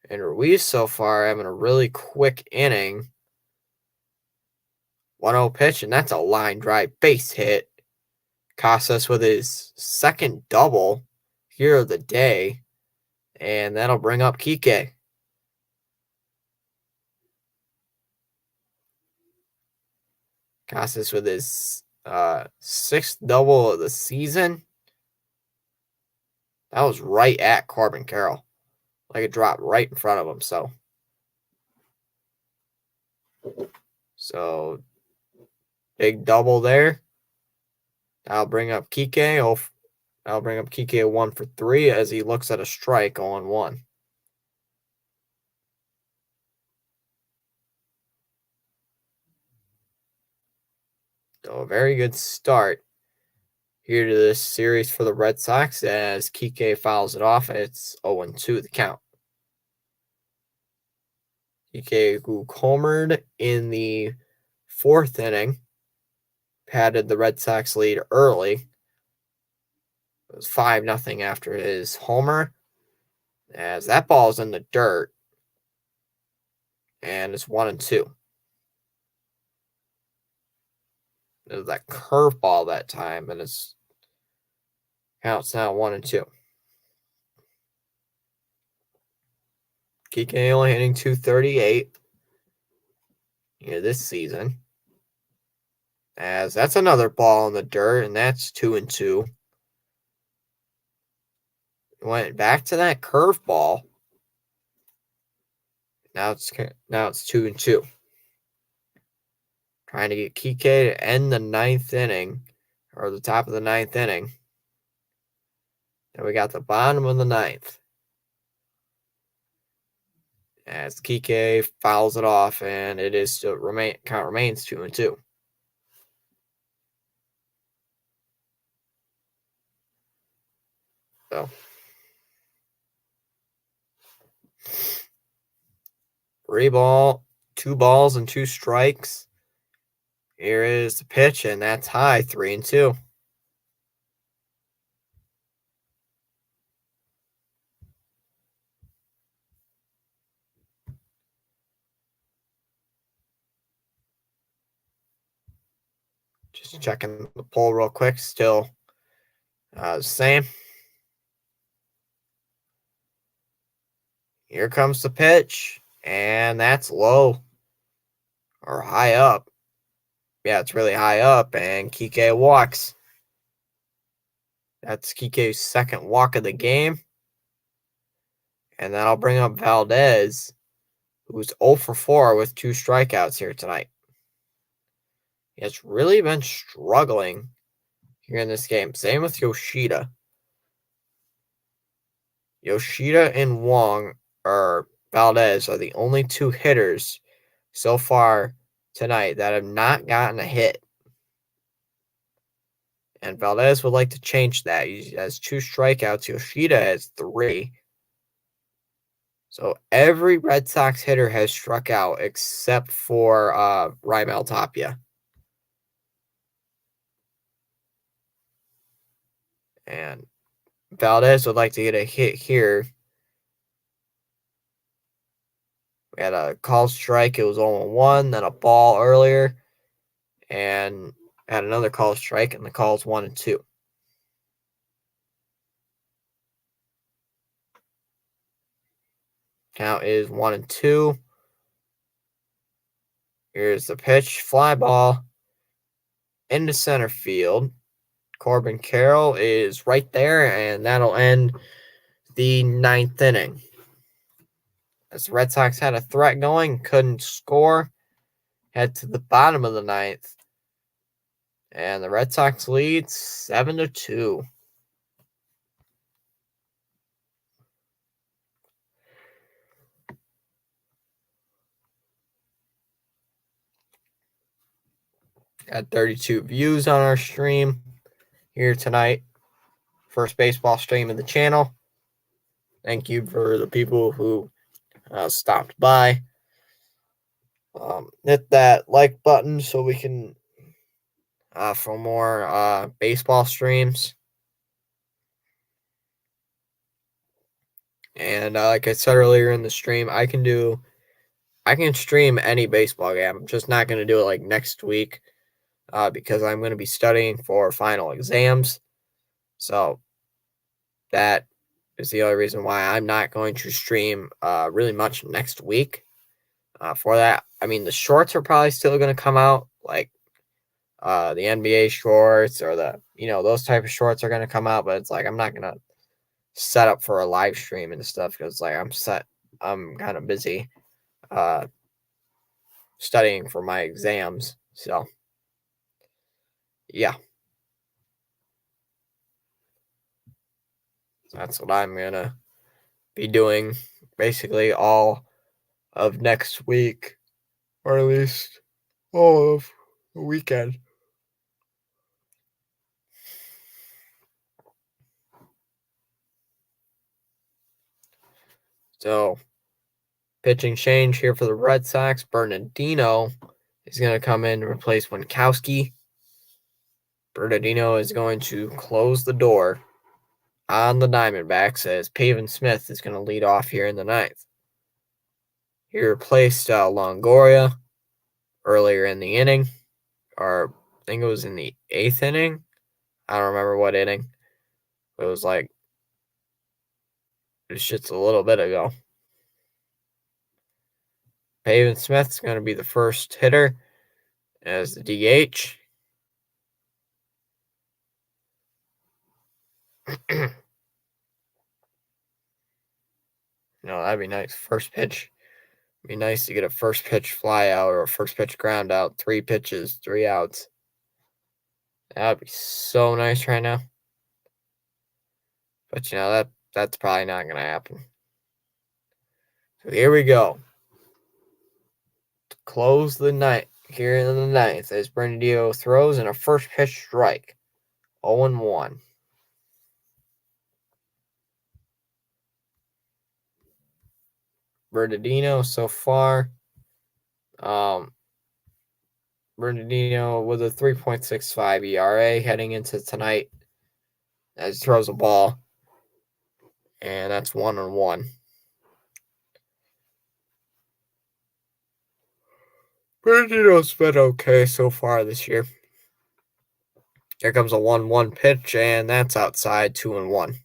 And Ruiz so far having a really quick inning. 1-0 pitch, and that's a line drive base hit. Casas with his second double here of the day. And that'll bring up Kike. Casas with his 6th double of the season. That was right at Corbin Carroll. Like it dropped right in front of him. So big double there. That'll bring up Kike. That'll bring up Kike 1 for 3 as he looks at a strike 0-1. So a very good start here to this series for the Red Sox as Kike fouls it off. It's 0-2 the count. Kike, who homered in the 4th inning, padded the Red Sox lead early. It was 5-0 after his homer. As that ball's in the dirt. And it's 1-2. It was that curveball that time, and it's counts now 1-2. Kike only hitting .238 here this season. As that's another ball in the dirt, and that's 2-2. Went back to that curveball. Now it's 2-2. Trying to get Kike to end the 9th inning, or the top of the 9th inning. And we got the bottom of the 9th. As Kike fouls it off, and it is still count remains 2-2. So 2 balls and 2 strikes. Here is the pitch, and that's high, 3-2. Just checking the poll real quick. Still Same. Here comes the pitch, and that's low or high up. Yeah, it's really high up, and Kike walks. That's Kike's second walk of the game. And that'll bring up Valdez, who's 0 for 4 with 2 strikeouts here tonight. He has really been struggling here in this game. Same with Yoshida. Yoshida and Valdez are the only 2 hitters so far tonight that have not gotten a hit. And Valdez would like to change that. He has 2 strikeouts. Yoshida has 3. So every Red Sox hitter has struck out except for Raimel Tapia. And Valdez would like to get a hit here. We had a called strike. It was 0-1, then a ball earlier, and had another called strike, and the calls 1-2. Count is 1-2. Here's the pitch, fly ball into center field. Corbin Carroll is right there, and that'll end the 9th inning. As the Red Sox had a threat going, couldn't score. Head to the bottom of the 9th. And the Red Sox lead 7-2. Got 32 views on our stream here tonight. First baseball stream of the channel. Thank you for the people who stopped by. Hit that like button so we can for more baseball streams. And like I said earlier in the stream, I can stream any baseball game. I'm just not going to do it like next week because I'm going to be studying for final exams. So that is the other reason why I'm not going to stream really much next week. For that, I mean, the shorts are probably still going to come out, like the NBA shorts or those type of shorts are going to come out, but it's like I'm not going to set up for a live stream and stuff because like I'm kind of busy studying for my exams. So yeah, that's what I'm going to be doing basically all of next week, or at least all of the weekend. So, pitching change here for the Red Sox. Bernardino is going to come in to replace Winkowski. Bernardino is going to close the door on the Diamondbacks as Pavin Smith is going to lead off here in the 9th. He replaced Longoria earlier in the inning, or I think it was in the 8th inning. I don't remember what inning. It was like, this shit's a little bit ago. Pavin Smith's going to be the first hitter as the DH. That'd be nice. First pitch. It'd be nice to get a first pitch fly out or a first pitch ground out. 3 pitches, 3 outs. That'd be so nice right now. But that's probably not going to happen. So here we go. To close the night here in the 9th as Bernardino throws in a first pitch strike. 0-1. Bernardino so far. Bernardino with a 3.65 ERA heading into tonight as he throws a ball. And that's 1-1. Bernardino's been okay so far this year. Here comes a 1-1 pitch, and that's outside, 2-1.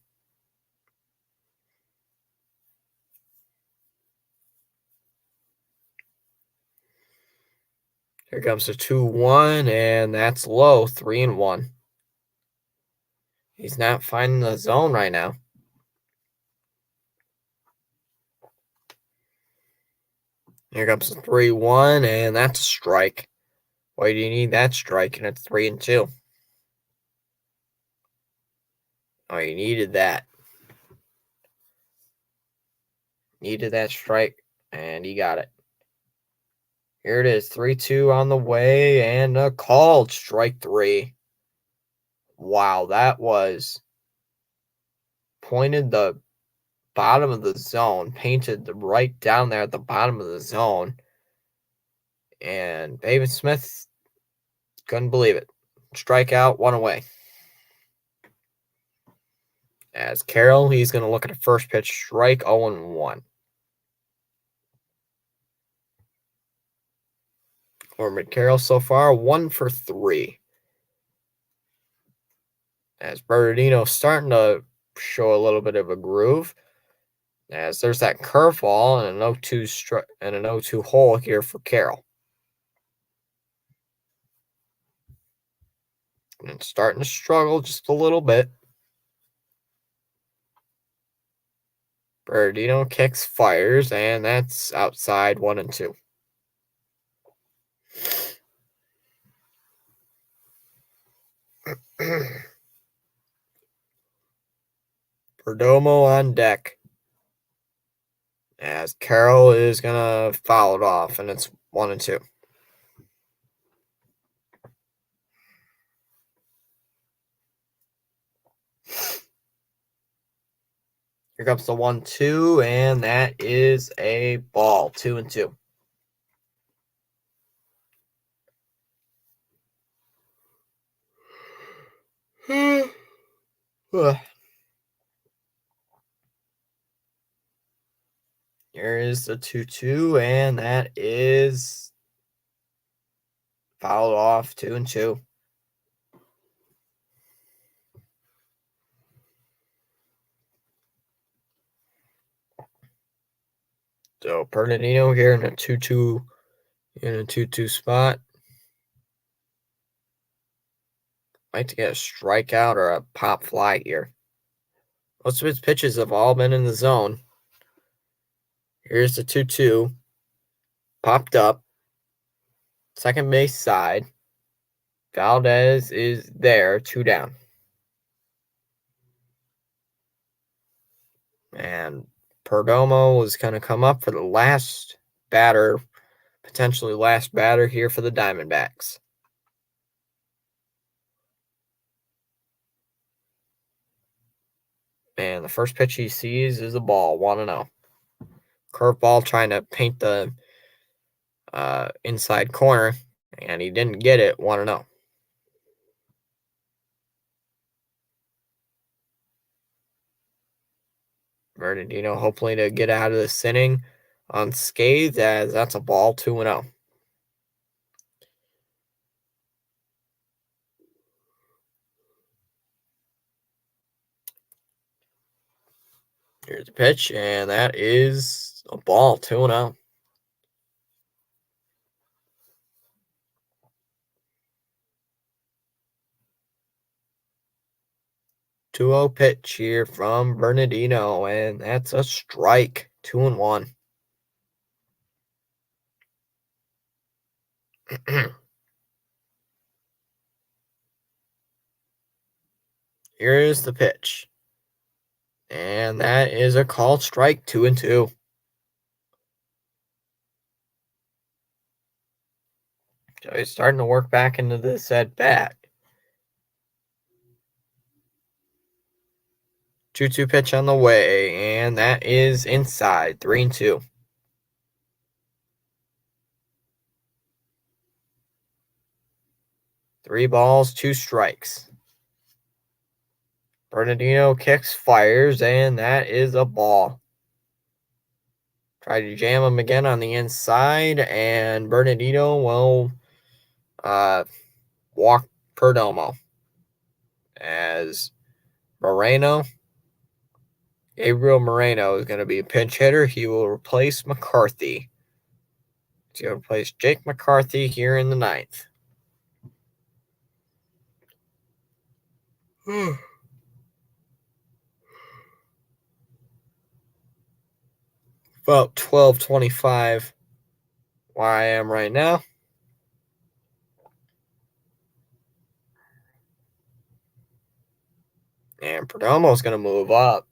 Here comes a 2-1, and that's low, 3-1. He's not finding the zone right now. Here comes a 3-1, and that's a strike. Why do you need that strike? And it's 3-2. Oh, you needed that. Needed that strike, and he got it. Here it is, 3-2 on the way, and a called strike 3. Wow, that was pointed the bottom of the zone, painted right down there at the bottom of the zone. And David Smith couldn't believe it. Strikeout, 1 away. As Carroll, he's going to look at a first pitch strike, 0-1. Corbin Carroll so far, 1 for 3. As Bernardino starting to show a little bit of a groove. As there's that curveball and an 0-2 hole here for Carroll. And starting to struggle just a little bit. Bernardino kicks, fires, and that's outside, 1-2. Perdomo on deck. As Carroll is going to foul it off, and it's 1-2. Here comes the 1-2, and that is a ball, 2-2. Here is the 2-2, and that is fouled off, 2-2. So Bernardino here in a 2-2 spot. Like to get a strikeout or a pop fly here. Most of his pitches have all been in the zone. Here's the 2-2. Popped up. Second base side. Valdez is there, 2 down. And Perdomo was going to come up for the last batter, potentially last batter here for the Diamondbacks. And the first pitch he sees is a ball, 1-0. Curveball trying to paint the inside corner, and he didn't get it, 1-0. Bernardino hopefully to get out of this inning unscathed, as that's a ball, 2-0. Here's the pitch, and that is a ball, 2-0. 2-0 pitch here from Bernardino, and that's a strike, 2-1. Here is the pitch. And that is a called strike, 2-2. So he's starting to work back into this at bat. 2-2 pitch on the way, and that is inside, 3-2. Three balls, 2 strikes. Bernardino kicks, fires, and that is a ball. Try to jam him again on the inside, and Bernardino will walk Perdomo. as Gabriel Moreno is going to be a pinch hitter. He will replace McCarthy. He's going to replace Jake McCarthy here in the ninth. About 12:25 where I am right now. And Perdomo's going to move up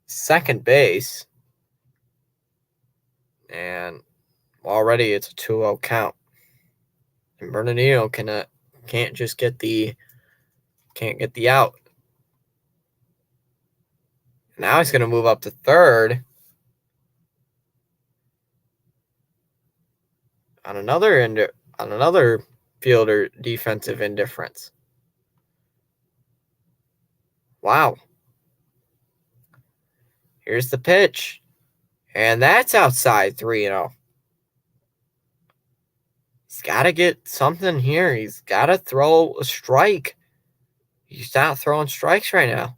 second base. And already it's a 2-0 count. And Bernardino can't just get the out. Now he's going to move up to third on another fielder defensive indifference. Wow. Here's the pitch. And that's outside 3-0. He's got to get something here. He's got to throw a strike. He's not throwing strikes right now.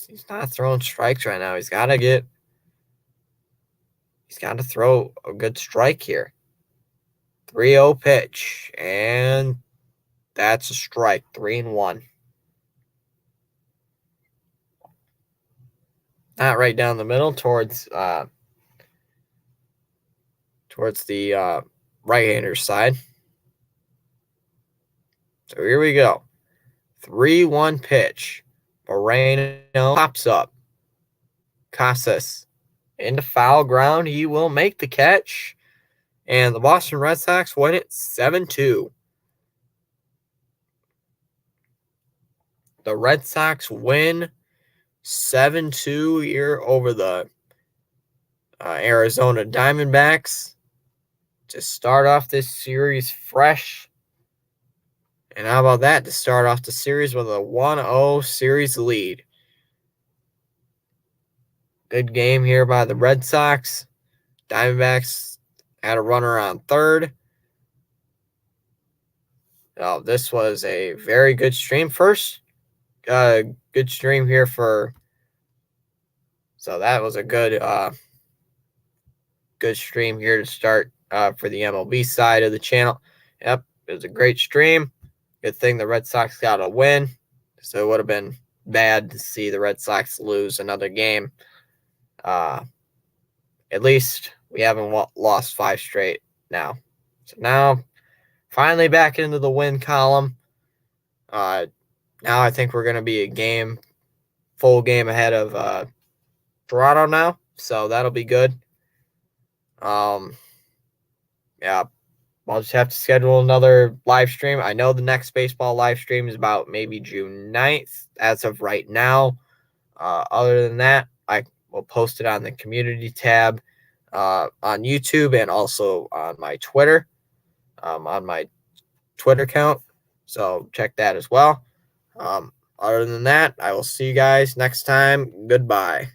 He's not throwing strikes right now. He's got to throw a good strike here. 3-0 pitch. And that's a strike. 3-1. Not right down the middle towards the right-hander side. So here we go. 3-1 pitch. Moreno pops up. Casas into foul ground. He will make the catch. And the Boston Red Sox win it 7-2. The Red Sox win 7-2 here over the Arizona Diamondbacks to start off this series fresh. And how about that, to start off the series with a 1-0 series lead. Good game here by the Red Sox. Diamondbacks had a runner on third. Oh, this was a very good stream. First, good stream here so that was a good stream here to start for the MLB side of the channel. Yep, it was a great stream. Good thing the Red Sox got a win. So it would have been bad to see the Red Sox lose another game. At least we haven't lost 5 straight now. So now, finally back into the win column. Now I think we're going to be a full game ahead of Toronto now. So that'll be good. Yeah. I'll just have to schedule another live stream. I know the next baseball live stream is about maybe June 9th as of right now. Other than that, I will post it on the community tab on YouTube and also on my Twitter, on my Twitter account. So check that as well. Other than that, I will see you guys next time. Goodbye.